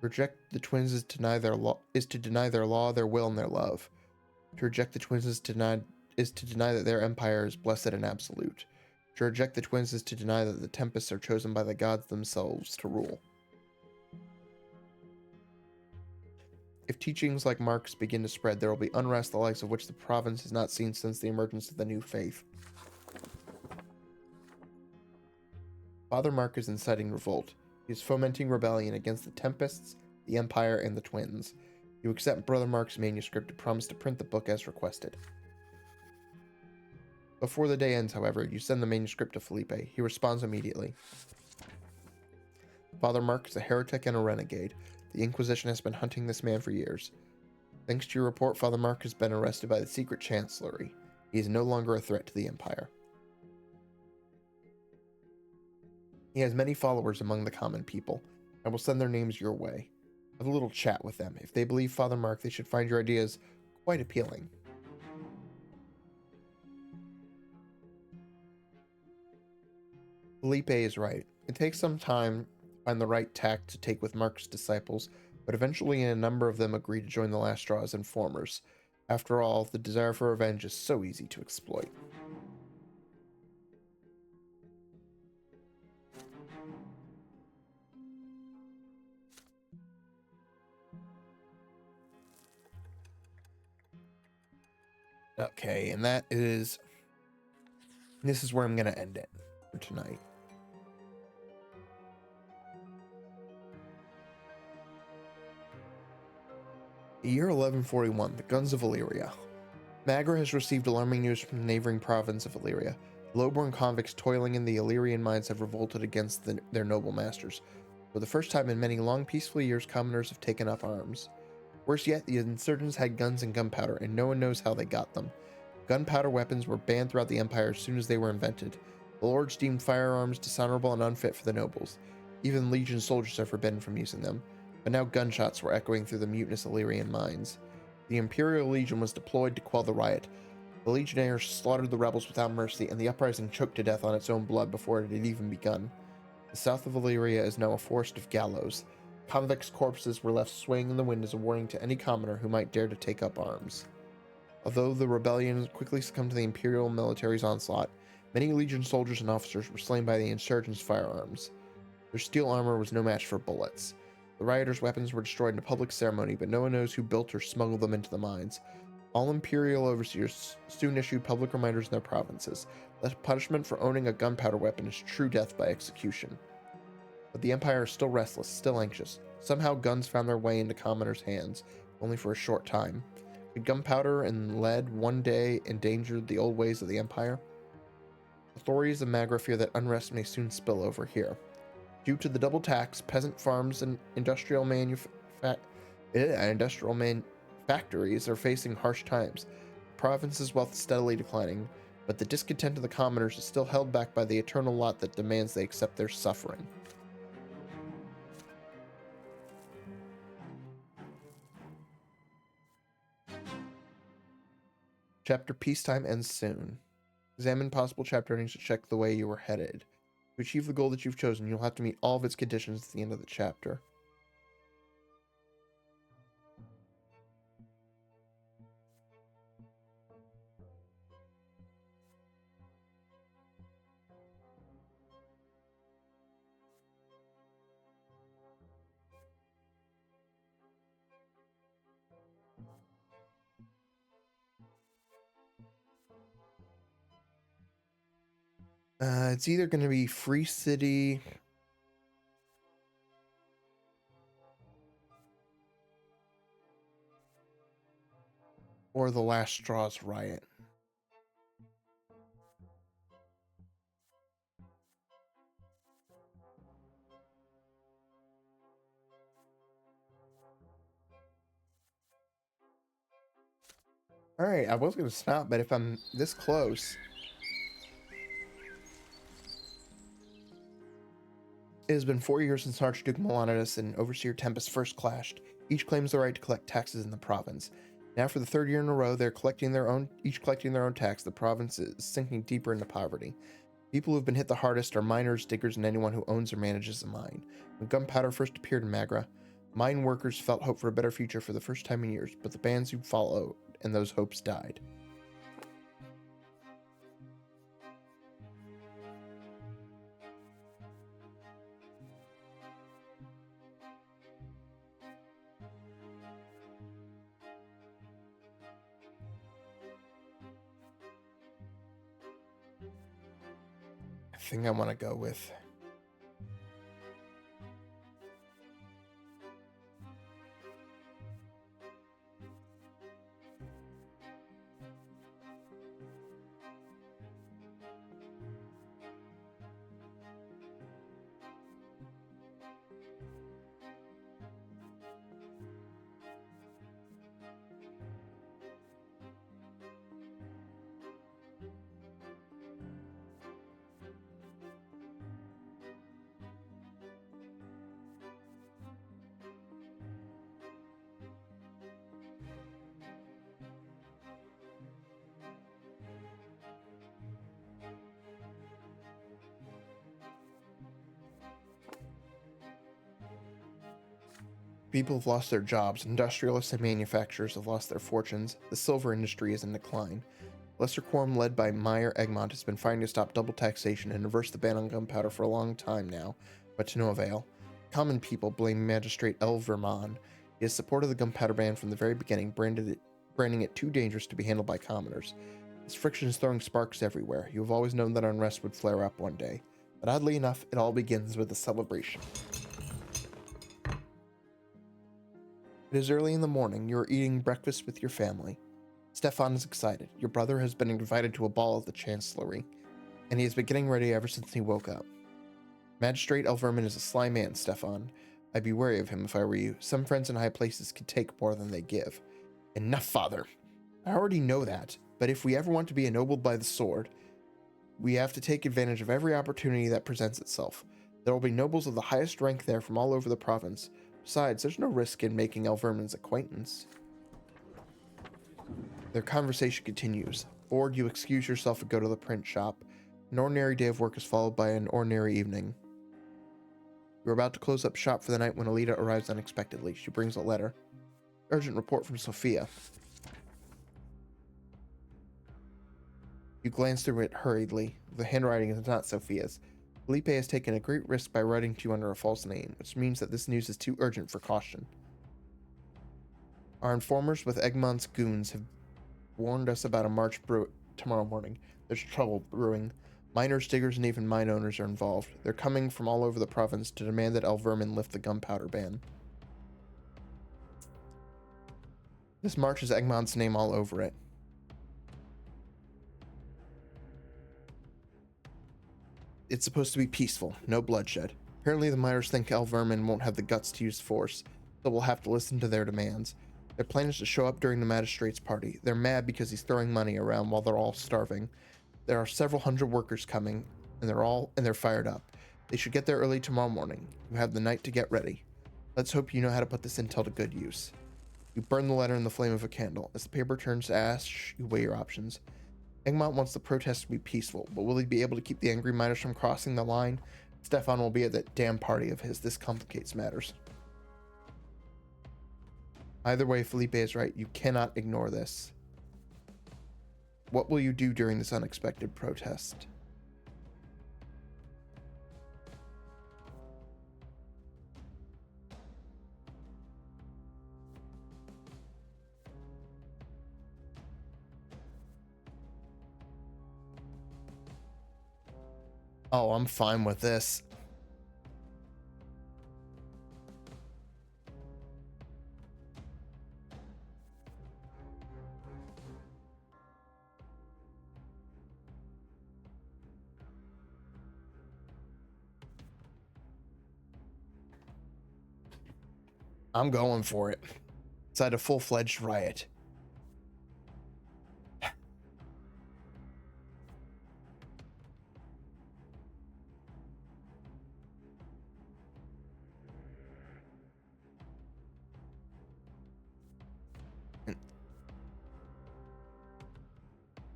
Reject the twins is to deny their law, their will, and their love. To reject the twins is to deny that their empire is blessed and absolute. To reject the twins is to deny that the tempests are chosen by the gods themselves to rule. If teachings like Mark's begin to spread, there will be unrest the likes of which the province has not seen since the emergence of the new faith. Father Mark is inciting revolt. He is fomenting rebellion against the Tempests, the Empire, and the Twins. You accept Brother Mark's manuscript and promise to print the book as requested. Before the day ends, however, you send the manuscript to Felipe. He responds immediately. Father Mark is a heretic and a renegade. The Inquisition has been hunting this man for years. Thanks to your report, Father Mark has been arrested by the secret chancellery. He is no longer a threat to the Empire. He has many followers among the common people. I will send their names your way. Have a little chat with them. If they believe Father Mark, they should find your ideas quite appealing. Felipe is right. It takes some time to find the right tact to take with Mark's disciples, but eventually a number of them agree to join the last straw as informers. After all, the desire for revenge is so easy to exploit. Okay, and this is where I'm going to end it for tonight. Year 1141, the Guns of Illyria. Magra has received alarming news from the neighboring province of Illyria. Low-born convicts toiling in the Illyrian mines have revolted against their noble masters. For the first time in many long, peaceful years, commoners have taken up arms. Worse yet, the insurgents had guns and gunpowder, and no one knows how they got them. Gunpowder weapons were banned throughout the Empire as soon as they were invented. The lords deemed firearms dishonorable and unfit for the nobles. Even Legion soldiers are forbidden from using them. But now gunshots were echoing through the mutinous Illyrian mines. The Imperial Legion was deployed to quell the riot. The Legionnaires slaughtered the rebels without mercy, and the uprising choked to death on its own blood before it had even begun. The south of Illyria is now a forest of gallows. Convicts' corpses were left swaying in the wind as a warning to any commoner who might dare to take up arms. Although the rebellion quickly succumbed to the Imperial military's onslaught, many Legion soldiers and officers were slain by the insurgents' firearms. Their steel armor was no match for bullets. The rioters' weapons were destroyed in a public ceremony, but no one knows who built or smuggled them into the mines. All Imperial overseers soon issued public reminders in their provinces. The punishment for owning a gunpowder weapon is true death by execution. But the Empire is still restless, still anxious. Somehow guns found their way into commoners' hands, only for a short time. Could gunpowder and lead one day endanger the old ways of the Empire? Authorities of Magra fear that unrest may soon spill over here. Due to the double tax, peasant farms and industrial factories are facing harsh times. The province's wealth is steadily declining, but the discontent of the commoners is still held back by the eternal lot that demands they accept their suffering. Chapter Peacetime ends soon. Examine possible chapter endings to check the way you are headed. To achieve the goal that you've chosen, you'll have to meet all of its conditions at the end of the chapter. It's either going to be Free City or the Last Straw's Riot. Alright, I was going to stop, but if I'm this close... It has been 4 years since Archduke Melanidas and Overseer Tempest first clashed. Each claims the right to collect taxes in the province. Now for the third year in a row, they're collecting their own tax. The province is sinking deeper into poverty. People who've been hit the hardest are miners, diggers, and anyone who owns or manages a mine. When gunpowder first appeared in Magra, mine workers felt hope for a better future for the first time in years, but the bans who followed, and those hopes died. I think I want to go with... People have lost their jobs, industrialists and manufacturers have lost their fortunes, the silver industry is in decline. Lesser Quorum, led by Meyer Egmont, has been fighting to stop double taxation and reverse the ban on gunpowder for a long time now, but to no avail. Common people blame Magistrate L. Vermon. He has supported the gunpowder ban from the very beginning, branding it too dangerous to be handled by commoners. This friction is throwing sparks everywhere. You have always known that unrest would flare up one day. But oddly enough, it all begins with a celebration. It is early in the morning. You are eating breakfast with your family. Stefan is excited. Your brother has been invited to a ball at the Chancellery. and he has been getting ready ever since he woke up. Magistrate Elverman is a sly man, Stefan. I'd be wary of him if I were you. Some friends in high places can take more than they give. Enough, father. I already know that, but if we ever want to be ennobled by the sword, we have to take advantage of every opportunity that presents itself. There will be nobles of the highest rank there from all over the province. Besides, there's no risk in making Elverman's acquaintance. Their conversation continues. Bored, you excuse yourself and go to the print shop. An ordinary day of work is followed by an ordinary evening. You're about to close up shop for the night when Alita arrives unexpectedly. She brings a letter. Urgent report from Sophia. You glance through it hurriedly. The handwriting is not Sophia's. Felipe has taken a great risk by writing to you under a false name, which means that this news is too urgent for caution. Our informers with Egmont's goons have warned us about a march tomorrow morning. There's trouble brewing. Miners, diggers, and even mine owners are involved. They're coming from all over the province to demand that Elverman lift the gunpowder ban. This march has Egmont's name all over it. It's supposed to be peaceful, no bloodshed. Apparently the miners think Elverman won't have the guts to use force, so we'll have to listen to their demands. Their plan is to show up during the magistrate's party. They're mad because he's throwing money around while they're all starving. There are several hundred workers coming, and they're fired up. They should get there early tomorrow morning. You have the night to get ready. Let's hope you know how to put this intel to good use. You burn the letter in the flame of a candle. As the paper turns to ash, you weigh your options. Egmont wants the protest to be peaceful, but will he be able to keep the angry miners from crossing the line? Stefan will be at that damn party of his. This complicates matters. Either way, Felipe is right. You cannot ignore this. What will you do during this unexpected protest? Oh, I'm fine with this. I'm going for it. Inside a full-fledged riot.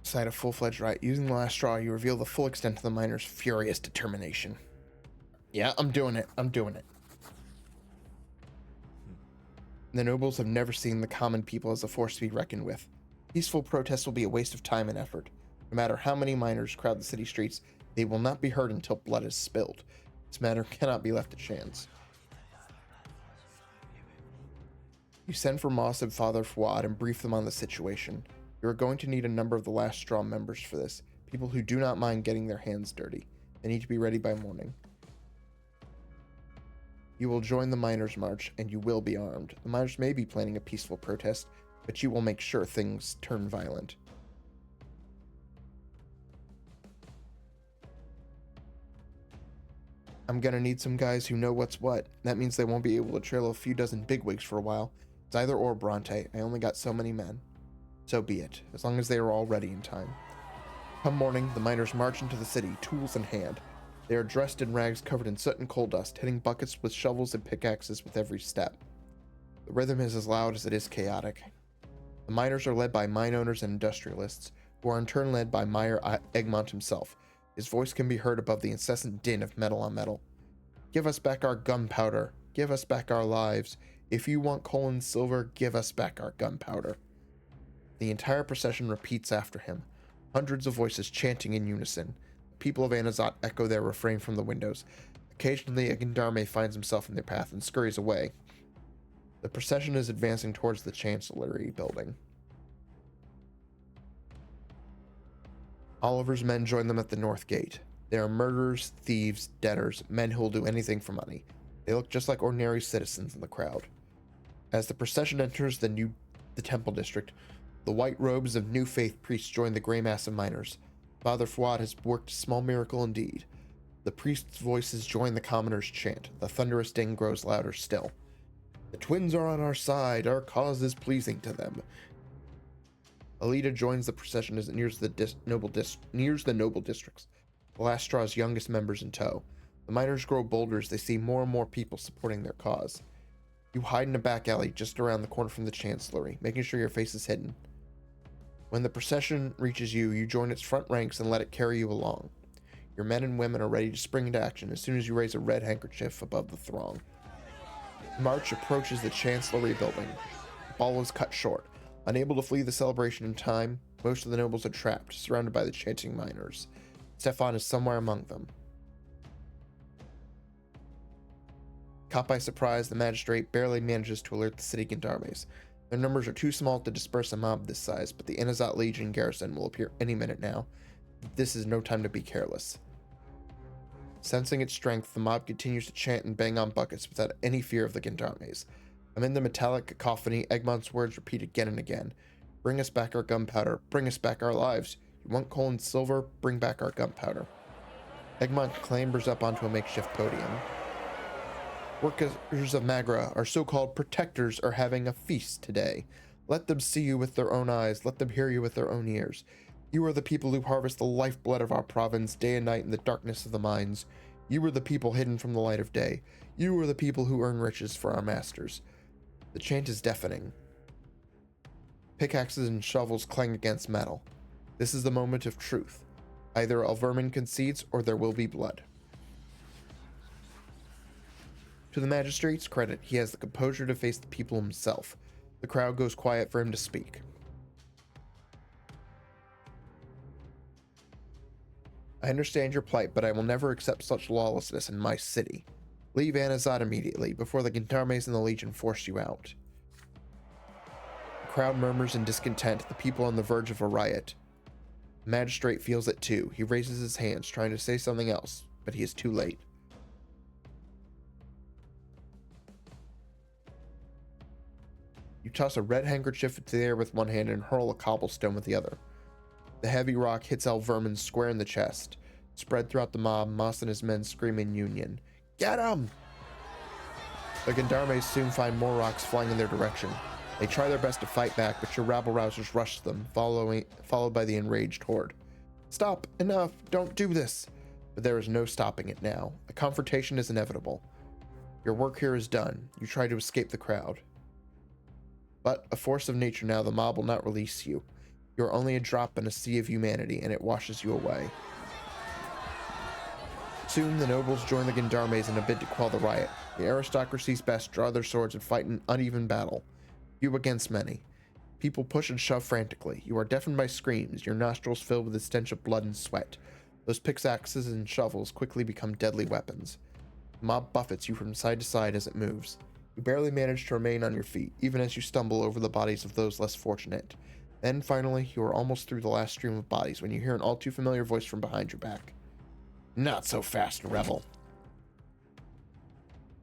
Inside a full-fledged riot. Using the last straw, you reveal the full extent of the miners' furious determination. Yeah, I'm doing it. I'm doing it. The nobles have never seen the common people as a force to be reckoned with. Peaceful protests will be a waste of time and effort. No matter how many miners crowd the city streets, they will not be heard until blood is spilled. This matter cannot be left to chance. You send for Moss and Father Fouad and brief them on the situation. You are going to need a number of the last straw members for this. People who do not mind getting their hands dirty. They need to be ready by morning. You will join the miners' march, and you will be armed. The miners may be planning a peaceful protest, but you will make sure things turn violent. I'm gonna need some guys who know what's what. That means they won't be able to trail a few dozen bigwigs for a while. It's either or, Brante. I only got so many men. So be it, as long as they are all ready in time. Come morning, the miners march into the city, tools in hand. They are dressed in rags covered in soot and coal dust, hitting buckets with shovels and pickaxes with every step. The rhythm is as loud as it is chaotic. The miners are led by mine owners and industrialists, who are in turn led by Meyer Egmont himself. His voice can be heard above the incessant din of metal on metal. Give us back our gunpowder. Give us back our lives. If you want coal and silver, give us back our gunpowder. The entire procession repeats after him, hundreds of voices chanting in unison. The people of Anizotte echo their refrain from the windows. Occasionally, a gendarme finds himself in their path and scurries away. The procession is advancing towards the Chancellery building. Oliver's men join them at the north gate. They are murderers, thieves, debtors, men who will do anything for money. They look just like ordinary citizens in the crowd. As the procession enters the temple district, the white robes of New Faith priests join the gray mass of miners. Father Fouad has worked a small miracle indeed. The priest's voices join the commoners' chant. The thunderous ding grows louder still. The twins are on our side. Our cause is pleasing to them. Alita joins the procession as it nears the noble districts. The last draw's youngest members in tow. The miners grow bolder as they see more and more people supporting their cause. You hide in a back alley just around the corner from the chancellery, making sure your face is hidden. When the procession reaches you, you join its front ranks and let it carry you along. Your men and women are ready to spring into action as soon as you raise a red handkerchief above the throng. The march approaches the chancellery building. The ball is cut short. Unable to flee the celebration in time, most of the nobles are trapped, surrounded by the chanting miners. Stefan is somewhere among them. Caught by surprise, the magistrate barely manages to alert the city gendarmes. Their numbers are too small to disperse a mob this size, but the Anizotte Legion garrison will appear any minute now. This is no time to be careless. Sensing its strength, the mob continues to chant and bang on buckets without any fear of the gendarmes. Amid the metallic cacophony, Egmont's words repeat again and again. Bring us back our gunpowder. Bring us back our lives. You want coal and silver? Bring back our gunpowder. Egmont clambers up onto a makeshift podium. Workers of Magra, our so-called protectors, are having a feast today. Let them see you with their own eyes. Let them hear you with their own ears. You are the people who harvest the lifeblood of our province day and night in the darkness of the mines. You are the people hidden from the light of day. You are the people who earn riches for our masters. The chant is deafening. Pickaxes and shovels clang against metal. This is the moment of truth. Either Alverman concedes or there will be blood. To the magistrate's credit, he has the composure to face the people himself. The crowd goes quiet for him to speak. I understand your plight, but I will never accept such lawlessness in my city. Leave Anizotte immediately, before the gendarmes and the Legion force you out. The crowd murmurs in discontent, the people on the verge of a riot. The magistrate feels it too. He raises his hands, trying to say something else, but he is too late. You toss a red handkerchief into the air with one hand and hurl a cobblestone with the other. The heavy rock hits Alverman square in the chest. Spread throughout the mob, Moss and his men scream in union. Get him! The gendarmes soon find more rocks flying in their direction. They try their best to fight back, but your rabble-rousers rush them, followed by the enraged horde. Stop! Enough! Don't do this! But there is no stopping it now. A confrontation is inevitable. Your work here is done. You try to escape the crowd. But, a force of nature now, the mob will not release you. You are only a drop in a sea of humanity, and it washes you away. Soon, the nobles join the gendarmes in a bid to quell the riot. The aristocracy's best draw their swords and fight an uneven battle. Few against many. People push and shove frantically. You are deafened by screams, your nostrils filled with the stench of blood and sweat. Those pickaxes and shovels quickly become deadly weapons. The mob buffets you from side to side as it moves. You barely manage to remain on your feet, even as you stumble over the bodies of those less fortunate. Then, finally, you are almost through the last stream of bodies when you hear an all too familiar voice from behind your back. Not so fast, rebel.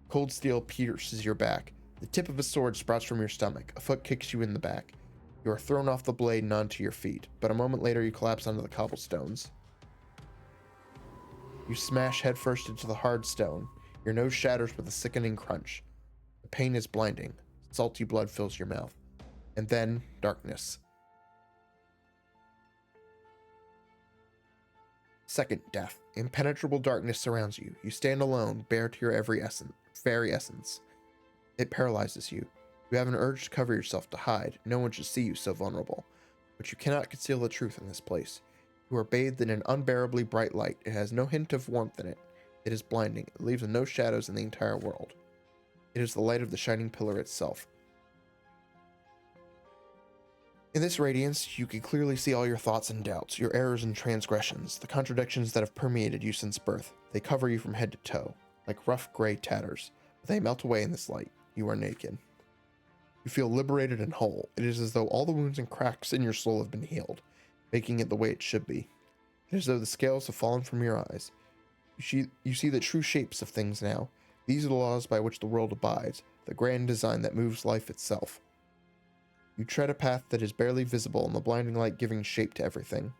Cold steel pierces your back. The tip of a sword sprouts from your stomach. A foot kicks you in the back. You are thrown off the blade and onto your feet, but a moment later you collapse onto the cobblestones. You smash headfirst into the hard stone. Your nose shatters with a sickening crunch. The pain is blinding. Salty blood fills your mouth. And then, darkness. Second death. Impenetrable darkness surrounds you. You stand alone, bare to your very essence. It paralyzes you. You have an urge to cover yourself, to hide. No one should see you so vulnerable. But you cannot conceal the truth in this place. You are bathed in an unbearably bright light. It has no hint of warmth in it. It is blinding. It leaves no shadows in the entire world. It is the light of the shining pillar itself. In this radiance, you can clearly see all your thoughts and doubts, your errors and transgressions, the contradictions that have permeated you since birth. They cover you from head to toe, like rough gray tatters, but they melt away in this light. You are naked. You feel liberated and whole. It is as though all the wounds and cracks in your soul have been healed, making it the way it should be. It is as though the scales have fallen from your eyes. You see the true shapes of things now. These are the laws by which the world abides, the grand design that moves life itself. You tread a path that is barely visible in the blinding light giving shape to everything.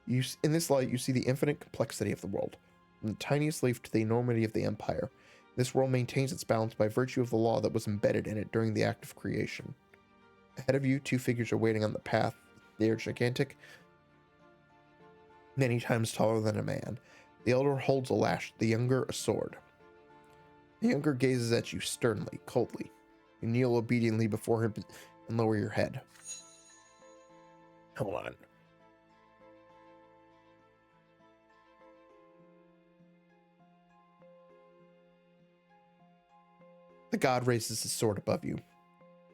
In this light, you see the infinite complexity of the world, from the tiniest leaf to the enormity of the empire. This world maintains its balance by virtue of the law that was embedded in it during the act of creation. Ahead of you, two figures are waiting on the path. They are gigantic, many times taller than a man. The elder holds a lash, the younger a sword. The younger gazes at you sternly, coldly. You kneel obediently before him and lower your head. Hold on. The god raises his sword above you.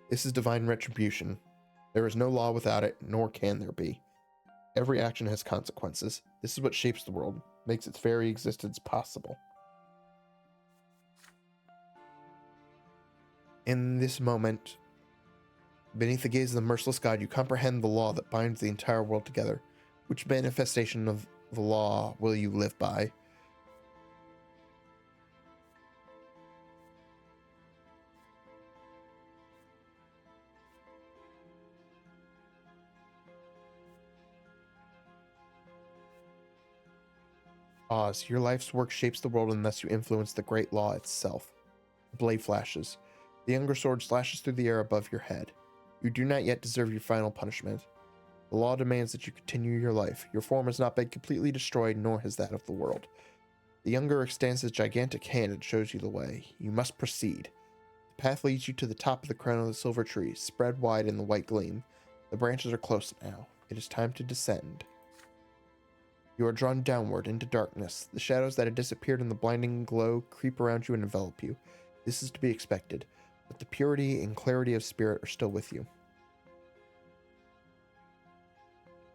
This is divine retribution. There is no law without it, nor can there be. Every action has consequences. This is what shapes the world, makes its very existence possible. In this moment, beneath the gaze of the merciless god, you comprehend the law that binds the entire world together. Which manifestation of the law will you live by? Pause. Your life's work shapes the world and thus you influence the great law itself. The blade flashes. The younger sword slashes through the air above your head. You do not yet deserve your final punishment. The law demands that you continue your life. Your form has not been completely destroyed, nor has that of the world. The younger extends his gigantic hand and shows you the way. You must proceed. The path leads you to the top of the crown of the silver tree, spread wide in the white gleam. The branches are close now. It is time to descend. You are drawn downward into darkness. The shadows that had disappeared in the blinding glow creep around you and envelop you. This is to be expected, but the purity and clarity of spirit are still with you.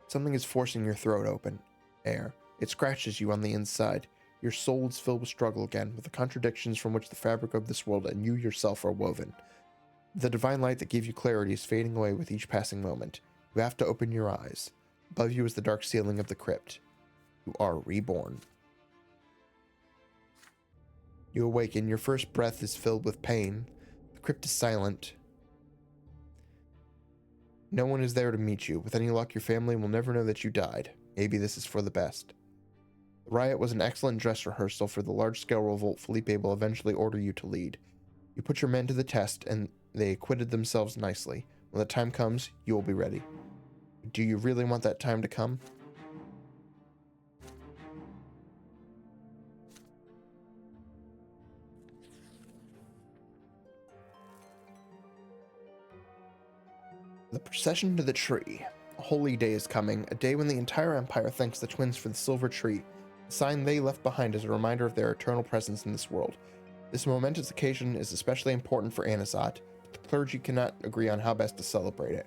Something is forcing your throat open. Air. It scratches you on the inside. Your soul is filled with struggle again, with the contradictions from which the fabric of this world and you yourself are woven. The divine light that gave you clarity is fading away with each passing moment. You have to open your eyes. Above you is the dark ceiling of the crypt. You are reborn. You awaken. Your first breath is filled with pain. The crypt is silent. No one is there to meet you. With any luck, your family will never know that you died. Maybe this is for the best. The riot was an excellent dress rehearsal for the large-scale revolt Felipe will eventually order you to lead. You put your men to the test, and they acquitted themselves nicely. When the time comes, you will be ready. Do you really want that time to come? The procession to the tree. A holy day is coming, a day when the entire empire thanks the twins for the silver tree, a sign they left behind as a reminder of their eternal presence in this world. This momentous occasion is especially important for Anizotte, but the clergy cannot agree on how best to celebrate it.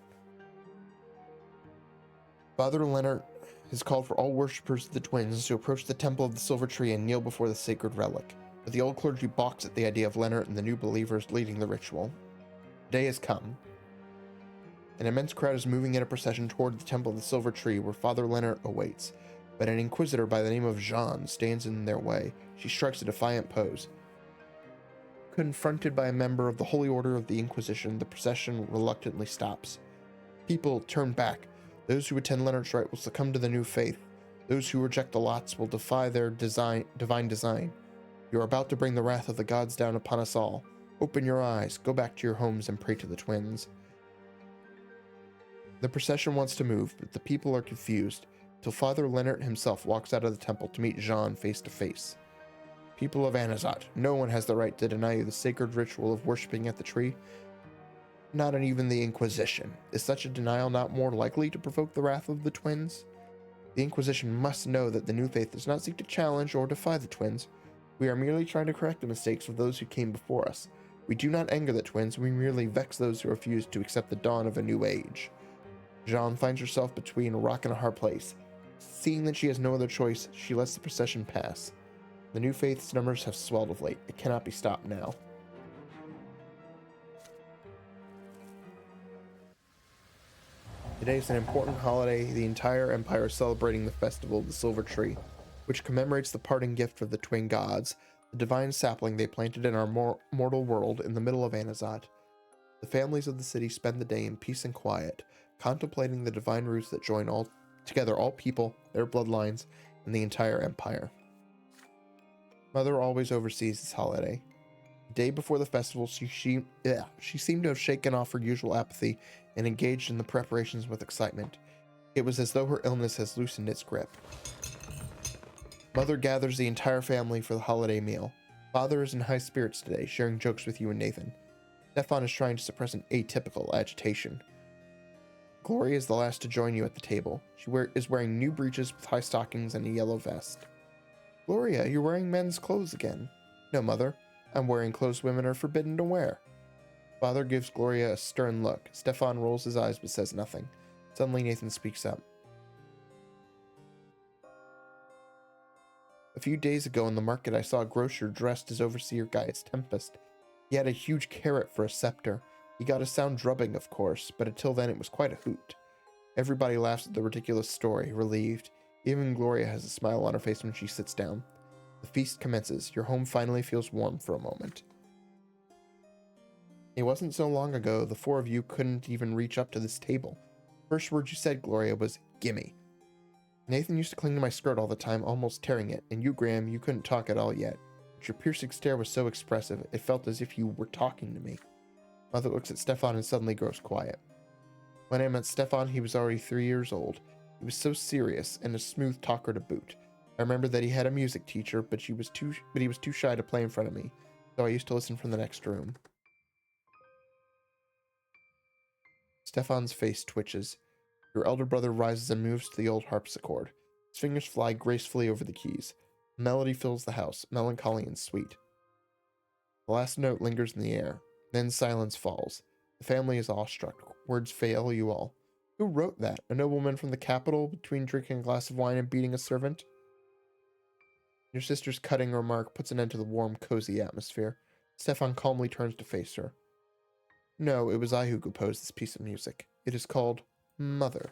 Father Leonard has called for all worshippers of the twins to approach the temple of the silver tree and kneel before the sacred relic, but the old clergy balks at the idea of Leonard and the new believers leading the ritual. The day has come. An immense crowd is moving in a procession toward the temple of the silver tree where Father Leonard awaits, but an inquisitor by the name of Jean stands in their way. She strikes a defiant pose. Confronted by a member of the Holy Order of the Inquisition, the procession reluctantly stops. People turn back. Those who attend Leonard's rite will succumb to the new faith. Those who reject the lots will defy their divine design. You are about to bring the wrath of the gods down upon us all. Open your eyes, go back to your homes and pray to the twins. The procession wants to move, but the people are confused, till Father Leonard himself walks out of the temple to meet Jean face to face. People of Anizotte, no one has the right to deny you the sacred ritual of worshipping at the tree. Not even the Inquisition. Is such a denial not more likely to provoke the wrath of the twins? The Inquisition must know that the new faith does not seek to challenge or defy the twins. We are merely trying to correct the mistakes of those who came before us. We do not anger the twins, we merely vex those who refuse to accept the dawn of a new age. Jean finds herself between a rock and a hard place. Seeing that she has no other choice, she lets the procession pass. The new faith's numbers have swelled of late. It cannot be stopped now. Today is an important holiday. The entire empire is celebrating the festival of the Silver Tree, which commemorates the parting gift of the twin gods, the divine sapling they planted in our mortal world in the middle of Anizotte. The families of the city spend the day in peace and quiet, contemplating the divine roots that join all together all people, their bloodlines, and the entire empire. Mother always oversees this holiday. The day before the festival, she seemed to have shaken off her usual apathy and engaged in the preparations with excitement. It was as though her illness has loosened its grip. Mother gathers the entire family for the holiday meal. Father is in high spirits today, sharing jokes with you and Nathan. Stefan is trying to suppress an atypical agitation. Gloria is the last to join you at the table. She is wearing new breeches with high stockings and a yellow vest. Gloria, you're wearing men's clothes again. No, Mother. I'm wearing clothes women are forbidden to wear. Father gives Gloria a stern look. Stefan rolls his eyes but says nothing. Suddenly Nathan speaks up. A few days ago in the market, I saw a grocer dressed as Overseer Gaius Tempest. He had a huge carrot for a scepter. He got a sound drubbing, of course, but until then it was quite a hoot. Everybody laughs at the ridiculous story, relieved. Even Gloria has a smile on her face when she sits down. The feast commences. Your home finally feels warm for a moment. It wasn't so long ago the four of you couldn't even reach up to this table. First word you said, Gloria, was, "Gimme." Nathan used to cling to my skirt all the time, almost tearing it, and you, Graham, you couldn't talk at all yet. But your piercing stare was so expressive, it felt as if you were talking to me. Mother looks at Stefan and suddenly grows quiet. When I met Stefan, he was already 3 years old. He was so serious and a smooth talker to boot. I remember that he had a music teacher, but he was too shy to play in front of me, so I used to listen from the next room. Stefan's face twitches. Your elder brother rises and moves to the old harpsichord. His fingers fly gracefully over the keys. A melody fills the house, melancholy and sweet. The last note lingers in the air. Then silence falls. The family is awestruck. Words fail you all. Who wrote that? A nobleman from the capital, between drinking a glass of wine and beating a servant? Your sister's cutting remark puts an end to the warm, cozy atmosphere. Stefan calmly turns to face her. No, it was I who composed this piece of music. It is called Mother.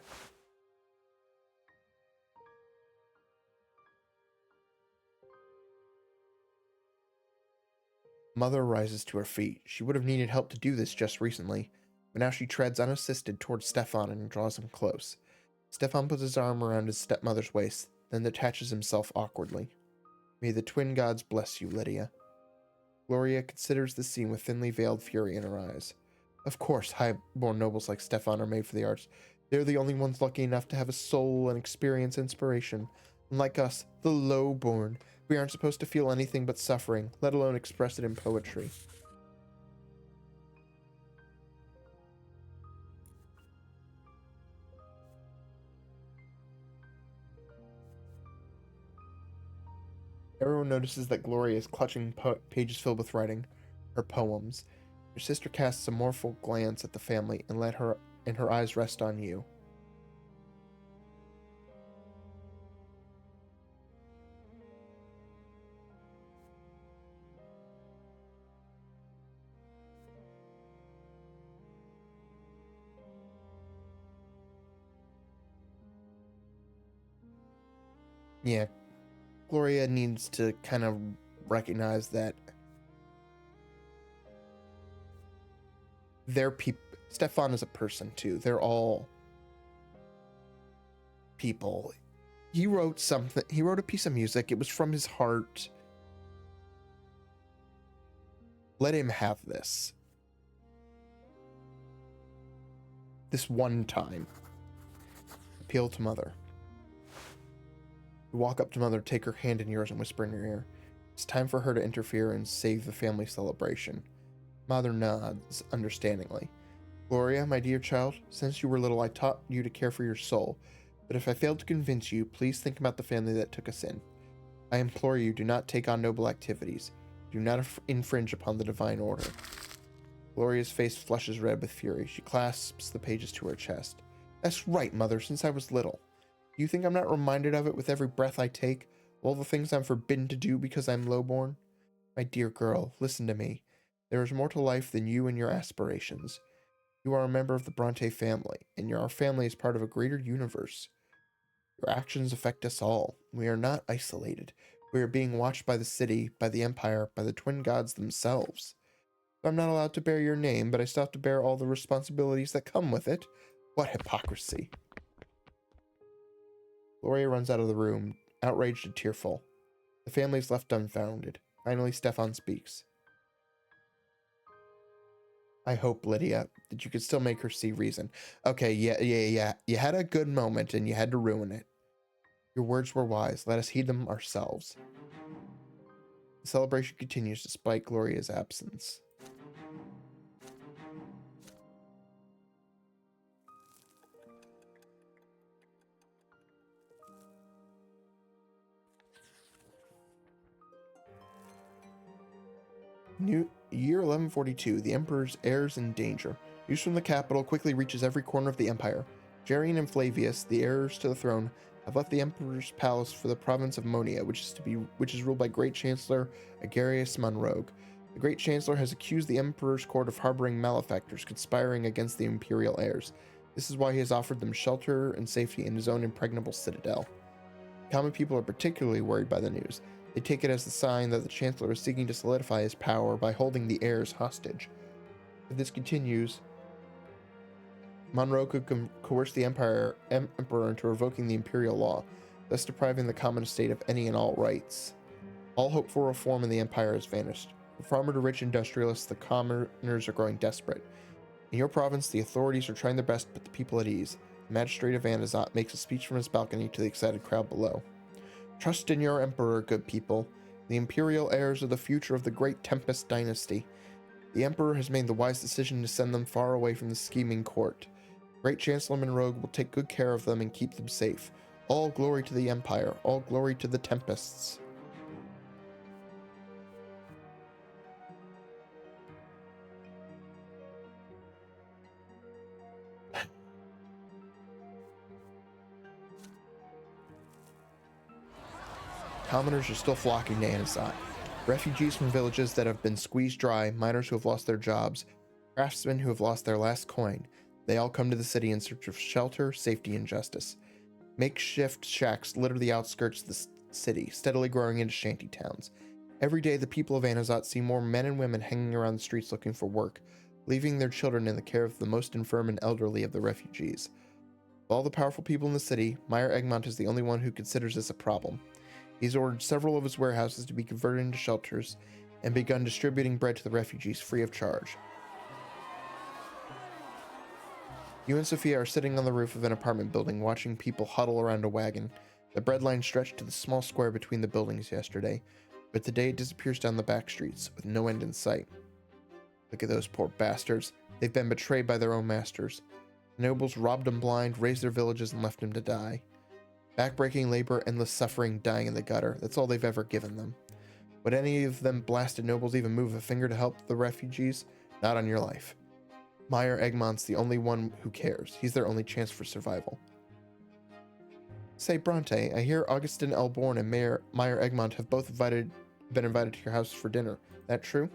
Mother rises to her feet. She would have needed help to do this just recently, but now she treads unassisted towards Stefan and draws him close. Stefan puts his arm around his stepmother's waist, then detaches himself awkwardly. May the twin gods bless you, Lydia. Gloria considers the scene with thinly veiled fury in her eyes. Of course, high-born nobles like Stefan are made for the arts. They're the only ones lucky enough to have a soul and experience inspiration. Unlike us, the low-born, we aren't supposed to feel anything but suffering, let alone express it in poetry. Everyone notices that Gloria is clutching pages filled with writing, her poems. Your sister casts a mournful glance at the family and her eyes rest on you. Yeah, Gloria needs to kind of recognize that they're people. Stefan is a person too. They're all people. He wrote something. He wrote a piece of music. It was from his heart. Let him have this. This one time. Appeal to Mother. You walk up to Mother, take her hand in yours, and whisper in her ear. It's time for her to interfere and save the family celebration. Mother nods understandingly. Gloria, my dear child, since you were little, I taught you to care for your soul. But if I failed to convince you, please think about the family that took us in. I implore you, do not take on noble activities. Do not infringe upon the divine order. Gloria's face flushes red with fury. She clasps the pages to her chest. That's right, Mother, since I was little. Do you think I'm not reminded of it with every breath I take? All the things I'm forbidden to do because I'm lowborn? My dear girl, listen to me. There is more to life than you and your aspirations. You are a member of the Brante family, and our family is part of a greater universe. Your actions affect us all. We are not isolated. We are being watched by the city, by the empire, by the twin gods themselves. I'm not allowed to bear your name, but I still have to bear all the responsibilities that come with it. What hypocrisy. Gloria runs out of the room, outraged and tearful. The family is left dumbfounded. Finally, Stefan speaks. I hope, Lydia, that you could still make her see reason. Okay, yeah. You had a good moment and you had to ruin it. Your words were wise. Let us heed them ourselves. The celebration continues despite Gloria's absence. Year 1142, the Emperor's heirs in danger. News from the capital quickly reaches every corner of the Empire. Jarian and Flavius, the heirs to the throne, have left the Emperor's palace for the province of Monia, which is ruled by Great Chancellor Agarius Monrogue. The Great Chancellor has accused the Emperor's court of harboring malefactors conspiring against the imperial heirs. This is why he has offered them shelter and safety in his own impregnable citadel. Common people are particularly worried by the news. They take it as the sign that the Chancellor is seeking to solidify his power by holding the heirs hostage. If this continues, Monroe could coerce the Emperor into revoking the imperial law, thus depriving the common estate of any and all rights. All hope for reform in the Empire has vanished. From farmer to rich industrialists, the commoners are growing desperate. In your province, the authorities are trying their best to put the people at ease. The magistrate of Anizotte makes a speech from his balcony to the excited crowd below. Trust in your emperor, good people. The imperial heirs are the future of the great Tempest dynasty. The emperor has made the wise decision to send them far away from the scheming court. Great Chancellor Monroe will take good care of them and keep them safe. All glory to the Empire. All glory to the Tempests. Commoners are still flocking to Anizotte. Refugees from villages that have been squeezed dry, miners who have lost their jobs, craftsmen who have lost their last coin. They all come to the city in search of shelter, safety, and justice. Makeshift shacks litter the outskirts of the city, steadily growing into shanty towns. Every day, the people of Anizotte see more men and women hanging around the streets looking for work, leaving their children in the care of the most infirm and elderly of the refugees. Of all the powerful people in the city, Meyer Egmont is the only one who considers this a problem. He's ordered several of his warehouses to be converted into shelters and begun distributing bread to the refugees free of charge. You and Sophia are sitting on the roof of an apartment building watching people huddle around a wagon. The bread line stretched to the small square between the buildings yesterday, but today it disappears down the back streets with no end in sight. Look at those poor bastards. They've been betrayed by their own masters. The nobles robbed them blind, razed their villages, and left them to die. Backbreaking labor, endless suffering, dying in the gutter. That's all they've ever given them. Would any of them blasted nobles even move a finger to help the refugees? Not on your life. Meyer Egmont's the only one who cares. He's their only chance for survival. Say, Brante, I hear Augustin Elborn and Meyer Egmont have both been invited to your house for dinner. That true?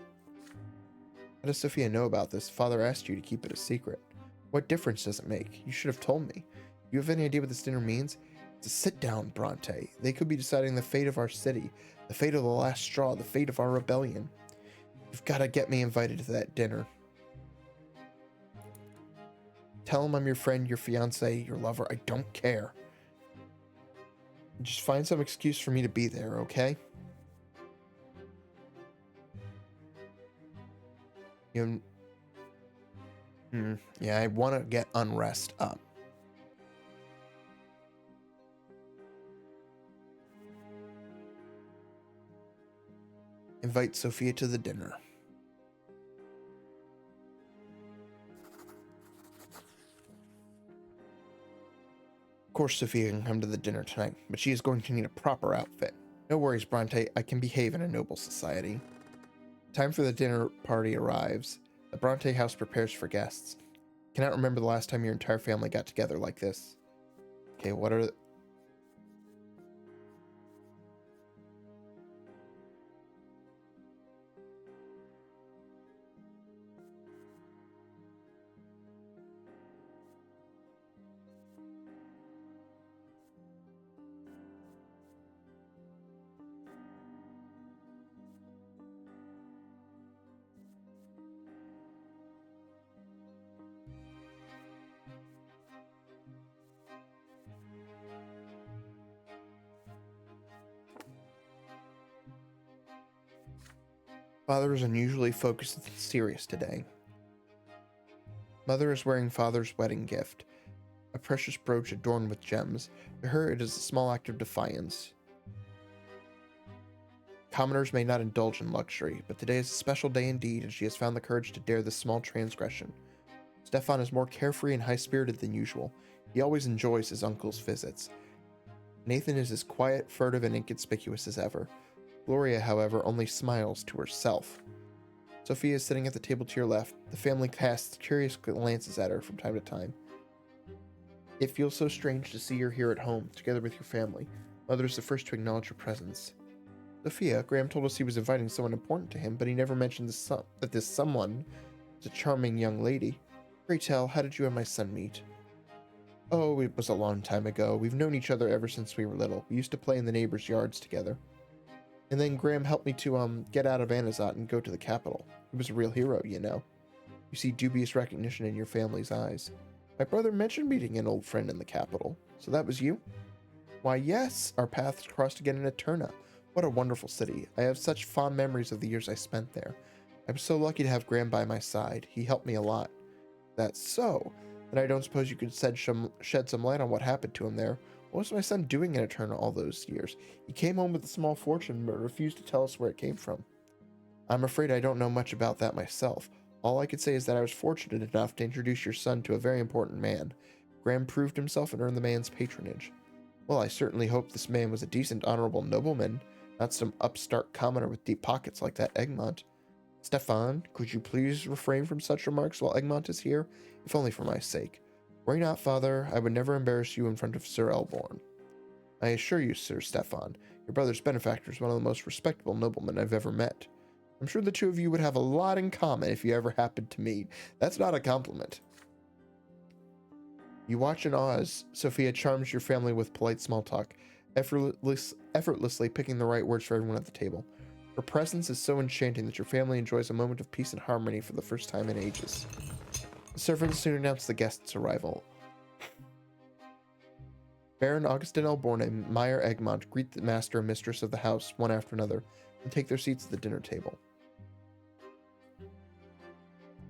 How does Sophia know about this? Father asked you to keep it a secret. What difference does it make? You should have told me. You have any idea what this dinner means? It's a sit-down, Brante. They could be deciding the fate of our city, the fate of the last straw, the fate of our rebellion. You've got to get me invited to that dinner. Tell him I'm your friend, your fiance, your lover. I don't care. Just find some excuse for me to be there, okay? Yeah, I want to get unrest up. Invite Sophia to the dinner. Of course Sophia can come to the dinner tonight, but she is going to need a proper outfit. No worries, Brante, I can behave in a noble society. Time for the dinner party arrives. The Brante house prepares for guests. Cannot remember the last time your entire family got together like this. Okay, what are... Father is unusually focused and serious today. Mother is wearing father's wedding gift, a precious brooch adorned with gems. To her, it is a small act of defiance. Commoners may not indulge in luxury, but today is a special day indeed, and she has found the courage to dare this small transgression. Stefan is more carefree and high-spirited than usual. He always enjoys his uncle's visits. Nathan is as quiet, furtive, and inconspicuous as ever. Gloria, however, only smiles to herself. Sophia is sitting at the table to your left. The family casts curious glances at her from time to time. It feels so strange to see her here at home, together with your family. Mother is the first to acknowledge her presence. Sophia, Graham told us he was inviting someone important to him, but he never mentioned that this someone was a charming young lady. Pray tell, how did you and my son meet? Oh, it was a long time ago. We've known each other ever since we were little. We used to play in the neighbors' yards together. And then Graham helped me to get out of Anizotte and go to the capital. He was a real hero, you know. You see dubious recognition in your family's eyes. My brother mentioned meeting an old friend in the capital. So that was you? Why, yes. Our paths crossed again in Eterna. What a wonderful city. I have such fond memories of the years I spent there. I was so lucky to have Graham by my side. He helped me a lot. That's so. Then I don't suppose you could shed some light on what happened to him there. What was my son doing in Eterna all those years? He came home with a small fortune, but refused to tell us where it came from. I'm afraid I don't know much about that myself. All I could say is that I was fortunate enough to introduce your son to a very important man. Graham proved himself and earned the man's patronage. Well, I certainly hope this man was a decent, honorable nobleman, not some upstart commoner with deep pockets like that Egmont. Stefan, could you please refrain from such remarks while Egmont is here, if only for my sake? Worry not, father. I would never embarrass you in front of Sir Elborn. I assure you, Sir Stefan, your brother's benefactor is one of the most respectable noblemen I've ever met. I'm sure the two of you would have a lot in common if you ever happened to meet. That's not a compliment. You watch in awe as Sophia charms your family with polite small talk, effortlessly picking the right words for everyone at the table. Her presence is so enchanting that your family enjoys a moment of peace and harmony for the first time in ages. The servants soon announce the guest's arrival. Baron Augustin Elborn and Meyer Egmont greet the master and mistress of the house one after another and take their seats at the dinner table.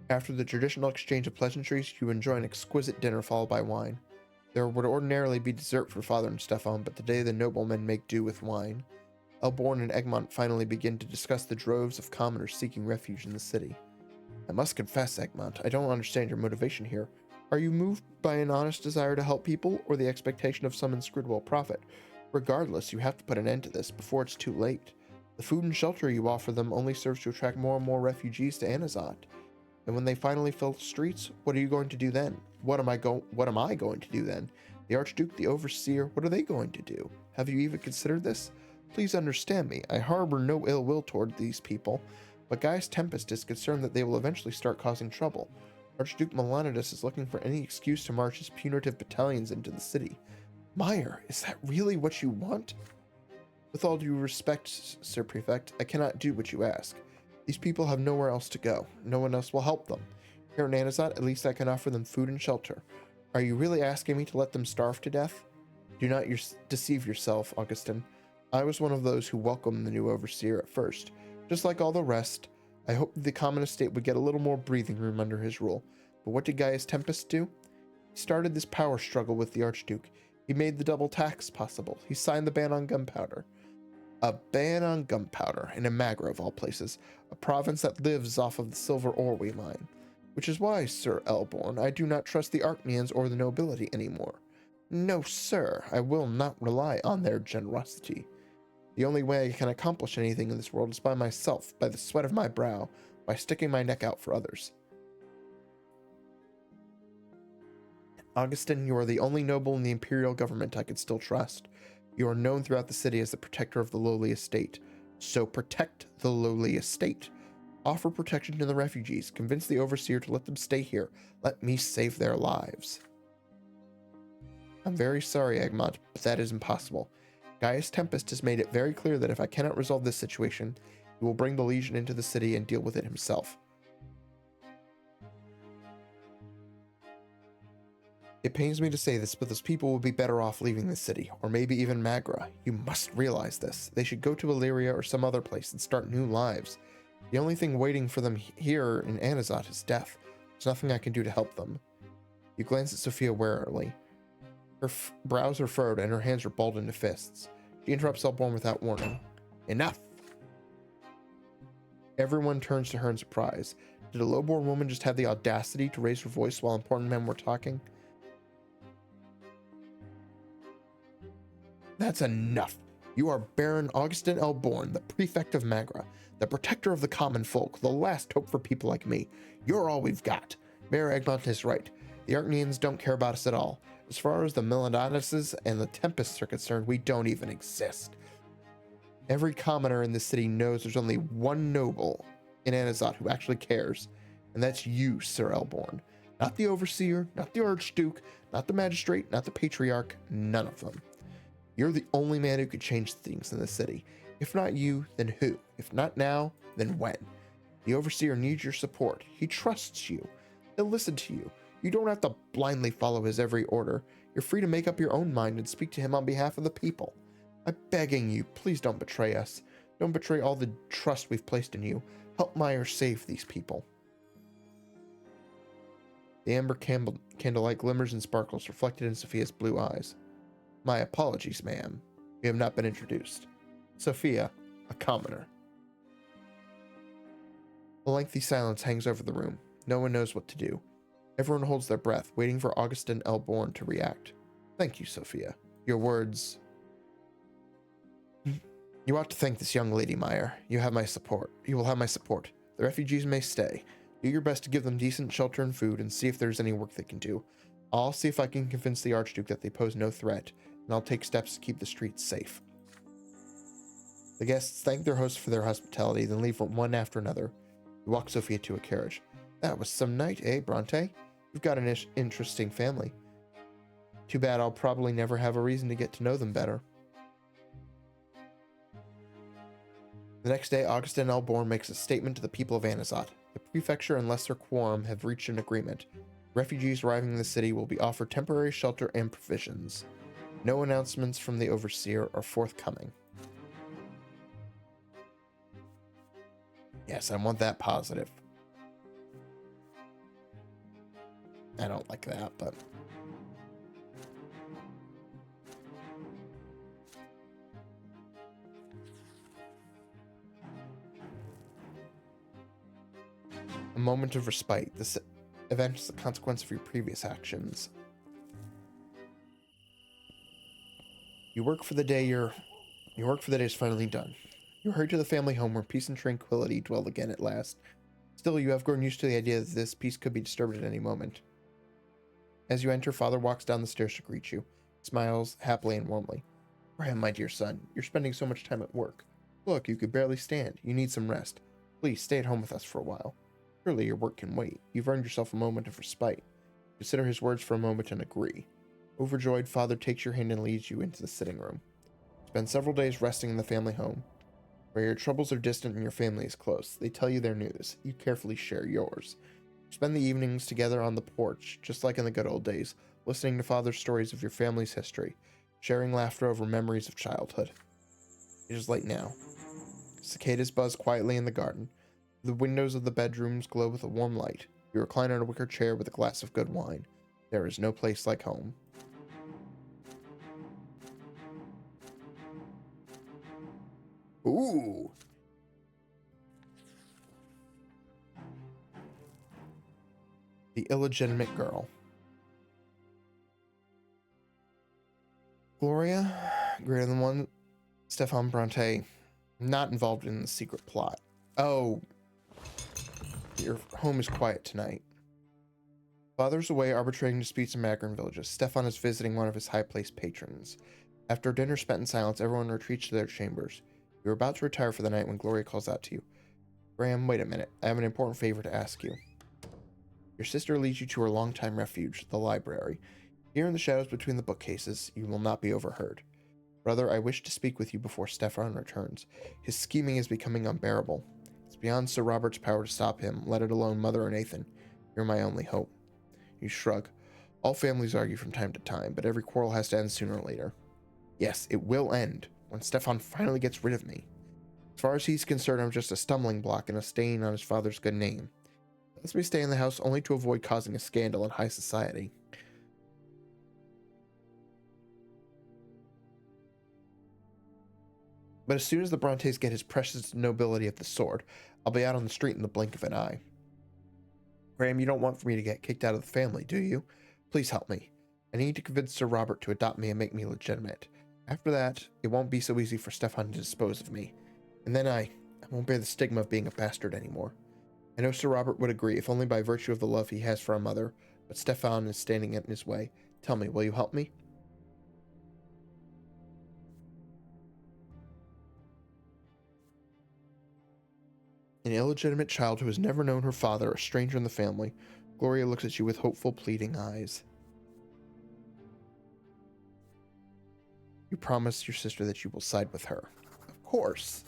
After the traditional exchange of pleasantries, you enjoy an exquisite dinner followed by wine. There would ordinarily be dessert for Father and Stefan, but today the noblemen make do with wine. Elborn and Egmont finally begin to discuss the droves of commoners seeking refuge in the city. I must confess, Egmont, I don't understand your motivation here. Are you moved by an honest desire to help people, or the expectation of some inscrutable profit? Regardless, you have to put an end to this before it's too late. The food and shelter you offer them only serves to attract more and more refugees to Anizotte. And when they finally fill the streets, what are you going to do then? What am I going to do then? The Archduke, the Overseer, what are they going to do? Have you even considered this? Please understand me. I harbor no ill will toward these people, but Gaius Tempest is concerned that they will eventually start causing trouble. Archduke Melanidas is looking for any excuse to march his punitive battalions into the city. Meyer, is that really what you want? With all due respect, Sir Prefect, I cannot do what you ask. These people have nowhere else to go. No one else will help them. Here in Anizotte, at least I can offer them food and shelter. Are you really asking me to let them starve to death? Do not deceive yourself, Augustin. I was one of those who welcomed the new overseer at first. Just like all the rest, I hoped the common estate would get a little more breathing room under his rule. But what did Gaius Tempest do? He started this power struggle with the Archduke. He made the double tax possible. He signed the ban on gunpowder. A ban on gunpowder in Amagra, of all places, a province that lives off of the silver ore we mine. Which is why, Sir Elborn, I do not trust the Archnians or the nobility anymore. No, sir, I will not rely on their generosity. The only way I can accomplish anything in this world is by myself, by the sweat of my brow, by sticking my neck out for others. Augustin, you are the only noble in the imperial government I could still trust. You are known throughout the city as the protector of the lowly estate. So protect the lowly estate. Offer protection to the refugees. Convince the overseer to let them stay here. Let me save their lives. I'm very sorry, Egmont, but that is impossible. Gaius Tempest has made it very clear that if I cannot resolve this situation, he will bring the Legion into the city and deal with it himself. It pains me to say this, but those people will be better off leaving the city, or maybe even Magra. You must realize this. They should go to Illyria or some other place and start new lives. The only thing waiting for them here in Anizotte is death. There's nothing I can do to help them. You glance at Sophia warily. Her brows are furrowed and her hands are balled into fists. She interrupts Elborn without warning. Enough! Everyone turns to her in surprise. Did a low-born woman just have the audacity to raise her voice while important men were talking? That's enough. You are Baron Augustin Elborn, the prefect of Magra, the protector of the common folk, the last hope for people like me. You're all we've got. Mayor Egmont is right. The Arknians don't care about us at all. As far as the Milanoduses and the Tempests are concerned, we don't even exist. Every commoner in the city knows there's only one noble in Anizotte who actually cares, and that's you, Sir Elborn. Not the Overseer, not the Archduke, not the Magistrate, not the Patriarch, none of them. You're the only man who could change things in the city. If not you, then who? If not now, then when? The Overseer needs your support. He trusts you. He'll listen to you. You don't have to blindly follow his every order. You're free to make up your own mind and speak to him on behalf of the people. I'm begging you, please don't betray us. Don't betray all the trust we've placed in you. Help Meyer save these people. The amber candlelight glimmers and sparkles, reflected in Sophia's blue eyes. My apologies, ma'am. You have not been introduced. Sophia, a commoner. A lengthy silence hangs over the room. No one knows what to do. Everyone holds their breath, waiting for Augustin Elborn to react. Thank you, Sophia. Your words... You ought to thank this young lady, Meyer. You have my support. You will have my support. The refugees may stay. Do your best to give them decent shelter and food, and see if there's any work they can do. I'll see if I can convince the Archduke that they pose no threat, and I'll take steps to keep the streets safe. The guests thank their host for their hospitality, then leave one after another. We walk Sophia to a carriage. That was some night, eh, Brante? You've got an interesting family. Too bad I'll probably never have a reason to get to know them better. The next day, Augustin Elborn makes a statement to the people of Anizotte. The prefecture and lesser quorum have reached an agreement. Refugees arriving in the city will be offered temporary shelter and provisions. No announcements from the Overseer are forthcoming. Yes, I want that positive. I don't like that, but... A moment of respite. This event is the consequence of your previous actions. You work for the day is finally done. You hurry to the family home where peace and tranquility dwell again at last. Still, you have grown used to the idea that this peace could be disturbed at any moment. As you enter, Father walks down the stairs to greet you, smiles happily and warmly. Graham, my dear son, you're spending so much time at work. Look, you could barely stand. You need some rest. Please stay at home with us for a while. Surely your work can wait. You've earned yourself a moment of respite. Consider his words for a moment and agree. Overjoyed, Father takes your hand and leads you into the sitting room. Spend several days resting in the family home, where your troubles are distant and your family is close. They tell you their news. You carefully share yours. Spend the evenings together on the porch, just like in the good old days, listening to Father's stories of your family's history, sharing laughter over memories of childhood. It is late now. Cicadas buzz quietly in the garden. The windows of the bedrooms glow with a warm light. You recline on a wicker chair with a glass of good wine. There is no place like home. Ooh. The illegitimate girl. Gloria, greater than one, Stefan Brante, not involved in the secret plot. Oh. Your home is quiet tonight. Father's away arbitrating disputes in Magran villages. Stefan is visiting one of his high-placed patrons. After dinner spent in silence, everyone retreats to their chambers. You're about to retire for the night when Gloria calls out to you. Graham, wait a minute. I have an important favor to ask you. Your sister leads you to her longtime refuge, the library. Here in the shadows between the bookcases, you will not be overheard. Brother, I wish to speak with you before Stefan returns. His scheming is becoming unbearable. It's beyond Sir Robert's power to stop him, let it alone Mother or Nathan. You're my only hope. You shrug. All families argue from time to time, but every quarrel has to end sooner or later. Yes, it will end, when Stefan finally gets rid of me. As far as he's concerned, I'm just a stumbling block and a stain on his father's good name. He lets me stay in the house only to avoid causing a scandal in high society. But as soon as the Brontes get his precious nobility of the sword, I'll be out on the street in the blink of an eye. Graham, you don't want for me to get kicked out of the family, do you? Please help me. I need to convince Sir Robert to adopt me and make me legitimate. After that, it won't be so easy for Stefan to dispose of me. And then I won't bear the stigma of being a bastard anymore. I know Sir Robert would agree, if only by virtue of the love he has for our mother, but Stefan is standing in his way. Tell me, will you help me? An illegitimate child who has never known her father, a stranger in the family, Gloria looks at you with hopeful, pleading eyes. You promise your sister that you will side with her. Of course.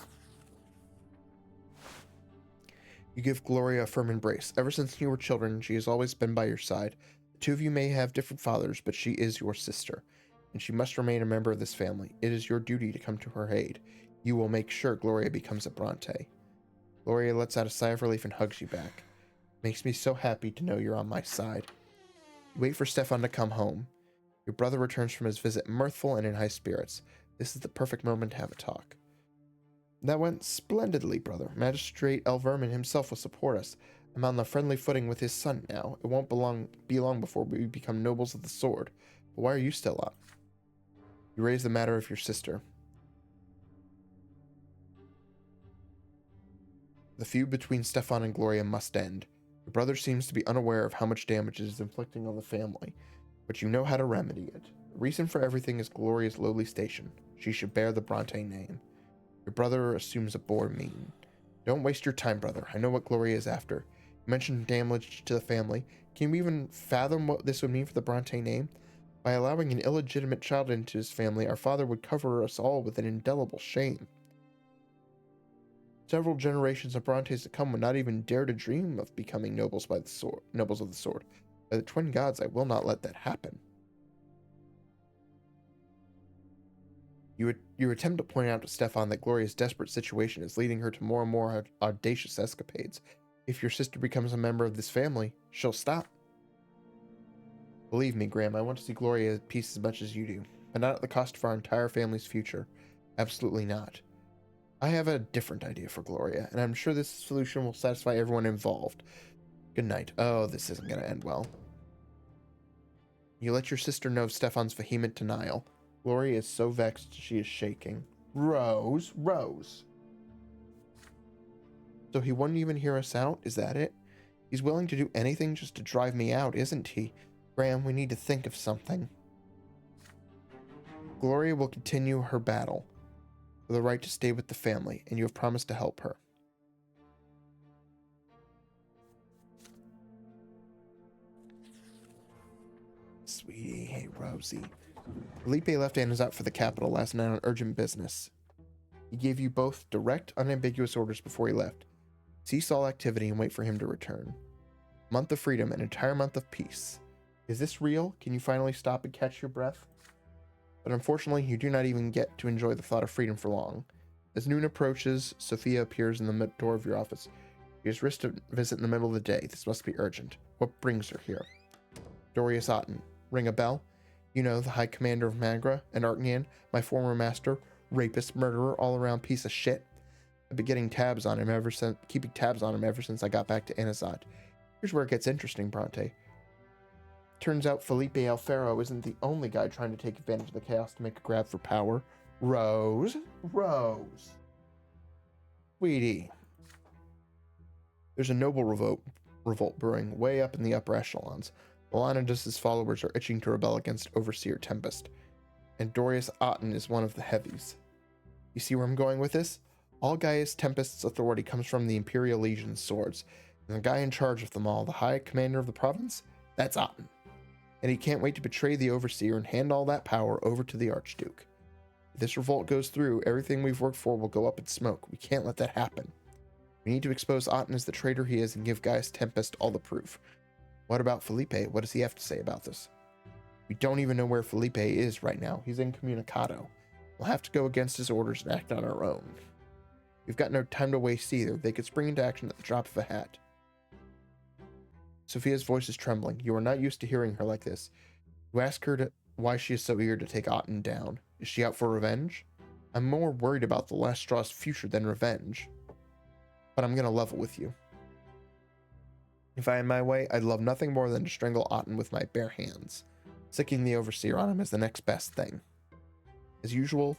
You give Gloria a firm embrace. Ever since you were children, she has always been by your side. The two of you may have different fathers, but she is your sister, and she must remain a member of this family. It is your duty to come to her aid. You will make sure Gloria becomes a Brante. Gloria lets out a sigh of relief and hugs you back. Makes me so happy to know you're on my side. You wait for Stefan to come home. Your brother returns from his visit mirthful and in high spirits. This is the perfect moment to have a talk. That went splendidly, brother. Magistrate Elverman himself will support us. I'm on the friendly footing with his son now. It won't be long before we become nobles of the sword. But why are you still up? You raise the matter of your sister. The feud between Stefan and Gloria must end. Your brother seems to be unaware of how much damage it is inflicting on the family, but you know how to remedy it. The reason for everything is Gloria's lowly station. She should bear the Bronte name. Your brother assumes a boar mien. Don't waste your time, brother. I know what Gloria is after. You mentioned damage to the family. Can you even fathom what this would mean for the Bronte name? By allowing an illegitimate child into his family, our father would cover us all with an indelible shame. Several generations of Brontes to come would not even dare to dream of becoming nobles of the sword. By the twin gods, I will not let that happen. You attempt to point out to Stefan that Gloria's desperate situation is leading her to more and more audacious escapades. If your sister becomes a member of this family, she'll stop. Believe me, Graham, I want to see Gloria at peace as much as you do, but not at the cost of our entire family's future. Absolutely not. I have a different idea for Gloria, and I'm sure this solution will satisfy everyone involved. Good night. Oh, this isn't going to end well. You let your sister know of Stefan's vehement denial. Gloria is so vexed she is shaking. Rose. So he wouldn't even hear us out? Is that it? He's willing to do anything just to drive me out, isn't he? Graham, we need to think of something. Gloria will continue her battle for the right to stay with the family, and you have promised to help her. Sweetie, hey Rosie. Felipe left Anizotte for the capital last night on urgent business. He gave you both direct, unambiguous orders before he left. Cease all activity and wait for him to return. Month of freedom, an entire month of peace. Is this real? Can you finally stop and catch your breath? But unfortunately, you do not even get to enjoy the thought of freedom for long. As noon approaches, Sophia appears in the door of your office. She has risked a visit in the middle of the day. This must be urgent. What brings her here? Dorius Otten. Ring a bell? You know, the High Commander of Magra, an Artnian, my former master, rapist, murderer, all-around piece of shit. I've been keeping tabs on him ever since I got back to Anizotte. Here's where it gets interesting, Brante. Turns out Felipe Alfaro isn't the only guy trying to take advantage of the chaos to make a grab for power. Rose. Sweetie. There's a noble revolt brewing way up in the upper echelons. Melanidus' followers are itching to rebel against Overseer Tempest, and Dorius Otten is one of the heavies. You see where I'm going with this? All Gaius Tempest's authority comes from the Imperial Legion's swords, and the guy in charge of them all, the High Commander of the province, that's Otten. And he can't wait to betray the Overseer and hand all that power over to the Archduke. If this revolt goes through, everything we've worked for will go up in smoke. We can't let that happen. We need to expose Otten as the traitor he is and give Gaius Tempest all the proof. What about Felipe? What does he have to say about this? We don't even know where Felipe is right now. He's incommunicado. We'll have to go against his orders and act on our own. We've got no time to waste either. They could spring into action at the drop of a hat. Sophia's voice is trembling. You are not used to hearing her like this. You ask her why she is so eager to take Otten down. Is she out for revenge? I'm more worried about the last straw's future than revenge. But I'm going to level with you. If I had my way, I'd love nothing more than to strangle Otten with my bare hands. Sicking the overseer on him is the next best thing. As usual,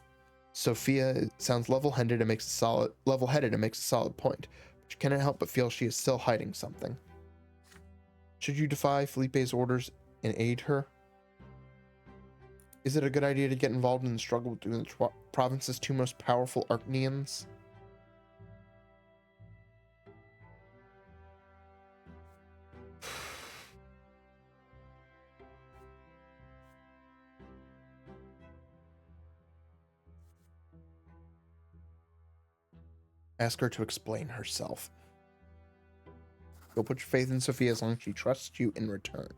Sophia sounds level-headed and makes a solid point, but you cannot help but feel she is still hiding something. Should you defy Felipe's orders and aid her? Is it a good idea to get involved in the struggle between the province's two most powerful Arachnians? Ask her to explain herself. You'll put your faith in Sophia as long as she trusts you in return.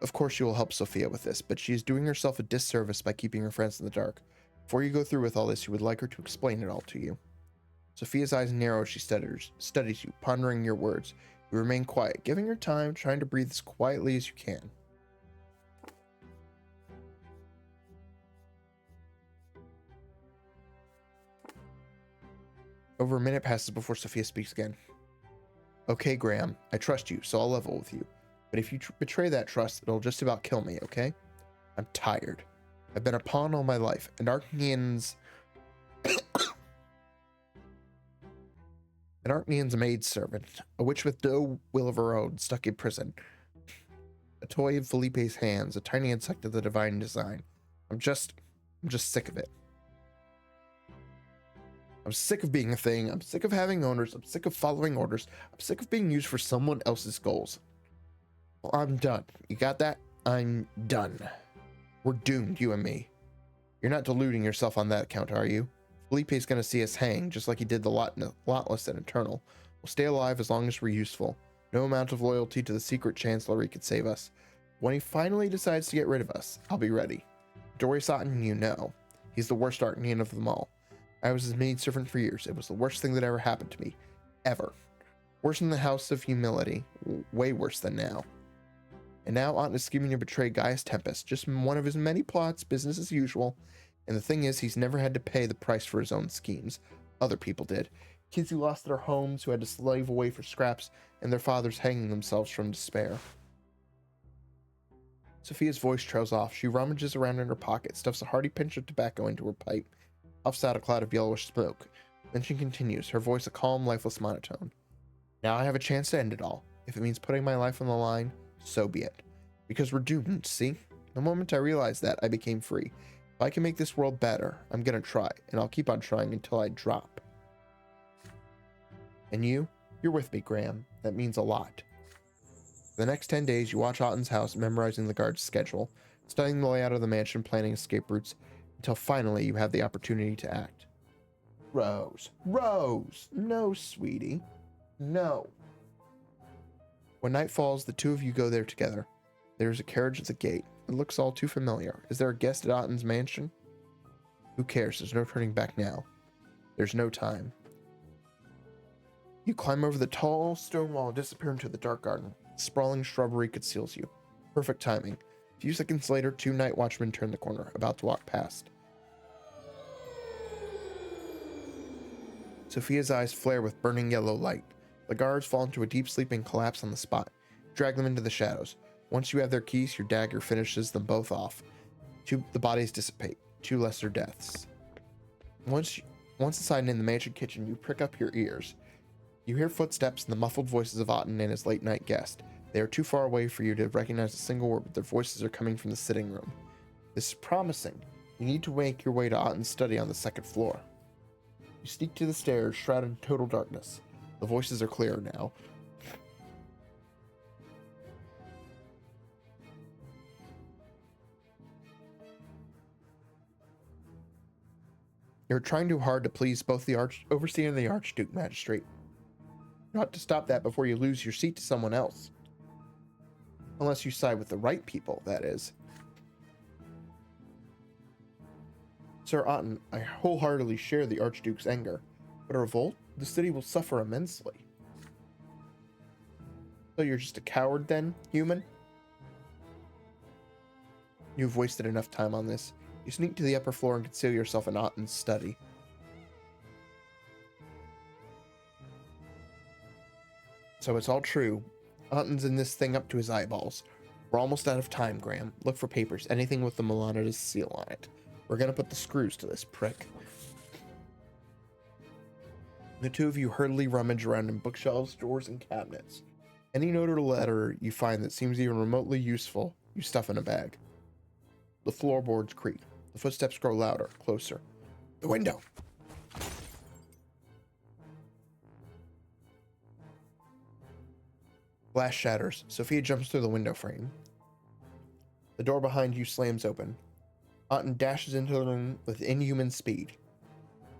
Of course you will help Sophia with this, but she is doing herself a disservice by keeping her friends in the dark. Before you go through with all this, you would like her to explain it all to you. Sophia's eyes narrow as she studies you, pondering your words. You remain quiet, giving her time, trying to breathe as quietly as you can. Over a minute passes before Sophia speaks again. Okay, Graham, I trust you, so I'll level with you. But if you betray that trust, it'll just about kill me, okay? I'm tired. I've been a pawn all my life, and Arachnian's maidservant, a witch with no will of her own, stuck in prison. A toy in Felipe's hands, a tiny insect of the divine design. I'm just sick of it. I'm sick of being a thing. I'm sick of having owners. I'm sick of following orders. I'm sick of being used for someone else's goals. Well, I'm done. You got that? I'm done. We're doomed, you and me. You're not deluding yourself on that account, are you? Felipe's gonna see us hang, just like he did the Lotless and Eternal. We'll stay alive as long as we're useful. No amount of loyalty to the secret chancellery could save us. When he finally decides to get rid of us, I'll be ready. Doris Otten, you know. He's the worst Arachnian of them all. I was his maidservant for years. It was the worst thing that ever happened to me. Ever. Worse than the House of Humility. Way worse than now. And now Otten is scheming to betray Gaius Tempest. Just one of his many plots, business as usual. And the thing is, he's never had to pay the price for his own schemes. Other people did. Kids who lost their homes, who had to slave away for scraps, and their fathers hanging themselves from despair. Sophia's voice trails off. She rummages around in her pocket, stuffs a hearty pinch of tobacco into her pipe, puffs out a cloud of yellowish smoke. Then she continues, her voice a calm, lifeless monotone. Now I have a chance to end it all. If it means putting my life on the line, so be it. Because we're doomed, see? The moment I realized that, I became free. If I can make this world better, I'm gonna try, and I'll keep on trying until I drop. And you're with me, Graham. That means a lot. For the next 10 days, you watch Otten's house, memorizing the guard's schedule, studying the layout of the mansion, planning escape routes, until finally you have the opportunity to act. Rose. No, sweetie. No. When night falls, the two of you go there together. There's a carriage at the gate. It looks all too familiar. Is there a guest at Otten's mansion? Who cares? There's no turning back now. There's no time. You climb over the tall stone wall and disappear into the dark garden. Sprawling shrubbery conceals you. Perfect timing. A few seconds later, two night watchmen turn the corner, about to walk past. Sophia's eyes flare with burning yellow light. The guards fall into a deep sleep and collapse on the spot. Drag them into the shadows. Once you have their keys, your dagger finishes them both off. The bodies dissipate. Two lesser deaths. Once inside in the mansion kitchen, you prick up your ears. You hear footsteps and the muffled voices of Otten and his late-night guest. They are too far away for you to recognize a single word, but their voices are coming from the sitting room. This is promising. You need to make your way to Otten's study on the second floor. You sneak to the stairs, shrouded in total darkness. The voices are clearer now. You're trying too hard to please both the overseer and the Archduke Magistrate. You ought to stop that before you lose your seat to someone else. Unless you side with the right people, that is. Sir Otten, I wholeheartedly share the Archduke's anger. But a revolt? The city will suffer immensely. So you're just a coward then, human? You've wasted enough time on this. You sneak to the upper floor and conceal yourself in Otten's study. So it's all true. Otten's in this thing up to his eyeballs. We're almost out of time, Graham. Look for papers, anything with the Melanida's seal on it. We're gonna put the screws to this prick. The two of you hurriedly rummage around in bookshelves, drawers, and cabinets. Any note or letter you find that seems even remotely useful, you stuff in a bag. The floorboards creak. The footsteps grow louder, closer. The window! Glass shatters. Sophia jumps through the window frame. The door behind you slams open. Otten dashes into the room with inhuman speed.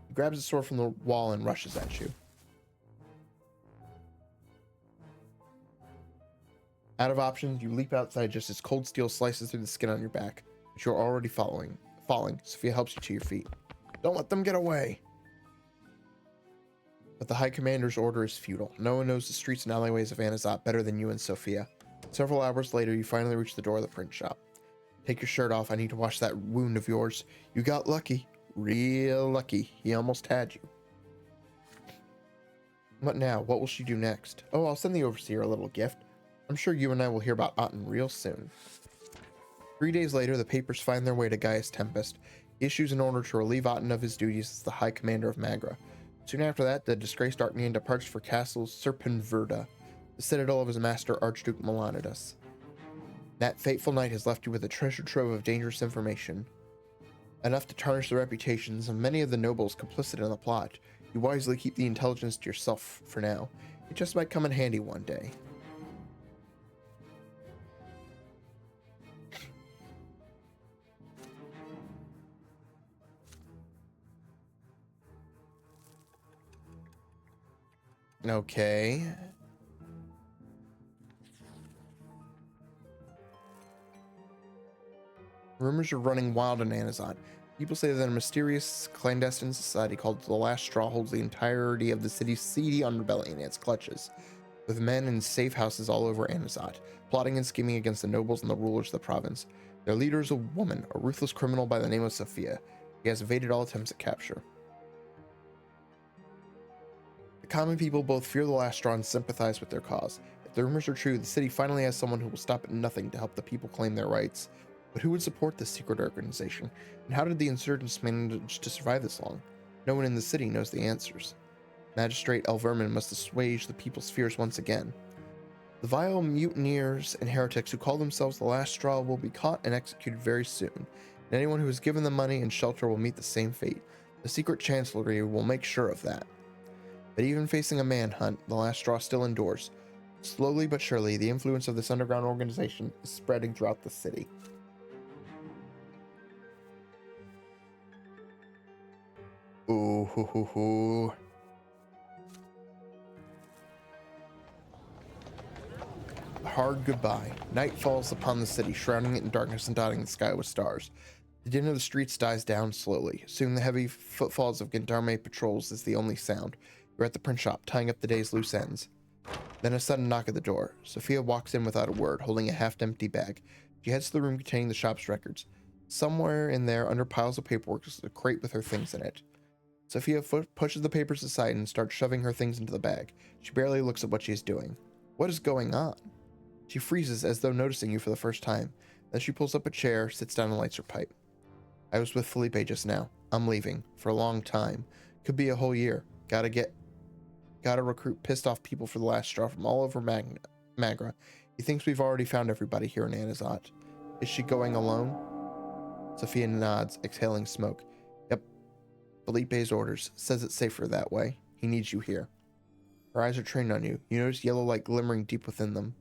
He grabs a sword from the wall and rushes at you. Out of options, you leap outside just as cold steel slices through the skin on your back, but you're already falling. Sophia helps you to your feet. Don't let them get away! But the High Commander's order is futile. No one knows the streets and alleyways of Anizotte better than you and Sophia. Several hours later, you finally reach the door of the print shop. Take your shirt off. I need to wash that wound of yours. You got lucky. Real lucky. He almost had you. What now? What will she do next? Oh, I'll send the overseer a little gift. I'm sure you and I will hear about Otten real soon. 3 days later, the papers find their way to Gaius Tempest. He issues an order to relieve Otten of his duties as the High Commander of Magra. Soon after that, the disgraced Archnean departs for Castle Serpenverda, the citadel of his master, Archduke Melanidas. That fateful night has left you with a treasure trove of dangerous information, enough to tarnish the reputations of many of the nobles complicit in the plot. You wisely keep the intelligence to yourself for now. It just might come in handy one day. Okay. Rumors are running wild in Anizotte. People say that a mysterious clandestine society called the Last Straw holds the entirety of the city's seedy underbelly in its clutches, with men in safe houses all over Anizotte, plotting and scheming against the nobles and the rulers of the province. Their leader is a woman, a ruthless criminal by the name of Sophia. He has evaded all attempts at capture. The common people both fear the Last Straw and sympathize with their cause. If the rumors are true, the city finally has someone who will stop at nothing to help the people claim their rights. But who would support this secret organization? And how did the insurgents manage to survive this long? No one in the city knows the answers. Magistrate Elverman must assuage the people's fears once again. The vile mutineers and heretics who call themselves the Last Straw will be caught and executed very soon, and anyone who has given them money and shelter will meet the same fate. The secret chancellery will make sure of that. But even facing a manhunt, the Last Straw still endures. Slowly but surely, the influence of this underground organization is spreading throughout the city. Ooh, hoo, hoo, hoo. A hard goodbye. Night falls upon the city, shrouding it in darkness and dotting the sky with stars. The din of the streets dies down slowly. Soon the heavy footfalls of gendarme patrols is the only sound. You're at the print shop, tying up the day's loose ends. Then a sudden knock at the door. Sophia walks in without a word, holding a half-empty bag. She heads to the room containing the shop's records. Somewhere in there, under piles of paperwork, is a crate with her things in it. Sophia pushes the papers aside and starts shoving her things into the bag. She barely looks at what she is doing. What is going on? She freezes as though noticing you for the first time. Then she pulls up a chair, sits down and lights her pipe. I was with Felipe just now. I'm leaving. For a long time. Could be a whole year. Gotta recruit pissed off people for the Last Straw from all over Magra. He thinks we've already found everybody here in Anizotte. Is she going alone? Sophia nods, exhaling smoke. Yep. Felipe's orders. Says it's safer that way. He needs you here. Her eyes are trained on you. You notice yellow light glimmering deep within them.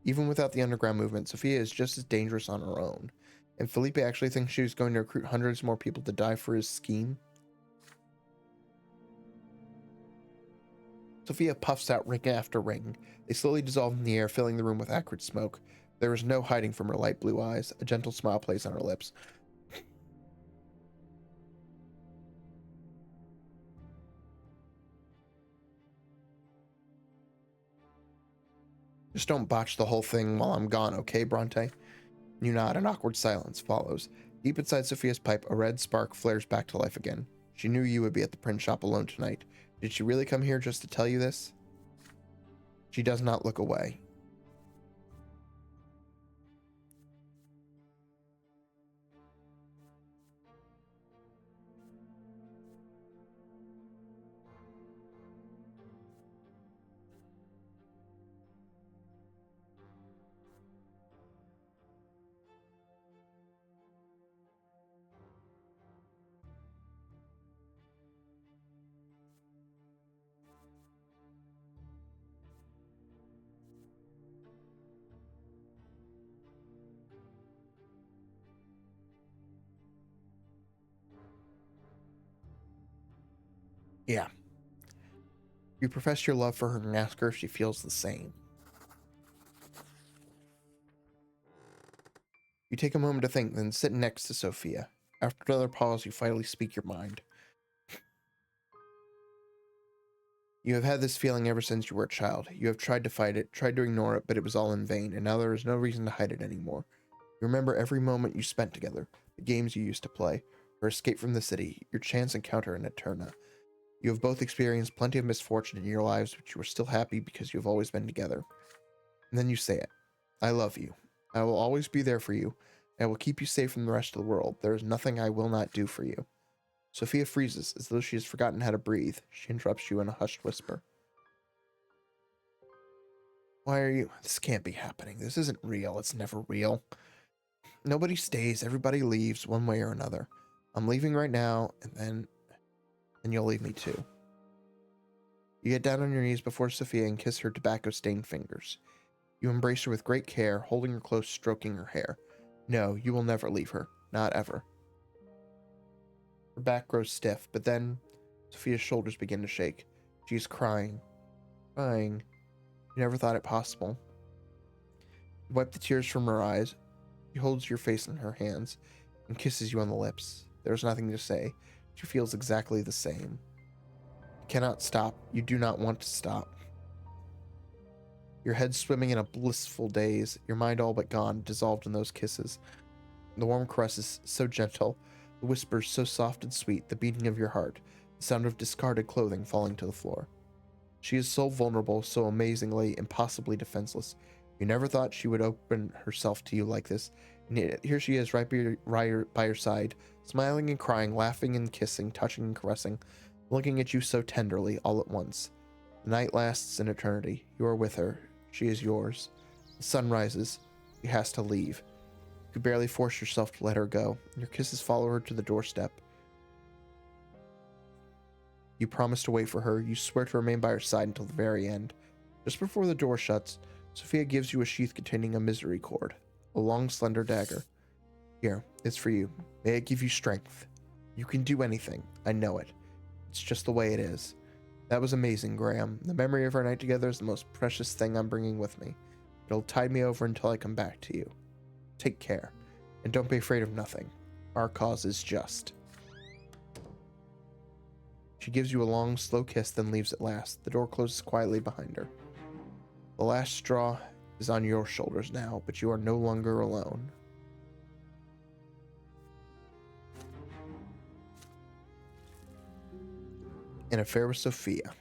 Even without the underground movement, Sophia is just as dangerous on her own. And Felipe actually thinks she was going to recruit hundreds more people to die for his scheme. Sophia puffs out ring after ring. They slowly dissolve in the air, filling the room with acrid smoke. There is no hiding from her light blue eyes. A gentle smile plays on her lips. Just don't botch the whole thing while I'm gone, okay, Brante? You nod. An awkward silence follows. Deep inside Sophia's pipe, a red spark flares back to life again. She knew you would be at the print shop alone tonight. Did she really come here just to tell you this? She does not look away. Yeah. You profess your love for her and ask her if she feels the same. You take a moment to think, then sit next to Sophia. After another pause, you finally speak your mind. You have had this feeling ever since you were a child. You have tried to fight it, tried to ignore it, but it was all in vain, and now there is no reason to hide it anymore. You remember every moment you spent together, the games you used to play, her escape from the city, your chance encounter in Eterna. You have both experienced plenty of misfortune in your lives, but you are still happy because you have always been together. And then you say it. I love you. I will always be there for you. I will keep you safe from the rest of the world. There is nothing I will not do for you. Sophia freezes, as though she has forgotten how to breathe. She interrupts you in a hushed whisper. Why are you... This can't be happening. This isn't real. It's never real. Nobody stays. Everybody leaves one way or another. I'm leaving right now, and then you'll leave me too. You get down on your knees before Sophia and kiss her tobacco-stained fingers. You embrace her with great care, holding her close, stroking her hair. No, you will never leave her. Not ever. Her back grows stiff, but then Sophia's shoulders begin to shake. She is crying. Crying. You never thought it possible. You wipe the tears from her eyes. She holds your face in her hands and kisses you on the lips. There is nothing to say. She feels exactly the same. You cannot stop. You do not want to stop. Your head swimming in a blissful daze, your mind all but gone, dissolved in those kisses. The warm caresses so gentle, the whispers so soft and sweet, the beating of your heart, the sound of discarded clothing falling to the floor. She is so vulnerable, so amazingly, impossibly defenseless. You never thought she would open herself to you like this, and yet here she is right by your side, smiling and crying, laughing and kissing, touching and caressing, looking at you so tenderly all at once. The night lasts an eternity. You are with her. She is yours. The sun rises. She has to leave. You could barely force yourself to let her go. Your kisses follow her to the doorstep. You promise to wait for her. You swear to remain by her side until the very end. Just before the door shuts, Sophia gives you a sheath containing a misery cord, a long, slender dagger. Here, it's for you. May it give you strength. You can do anything. I know it. It's just the way it is. That was amazing, Graham. The memory of our night together is the most precious thing I'm bringing with me. It'll tide me over until I come back to you. Take care, and don't be afraid of nothing. Our cause is just. She gives you a long, slow kiss, then leaves at last. The door closes quietly behind her. The last straw is on your shoulders now, but you are no longer alone. An affair with Sophia.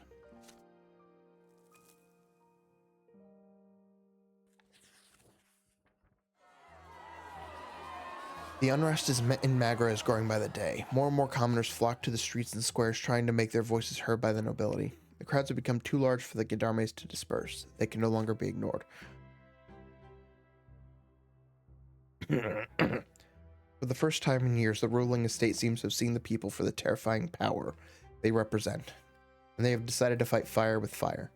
The unrest in Magra is growing by the day. More and more commoners flock to the streets and squares trying to make their voices heard by the nobility. The crowds have become too large for the gendarmes to disperse. They can no longer be ignored. For the first time in years, the ruling estate seems to have seen the people for the terrifying power they represent, and they have decided to fight fire with fire.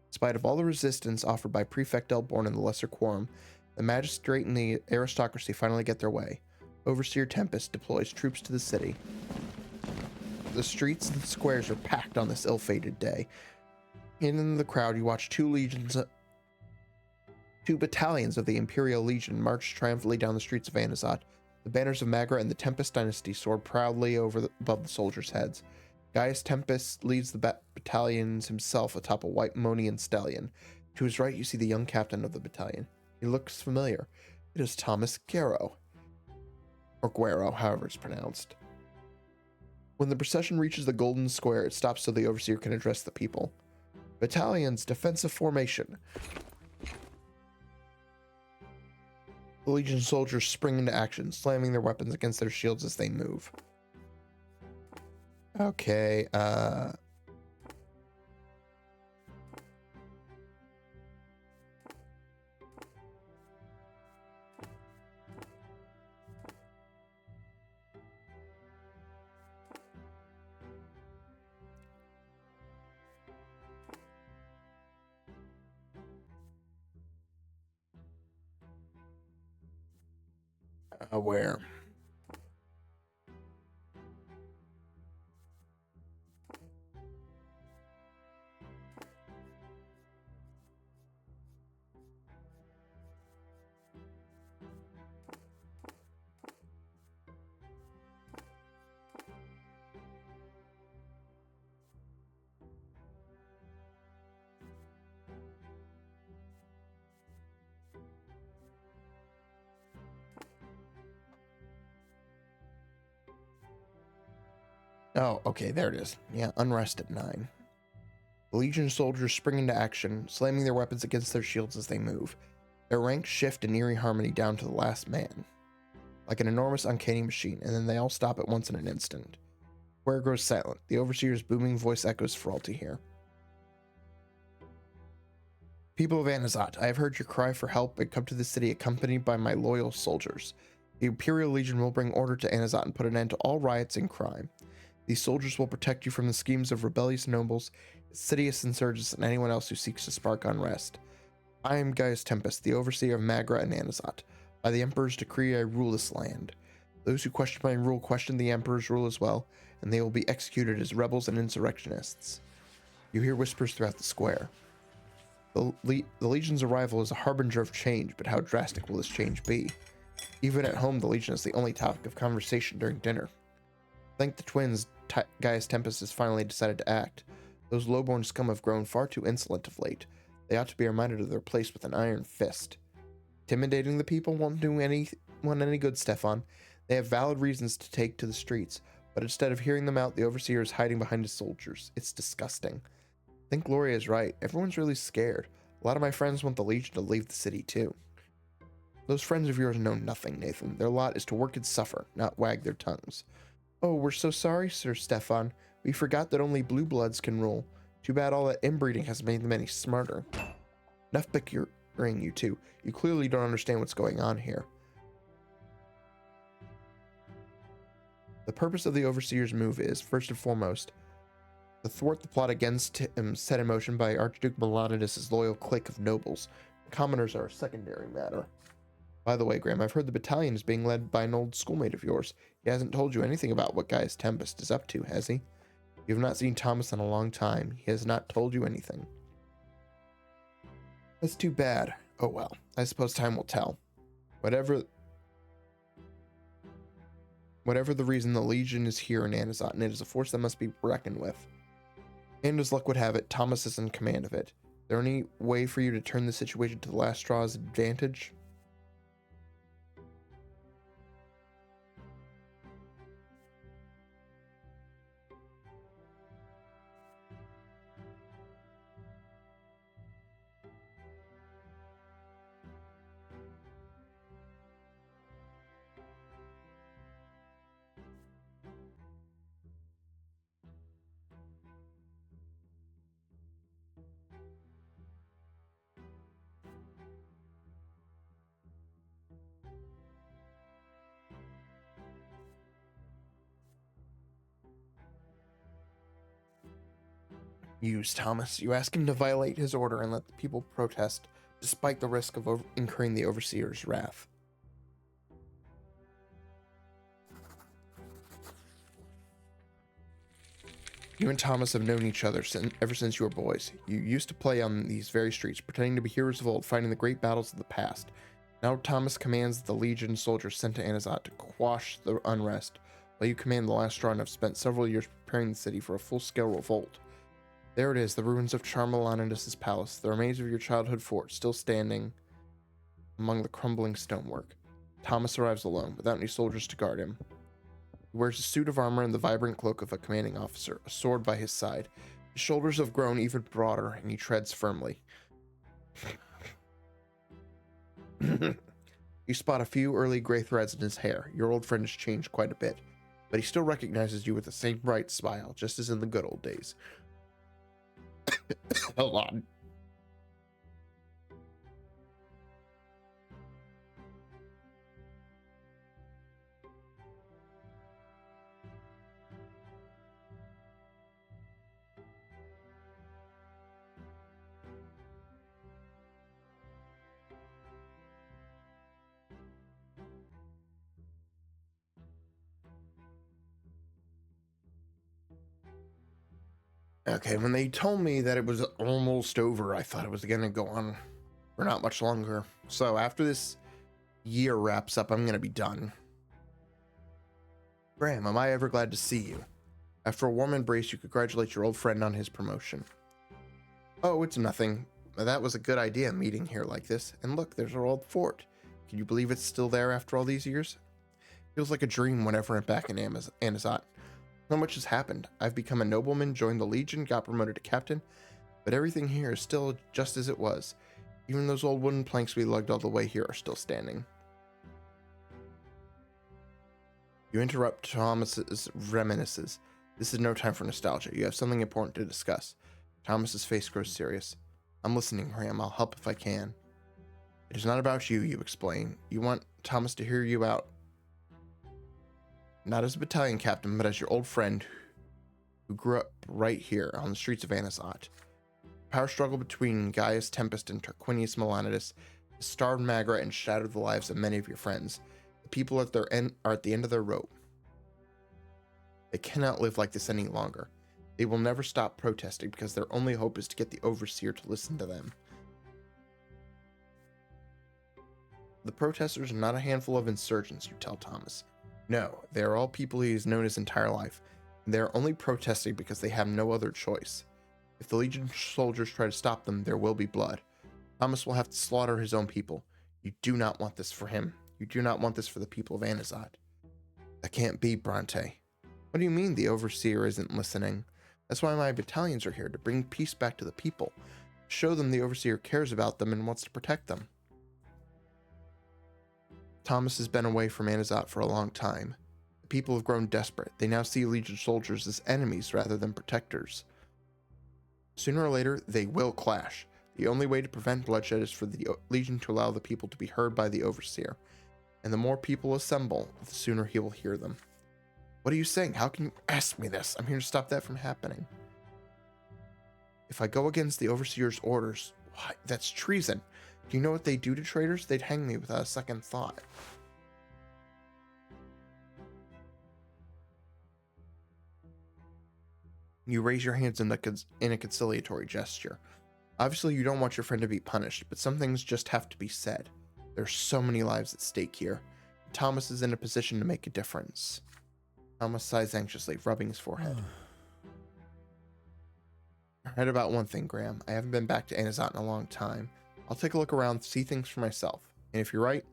In spite of all the resistance offered by Prefect Elborn and the Lesser Quorum, the magistrate and the aristocracy finally get their way. Overseer Tempest deploys troops to the city. The streets and squares are packed on this ill-fated day. In the crowd, you watch two battalions of the Imperial Legion march triumphantly down the streets of Anizotte. The banners of Magra and the Tempest dynasty soar proudly above the soldiers' heads. Gaius Tempest leads the battalions himself atop a white Monian stallion. To his right, you see the young captain of the battalion. He looks familiar. It is Thomas Guerrero, or Guerrero, however it's pronounced. When the procession reaches the golden square, it stops so the overseer can address the people. Battalion's defensive formation. The Legion soldiers spring into action, slamming their weapons against their shields as they move. Okay, where? Oh, okay, there it is. Yeah, unrest at 9. The Legion soldiers spring into action, slamming their weapons against their shields as they move. Their ranks shift in eerie harmony down to the last man, like an enormous uncanny machine, and then they all stop at once in an instant. Square grows silent. The overseer's booming voice echoes for all to hear. People of Anizotte, I have heard your cry for help and come to the city accompanied by my loyal soldiers. The Imperial Legion will bring order to Anizotte and put an end to all riots and crime. These soldiers will protect you from the schemes of rebellious nobles, insidious insurgents, and anyone else who seeks to spark unrest. I am Gaius Tempest, the overseer of Magra and Anizotte. By the Emperor's decree, I rule this land. Those who question my rule question the Emperor's rule as well, and they will be executed as rebels and insurrectionists. You hear whispers throughout the square. The Legion's arrival is a harbinger of change, but how drastic will this change be? Even at home, the Legion is the only topic of conversation during dinner. Thank the twins, Gaius Tempest has finally decided to act. Those low-born scum have grown far too insolent of late. They ought to be reminded of their place with an iron fist. Intimidating the people won't do anyone any good, Stefan. They have valid reasons to take to the streets, but instead of hearing them out, the overseer is hiding behind his soldiers. It's disgusting. I think Gloria is right. Everyone's really scared. A lot of my friends want the Legion to leave the city too. Those friends of yours know nothing, Nathan. Their lot is to work and suffer, not wag their tongues. Oh, we're so sorry, Sir Stefan. We forgot that only blue bloods can rule. Too bad all that inbreeding has made them any smarter. Enough bickering, you two. You clearly don't understand what's going on here. The purpose of the Overseer's move is, first and foremost, to thwart the plot against him set in motion by Archduke Melanidas' loyal clique of nobles. Commoners are a secondary matter. By the way, Graham, I've heard the battalion is being led by an old schoolmate of yours. He hasn't told you anything about what Gaius Tempest is up to, has he? You have not seen Thomas in a long time. He has not told you anything. That's too bad. Oh well, I suppose time will tell. Whatever the reason, the Legion is here in Anizotte, and it is a force that must be reckoned with. And as luck would have it, Thomas is in command of it. Is there any way for you to turn the situation to the last straw's advantage? Use Thomas. You ask him to violate his order and let the people protest, despite the risk of incurring the Overseer's wrath. You and Thomas have known each other ever since you were boys. You used to play on these very streets, pretending to be heroes of old, fighting the great battles of the past. Now Thomas commands the Legion soldiers sent to Anizotte to quash the unrest, while you command the last straw and have spent several years preparing the city for a full-scale revolt. There it is, the ruins of Charmelanidus' palace, the remains of your childhood fort, still standing among the crumbling stonework. Thomas arrives alone, without any soldiers to guard him. He wears a suit of armor and the vibrant cloak of a commanding officer, a sword by his side. His shoulders have grown even broader, and he treads firmly. You spot a few early gray threads in his hair. Your old friend has changed quite a bit, but he still recognizes you with the same bright smile, just as in the good old days. Hold on. Okay, when they told me that it was almost over, I thought it was going to go on for not much longer. So after this year wraps up, I'm going to be done. Graham, am I ever glad to see you? After a warm embrace, you congratulate your old friend on his promotion. Oh, it's nothing. That was a good idea, meeting here like this. And look, there's our old fort. Can you believe it's still there after all these years? Feels like a dream whenever I'm back in Anizotte. So much has happened. I've become a nobleman, joined the Legion, got promoted to captain, but everything here is still just as it was. Even those old wooden planks we lugged all the way here are still standing. You interrupt Thomas's reminiscences. This is no time for nostalgia. You have something important to discuss. Thomas's face grows serious. I'm listening, Graham. I'll help if I can. It is not about you, you explain. You want Thomas to hear you out. Not as a battalion captain, but as your old friend who grew up right here on the streets of Anizotte. The power struggle between Gaius Tempest and Tarquinius Melanidus has starved Magra and shattered the lives of many of your friends. The people at their end are at the end of their rope. They cannot live like this any longer. They will never stop protesting because their only hope is to get the overseer to listen to them. The protesters are not a handful of insurgents, you tell Thomas. No, they are all people he has known his entire life. They are only protesting because they have no other choice. If the Legion soldiers try to stop them, there will be blood. Thomas will have to slaughter his own people. You do not want this for him. You do not want this for the people of Anizotte. That can't be, Brante. What do you mean the overseer isn't listening? That's why my battalions are here, to bring peace back to the people. Show them the overseer cares about them and wants to protect them. Thomas has been away from Anizotte for a long time. The people have grown desperate. They now see Legion soldiers as enemies rather than protectors. Sooner or later, they will clash. The only way to prevent bloodshed is for the Legion to allow the people to be heard by the overseer. And the more people assemble, the sooner he will hear them. What are you saying? How can you ask me this? I'm here to stop that from happening. If I go against the overseer's orders, why, that's treason. Do you know what they do to traitors? They'd hang me without a second thought. You raise your hands in a conciliatory gesture. Obviously, you don't want your friend to be punished, but some things just have to be said. There's so many lives at stake here. Thomas is in a position to make a difference. Thomas sighs anxiously, rubbing his forehead. I heard about one thing, Graham. I haven't been back to Anizotte in a long time. I'll take a look around, see things for myself. And if you're right,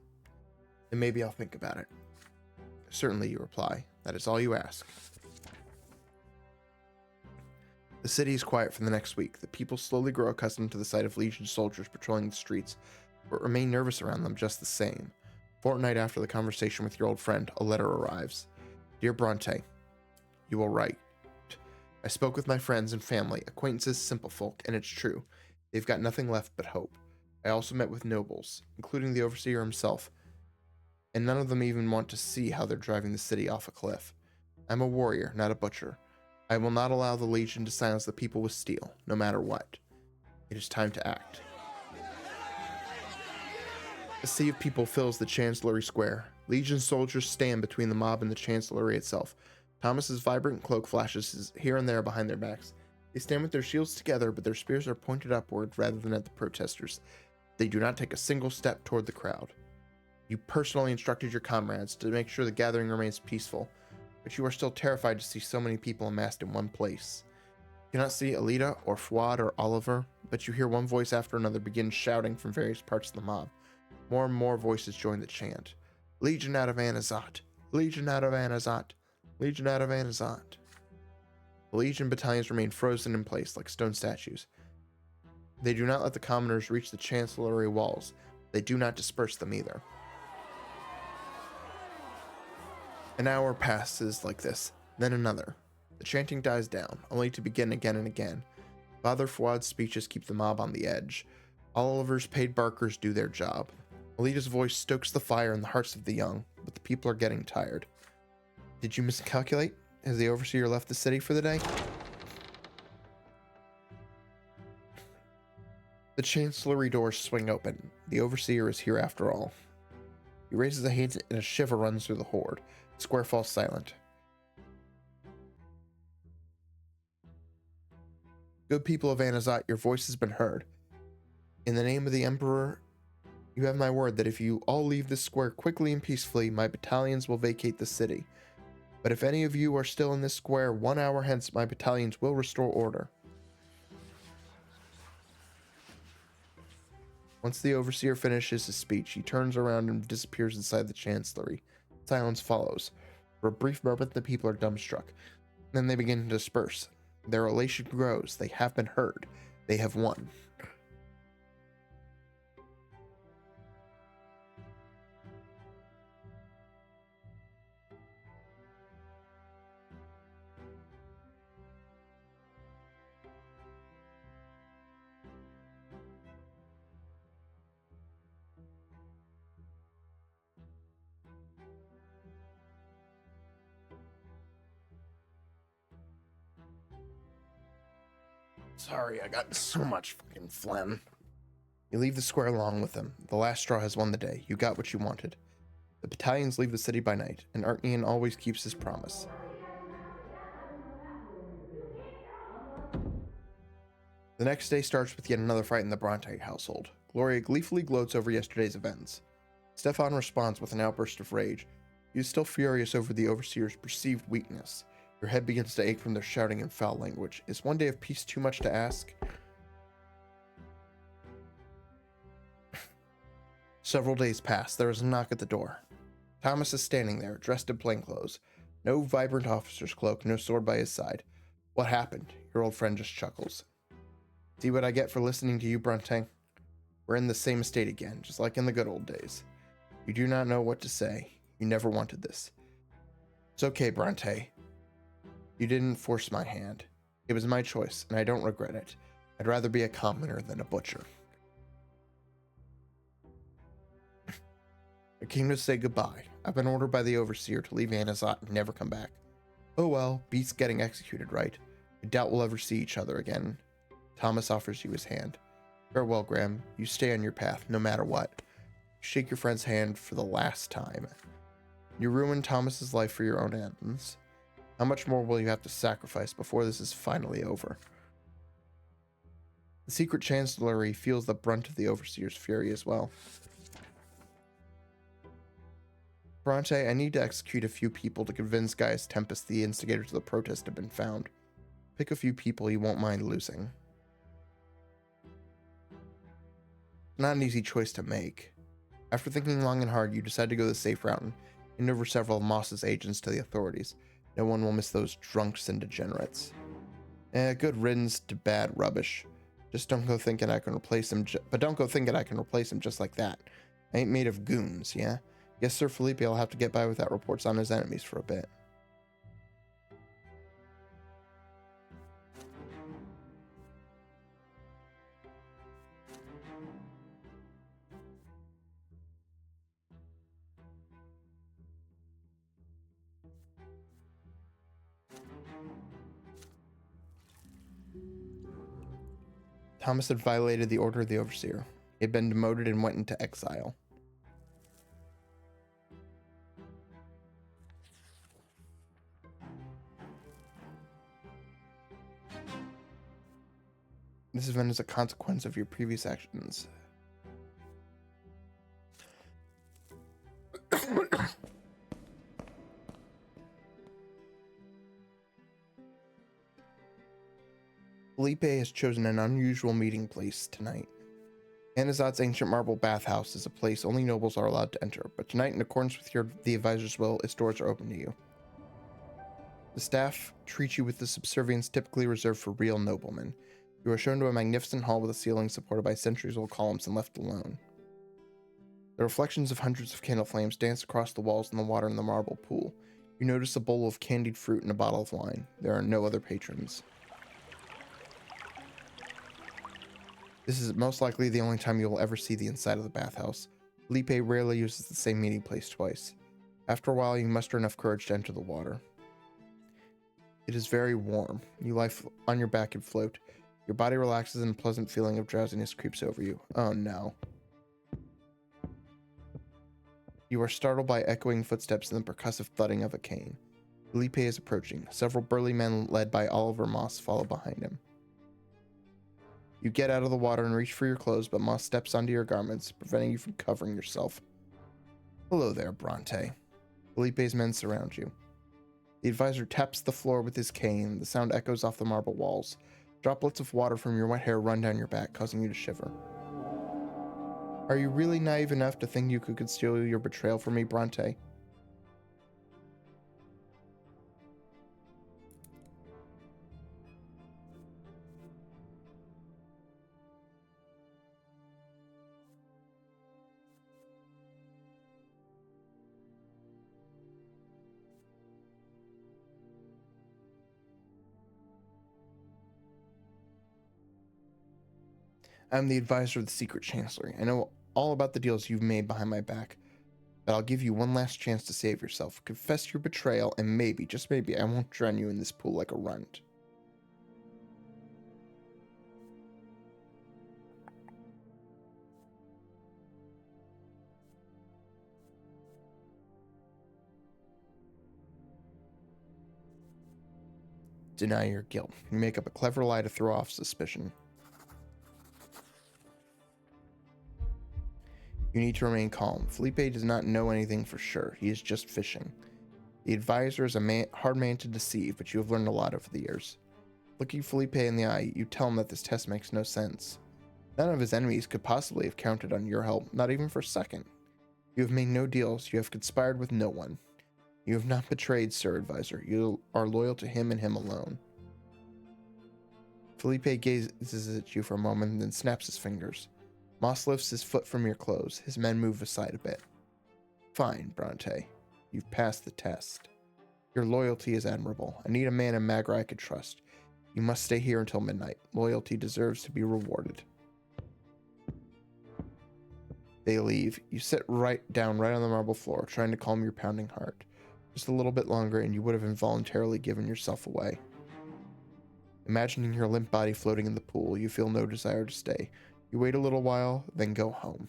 then maybe I'll think about it. Certainly, you reply. That is all you ask. The city is quiet for the next week. The people slowly grow accustomed to the sight of Legion soldiers patrolling the streets, but remain nervous around them just the same. A fortnight after the conversation with your old friend, a letter arrives. Dear Brante, you will write. I spoke with my friends and family, acquaintances, simple folk, and it's true. They've got nothing left but hope. I also met with nobles, including the overseer himself, and none of them even want to see how they're driving the city off a cliff. I'm a warrior, not a butcher. I will not allow the Legion to silence the people with steel, no matter what. It is time to act. A sea of people fills the Chancellery Square. Legion soldiers stand between the mob and the Chancellery itself. Thomas's vibrant cloak flashes here and there behind their backs. They stand with their shields together, but their spears are pointed upward rather than at the protesters. They do not take a single step toward the crowd. You personally instructed your comrades to make sure the gathering remains peaceful, but you are still terrified to see so many people amassed in one place. You cannot see Alida or Fuad or Oliver, but you hear one voice after another begin shouting from various parts of the mob. More and more voices join the chant. Legion out of Anizotte! Legion out of Anizotte! Legion out of Anizotte! The Legion battalions remain frozen in place like stone statues. They do not let the commoners reach the chancellery walls. They do not disperse them either. An hour passes like this, then another. The chanting dies down, only to begin again and again. Father Fuad's speeches keep the mob on the edge. Oliver's paid barkers do their job. Alida's voice stokes the fire in the hearts of the young, but the people are getting tired. Did you miscalculate? Has the overseer left the city for the day? The chancellery doors swing open. The overseer is here after all. He raises a hand and a shiver runs through the horde. The square falls silent. Good people of Anizotte, your voice has been heard. In the name of the Emperor, you have my word that if you all leave this square quickly and peacefully, my battalions will vacate the city. But if any of you are still in this square, 1 hour hence, my battalions will restore order. Once the overseer finishes his speech, he turns around and disappears inside the chancellery. Silence follows. For a brief moment, the people are dumbstruck. Then they begin to disperse. Their elation grows. They have been heard. They have won. Sorry, I got so much fucking phlegm. You leave the square along with them. The last straw has won the day. You got what you wanted. The battalions leave the city by night, and Artnian always keeps his promise. The next day starts with yet another fight in the Brante household. Gloria gleefully gloats over yesterday's events. Stefan responds with an outburst of rage. He is still furious over the overseer's perceived weakness. Your head begins to ache from their shouting and foul language. Is one day of peace too much to ask? Several days pass. There is a knock at the door. Thomas is standing there, dressed in plainclothes. No vibrant officer's cloak, no sword by his side. What happened? Your old friend just chuckles. See what I get for listening to you, Brante? We're in the same estate again, just like in the good old days. You do not know what to say. You never wanted this. It's okay, Brante. You didn't force my hand. It was my choice, and I don't regret it. I'd rather be a commoner than a butcher. I came to say goodbye. I've been ordered by the overseer to leave Anizotte and never come back. Oh well, beast's getting executed, right? I doubt we'll ever see each other again. Thomas offers you his hand. Farewell, Graham. You stay on your path, no matter what. Shake your friend's hand for the last time. You ruined Thomas's life for your own ends. How much more will you have to sacrifice before this is finally over? The secret chancellery feels the brunt of the overseer's fury as well. Brante, I need to execute a few people to convince Gaius Tempest the instigators of the protest have been found. Pick a few people you won't mind losing. Not an easy choice to make. After thinking long and hard, you decide to go the safe route and hand over several of Moss's agents to the authorities. No one will miss those drunks and degenerates. Good riddance to bad rubbish. Just don't go thinking I can replace him. But don't go thinking I can replace him just like that. I ain't made of goons, yeah? Guess Sir Felipe will have to get by without reports on his enemies for a bit. Thomas had violated the order of the overseer. He had been demoted and went into exile. This event is a consequence of your previous actions. Felipe has chosen an unusual meeting place tonight. Anizotte's ancient marble bathhouse is a place only nobles are allowed to enter, but tonight, in accordance with the advisor's will, its doors are open to you. The staff treat you with the subservience typically reserved for real noblemen. You are shown to a magnificent hall with a ceiling supported by centuries-old columns and left alone. The reflections of hundreds of candle flames dance across the walls and the water in the marble pool. You notice a bowl of candied fruit and a bottle of wine. There are no other patrons. This is most likely the only time you will ever see the inside of the bathhouse. Felipe rarely uses the same meeting place twice. After a while, you muster enough courage to enter the water. It is very warm. You lie on your back and float. Your body relaxes and a pleasant feeling of drowsiness creeps over you. Oh no. You are startled by echoing footsteps and the percussive thudding of a cane. Felipe is approaching. Several burly men led by Oliver Moss follow behind him. You get out of the water and reach for your clothes, but Moss steps onto your garments, preventing you from covering yourself. Hello there, Brante. Felipe's men surround you. The advisor taps the floor with his cane. The sound echoes off the marble walls. Droplets of water from your wet hair run down your back, causing you to shiver. Are you really naive enough to think you could conceal your betrayal from me, Brante? I'm the advisor of the Secret Chancellery. I know all about the deals you've made behind my back, but I'll give you one last chance to save yourself. Confess your betrayal, and maybe, just maybe, I won't drown you in this pool like a runt. Deny your guilt. You make up a clever lie to throw off suspicion. You need to remain calm. Felipe does not know anything for sure. He is just fishing. The advisor is a hard man to deceive, but you have learned a lot over the years. Looking Felipe in the eye, you tell him that this test makes no sense. None of his enemies could possibly have counted on your help, not even for a second. You have made no deals. You have conspired with no one. You have not betrayed, Sir Advisor. You are loyal to him and him alone. Felipe gazes at you for a moment and then snaps his fingers. Moss lifts his foot from your clothes. His men move aside a bit. Fine, Brante. You've passed the test. Your loyalty is admirable. I need a man in Magra I could trust. You must stay here until midnight. Loyalty deserves to be rewarded. They leave. You sit down right on the marble floor, trying to calm your pounding heart. Just a little bit longer and you would have involuntarily given yourself away. Imagining your limp body floating in the pool, you feel no desire to stay. You wait a little while, then go home.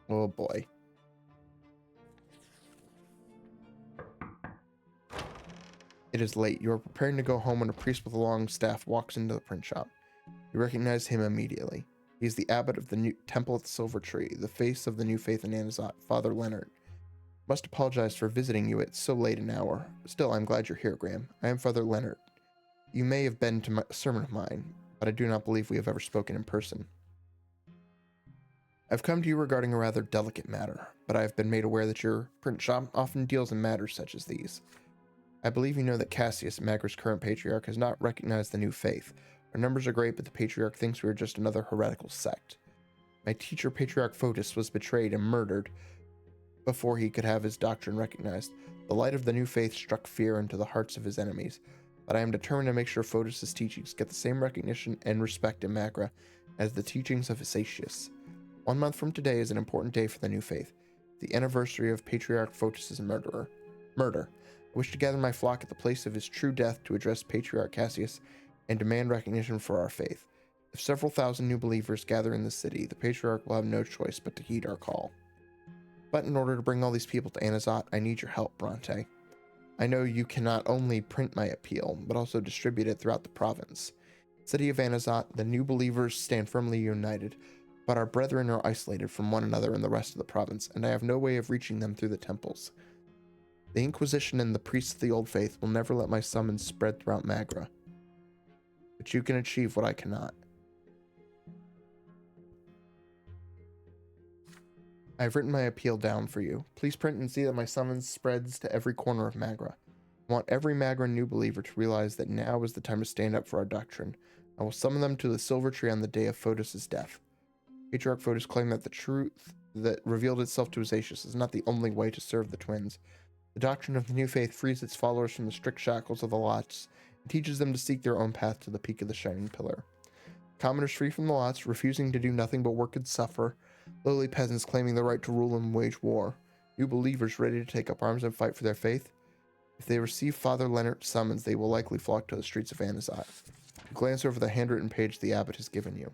Oh boy. It is late. You are preparing to go home when a priest with a long staff walks into the print shop. You recognize him immediately. He is the abbot of the new Temple of the Silver Tree, the face of the new faith in Anizotte, Father Leonard. Must apologize for visiting you at so late an hour. Still, I'm glad you're here, Graham. I am Father Leonard. You may have been to a sermon of mine, but I do not believe we have ever spoken in person. I've come to you regarding a rather delicate matter, but I have been made aware that your print shop often deals in matters such as these. I believe you know that Cassius, Magra's current patriarch, has not recognized the new faith. Our numbers are great, but the patriarch thinks we are just another heretical sect. My teacher, Patriarch Photis, was betrayed and murdered before he could have his doctrine recognized. The light of the new faith struck fear into the hearts of his enemies, but I am determined to make sure Photis' teachings get the same recognition and respect in Magra as the teachings of Isacius. 1 month from today is an important day for the new faith, the anniversary of Patriarch Photis' murder. I wish to gather my flock at the place of his true death to address Patriarch Cassius and demand recognition for our faith. If several thousand new believers gather in the city, the Patriarch will have no choice but to heed our call. But in order to bring all these people to Anizotte, I need your help, Brante. I know you can not only print my appeal, but also distribute it throughout the province. City of Anizotte, the new believers stand firmly united, but our brethren are isolated from one another in the rest of the province, and I have no way of reaching them through the temples. The Inquisition and the priests of the Old Faith will never let my summons spread throughout Magra. but you can achieve what I cannot. I've written my appeal down for you. Please print and see that my summons spreads to every corner of Magra. I want every Magra new believer to realize that now is the time to stand up for our doctrine. I will summon them to the Silver Tree on the day of Fotis' death. Patriarch Fotis claimed that the truth that revealed itself to Azatius is not the only way to serve the twins. The doctrine of the new faith frees its followers from the strict shackles of the lots and teaches them to seek their own path to the peak of the shining pillar. Commoners free from the lots, refusing to do nothing but work and suffer, lowly peasants claiming the right to rule and wage war, new believers ready to take up arms and fight for their faith. If they receive Father Leonard's summons, they will likely flock to the streets of Anizotte. Glance over the handwritten page the abbot has given you.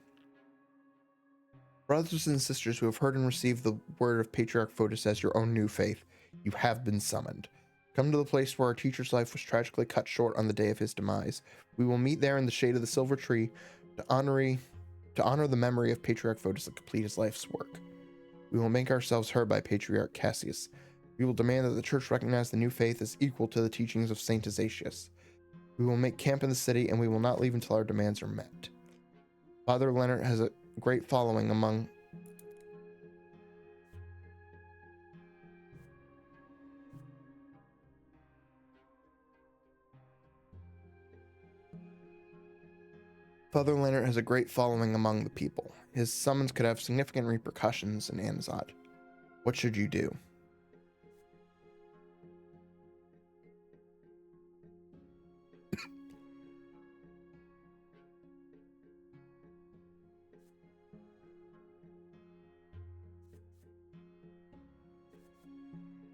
Brothers and sisters who have heard and received the word of Patriarch Fotis as your own new faith, you have been summoned. Come to the place where our teacher's life was tragically cut short on the day of his demise. We will meet there in the shade of the Silver Tree to honor the memory of Patriarch Fotis and complete his life's work. We will make ourselves heard by Patriarch Cassius. We will demand that the church recognize the new faith as equal to the teachings of Saint Azatius. We will make camp in the city, and we will not leave until our demands are met. Father Leonard has a great following among the people. His summons could have significant repercussions in Anizotte. What should you do?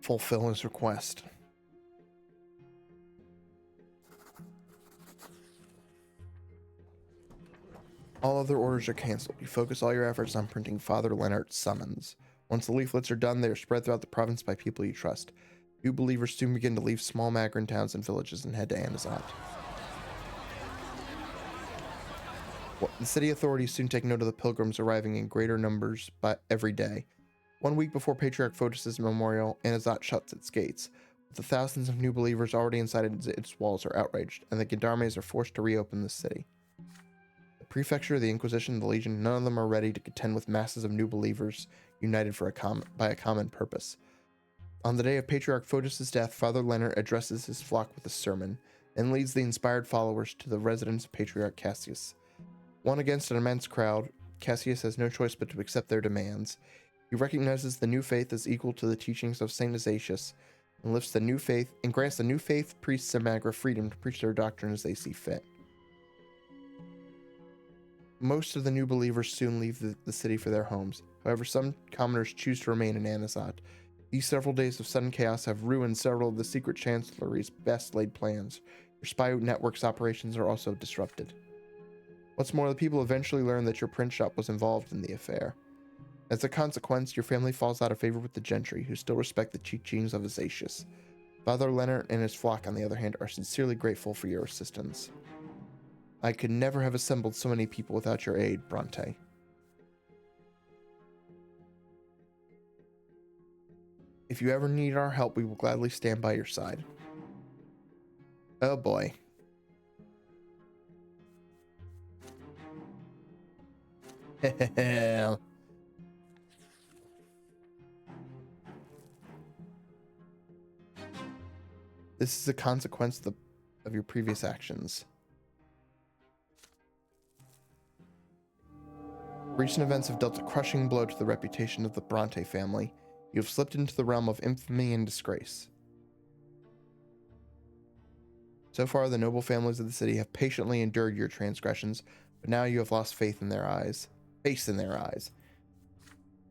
Fulfill his request. All other orders are canceled. You focus all your efforts on printing Father Leonard's summons. Once the leaflets are done, they are spread throughout the province by people you trust. New believers soon begin to leave small Magran towns and villages and head to Anizotte. The city authorities soon take note of the pilgrims arriving in greater numbers every day. 1 week before Patriarch Fotis' memorial, Anizotte shuts its gates. The thousands of new believers already inside its walls are outraged, and the gendarmes are forced to reopen the city. The prefecture, the Inquisition, the Legion, none of them are ready to contend with masses of new believers united by a common purpose. On the day of Patriarch Fotis' death, Father Leonard addresses his flock with a sermon, and leads the inspired followers to the residence of Patriarch Cassius. One against an immense crowd, Cassius has no choice but to accept their demands. He recognizes the new faith as equal to the teachings of Saint Azatius, and grants the new faith priests in Magra freedom to preach their doctrine as they see fit. Most of the new believers soon leave the city for their homes. However, some commoners choose to remain in Anizotte. These several days of sudden chaos have ruined several of the secret chancellery's best laid plans. Your spy network's operations are also disrupted. What's more, the people eventually learn that your print shop was involved in the affair. As a consequence, your family falls out of favor with the gentry, who still respect the teachings of Azatius. Father Leonard and his flock, on the other hand, are sincerely grateful for your assistance. I could never have assembled so many people without your aid, Brante. If you ever need our help, we will gladly stand by your side. Oh boy. This is a consequence of your previous actions. Recent events have dealt a crushing blow to the reputation of the Brante family. You have slipped into the realm of infamy and disgrace. So far, the noble families of the city have patiently endured your transgressions, but now you have lost faith in their eyes.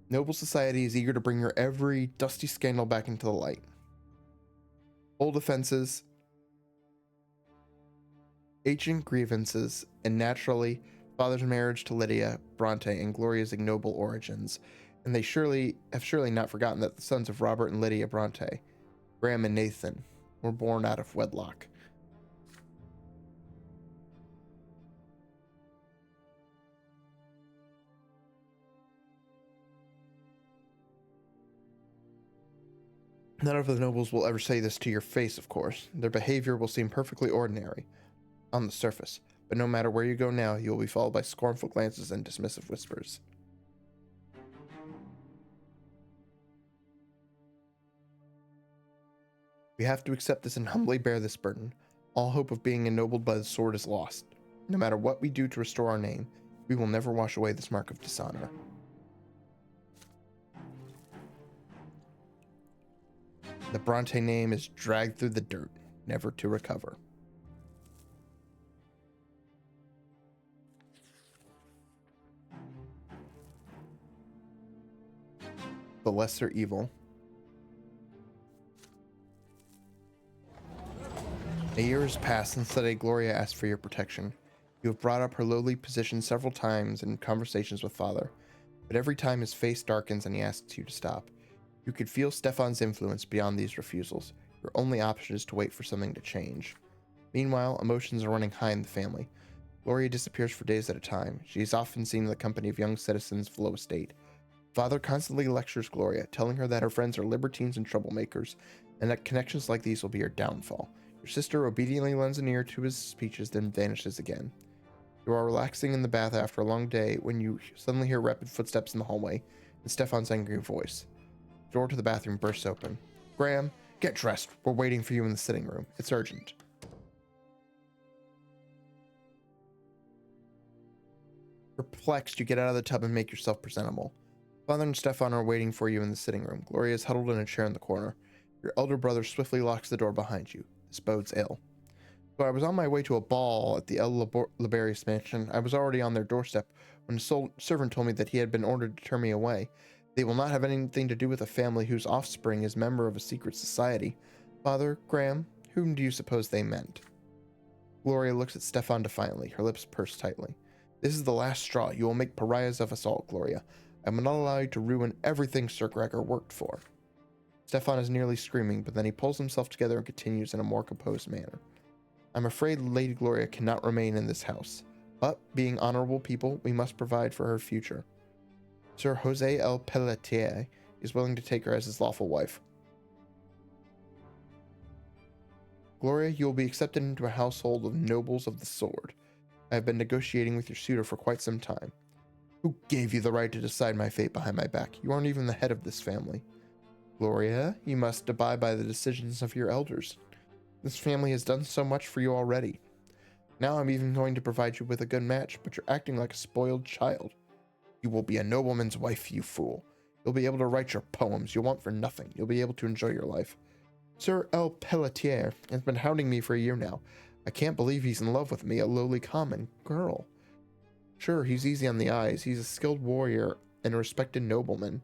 Noble society is eager to bring your every dusty scandal back into the light. Old offenses, ancient grievances, and naturally, Father's marriage to Lydia, Brante, and Gloria's ignoble origins, and they have surely not forgotten that the sons of Robert and Lydia Brante, Graham and Nathan, were born out of wedlock. None of the nobles will ever say this to your face, of course. Their behavior will seem perfectly ordinary on the surface, But no matter where you go now, you will be followed by scornful glances and dismissive whispers. We have to accept this and humbly bear this burden. All hope of being ennobled by the sword is lost. No matter what we do to restore our name, we will never wash away this mark of dishonor. The Brante name is dragged through the dirt, never to recover. The lesser evil. A year has passed since the day Gloria asked for your protection. You have brought up her lowly position several times in conversations with Father, but every time his face darkens and he asks you to stop. You could feel Stefan's influence beyond these refusals. Your only option is to wait for something to change. Meanwhile, emotions are running high in the family. Gloria disappears for days at a time. She is often seen in the company of young citizens of low estate. Father constantly lectures Gloria, telling her that her friends are libertines and troublemakers, and that connections like these will be her downfall. Your sister obediently lends an ear to his speeches, then vanishes again. You are relaxing in the bath after a long day when you suddenly hear rapid footsteps in the hallway and Stefan's angry voice. The door to the bathroom bursts open. Graham, get dressed. We're waiting for you in the sitting room. It's urgent. Perplexed, you get out of the tub and make yourself presentable. Father and Stefan are waiting for you in the sitting room. Gloria is huddled in a chair in the corner. Your elder brother swiftly locks the door behind you. This bodes ill. So I was on my way to a ball at the El Liberius mansion. I was already on their doorstep when a servant told me that he had been ordered to turn me away. They will not have anything to do with a family whose offspring is member of a secret society. Father, Graham, whom do you suppose they meant? Gloria looks at Stefan defiantly, her lips pursed tightly. This is the last straw. You will make pariahs of us all, Gloria. I will not allow you to ruin everything Sir Gregor worked for. Stefan is nearly screaming, but then he pulls himself together and continues in a more composed manner. I'm afraid Lady Gloria cannot remain in this house, but being honorable people, we must provide for her future. Sir Jose L. Pelletier is willing to take her as his lawful wife. Gloria, you will be accepted into a household of nobles of the sword. I have been negotiating with your suitor for quite some time. Who gave you the right to decide my fate behind my back? You aren't even the head of this family. Gloria, you must abide by the decisions of your elders. This family has done so much for you already. Now I'm even going to provide you with a good match, but you're acting like a spoiled child. You will be a nobleman's wife, you fool. You'll be able to write your poems. You'll want for nothing. You'll be able to enjoy your life. Sir L. Pelletier has been hounding me for a year now. I can't believe he's in love with me, a lowly common girl. Sure, he's easy on the eyes. He's a skilled warrior and a respected nobleman.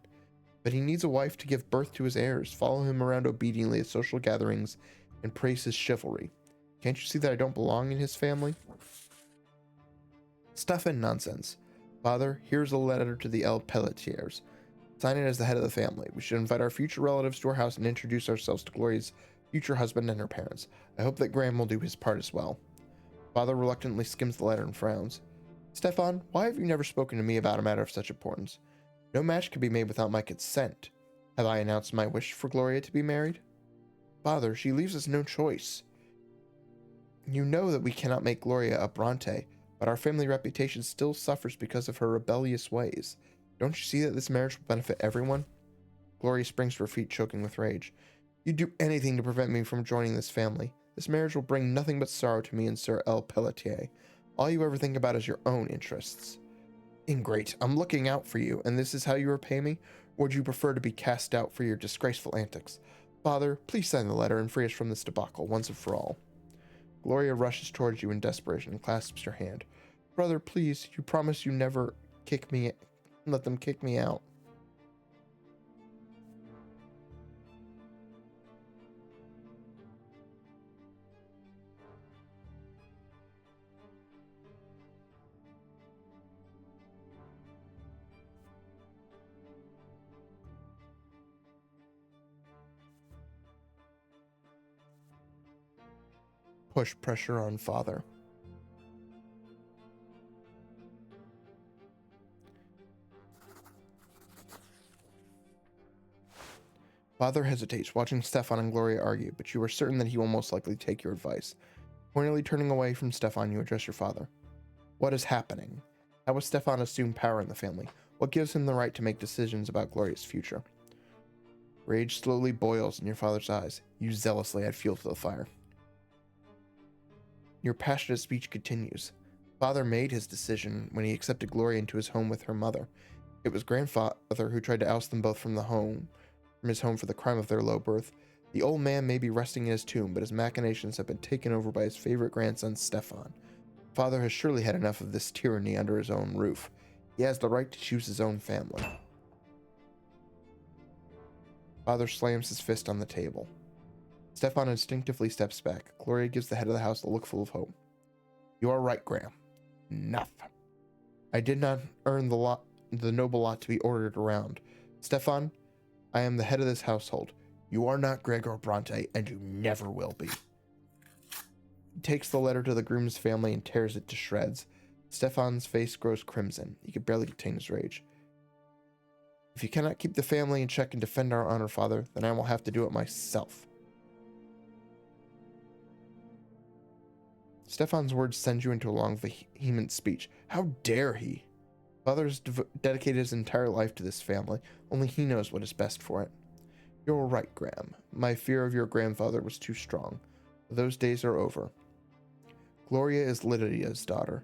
But he needs a wife to give birth to his heirs, follow him around obediently at social gatherings, and praise his chivalry. Can't you see that I don't belong in his family? Stuff and nonsense. Father, here's a letter to the El Pelletiers. Sign it as the head of the family. We should invite our future relatives to our house and introduce ourselves to Gloria's future husband and her parents. I hope that Graham will do his part as well. Father reluctantly skims the letter and frowns. Stefan, why have you never spoken to me about a matter of such importance? No match can be made without my consent. Have I announced my wish for Gloria to be married? Father, she leaves us no choice. You know that we cannot make Gloria a Brante, but our family reputation still suffers because of her rebellious ways. Don't you see that this marriage will benefit everyone? Gloria springs to her feet, choking with rage. You'd do anything to prevent me from joining this family. This marriage will bring nothing but sorrow to me and Sir El Pelletier. All you ever think about is your own interests. Ingrate, I'm looking out for you, and this is how you repay me? Or would you prefer to be cast out for your disgraceful antics? Father, please sign the letter and free us from this debacle once and for all. Gloria rushes towards you in desperation and clasps your hand. Brother, please, you promise you never let them kick me out. Push pressure on Father. Father hesitates, watching Stefan and Gloria argue, but you are certain that he will most likely take your advice. Pointedly turning away from Stefan, you address your father. What is happening? How has Stefan assumed power in the family? What gives him the right to make decisions about Gloria's future? Rage slowly boils in your father's eyes. You zealously add fuel to the fire. Your passionate speech continues. Father made his decision when he accepted Gloria into his home with her mother. It was grandfather who tried to oust them both from his home for the crime of their low birth. The old man may be resting in his tomb, but his machinations have been taken over by his favorite grandson, Stefan. Father has surely had enough of this tyranny under his own roof. He has the right to choose his own family. Father slams his fist on the table. Stefan instinctively steps back. Gloria gives the head of the house a look full of hope. You are right, Graham. Enough. I did not earn the noble lot to be ordered around. Stefan, I am the head of this household. You are not Gregor Brante, and you never will be. He takes the letter to the groom's family and tears it to shreds. Stefan's face grows crimson. He can barely contain his rage. If you cannot keep the family in check and defend our honor, Father, then I will have to do it myself. Stefan's words send you into a long, vehement speech. How dare he? Father has dedicated his entire life to this family. Only he knows what is best for it. You're right, Graham. My fear of your grandfather was too strong. Those days are over. Gloria is Lydia's daughter,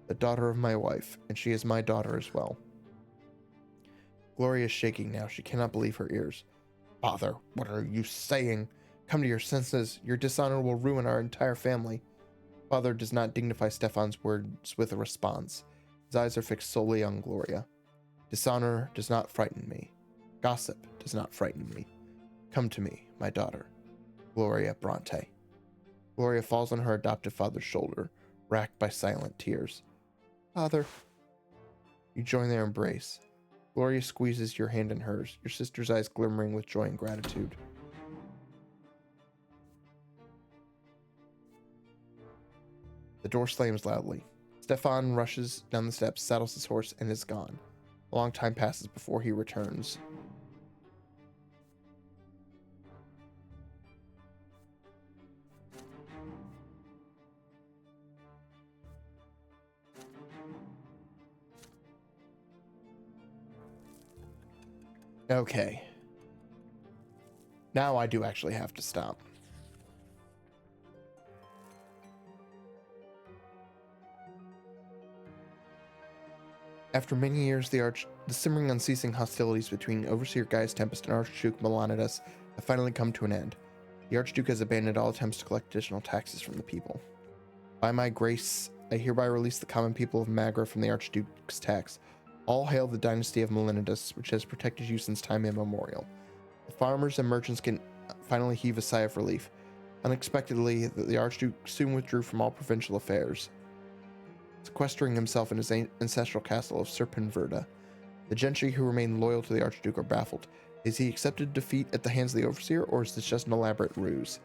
the daughter of my wife, and she is my daughter as well. Gloria is shaking now. She cannot believe her ears. Father, what are you saying? Come to your senses. Your dishonor will ruin our entire family. Father does not dignify Stefan's words with a response. His eyes are fixed solely on Gloria. Dishonor does not frighten me. Gossip does not frighten me. Come to me, my daughter, Gloria Brante. Gloria falls on her adoptive father's shoulder, racked by silent tears. Father. You join their embrace. Gloria squeezes your hand in hers, your sister's eyes glimmering with joy and gratitude. The door slams loudly. Stefan rushes down the steps, saddles his horse, and is gone. A long time passes before he returns. Okay. Now I do actually have to stop. After many years, the simmering, unceasing hostilities between Overseer Gaius Tempest and Archduke Melanidas have finally come to an end. The Archduke has abandoned all attempts to collect additional taxes from the people. By my grace, I hereby release the common people of Magra from the Archduke's tax. All hail the dynasty of Melanidas, which has protected you since time immemorial. The farmers and merchants can finally heave a sigh of relief. Unexpectedly, the Archduke soon withdrew from all provincial affairs, sequestering himself in his ancestral castle of Serpenverda. The gentry who remain loyal to the Archduke are baffled. Is he accepted defeat at the hands of the Overseer, or is this just an elaborate ruse?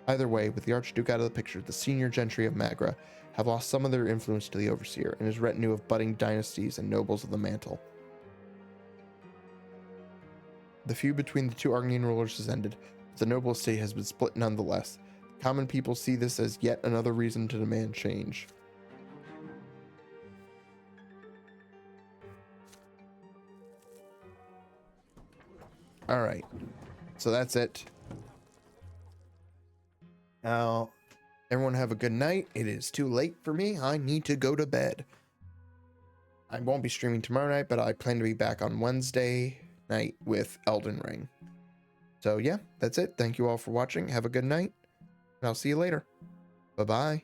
Either way, with the Archduke out of the picture, the senior gentry of Magra have lost some of their influence to the Overseer and his retinue of budding dynasties and nobles of the mantle. The feud between the two Argonian rulers has ended, but the noble estate has been split nonetheless. The common people see this as yet another reason to demand change. Alright, so that's it. Now, everyone have a good night. It is too late for me. I need to go to bed. I won't be streaming tomorrow night, but I plan to be back on Wednesday night with Elden Ring. So yeah, that's it. Thank you all for watching. Have a good night, and I'll see you later. Bye-bye.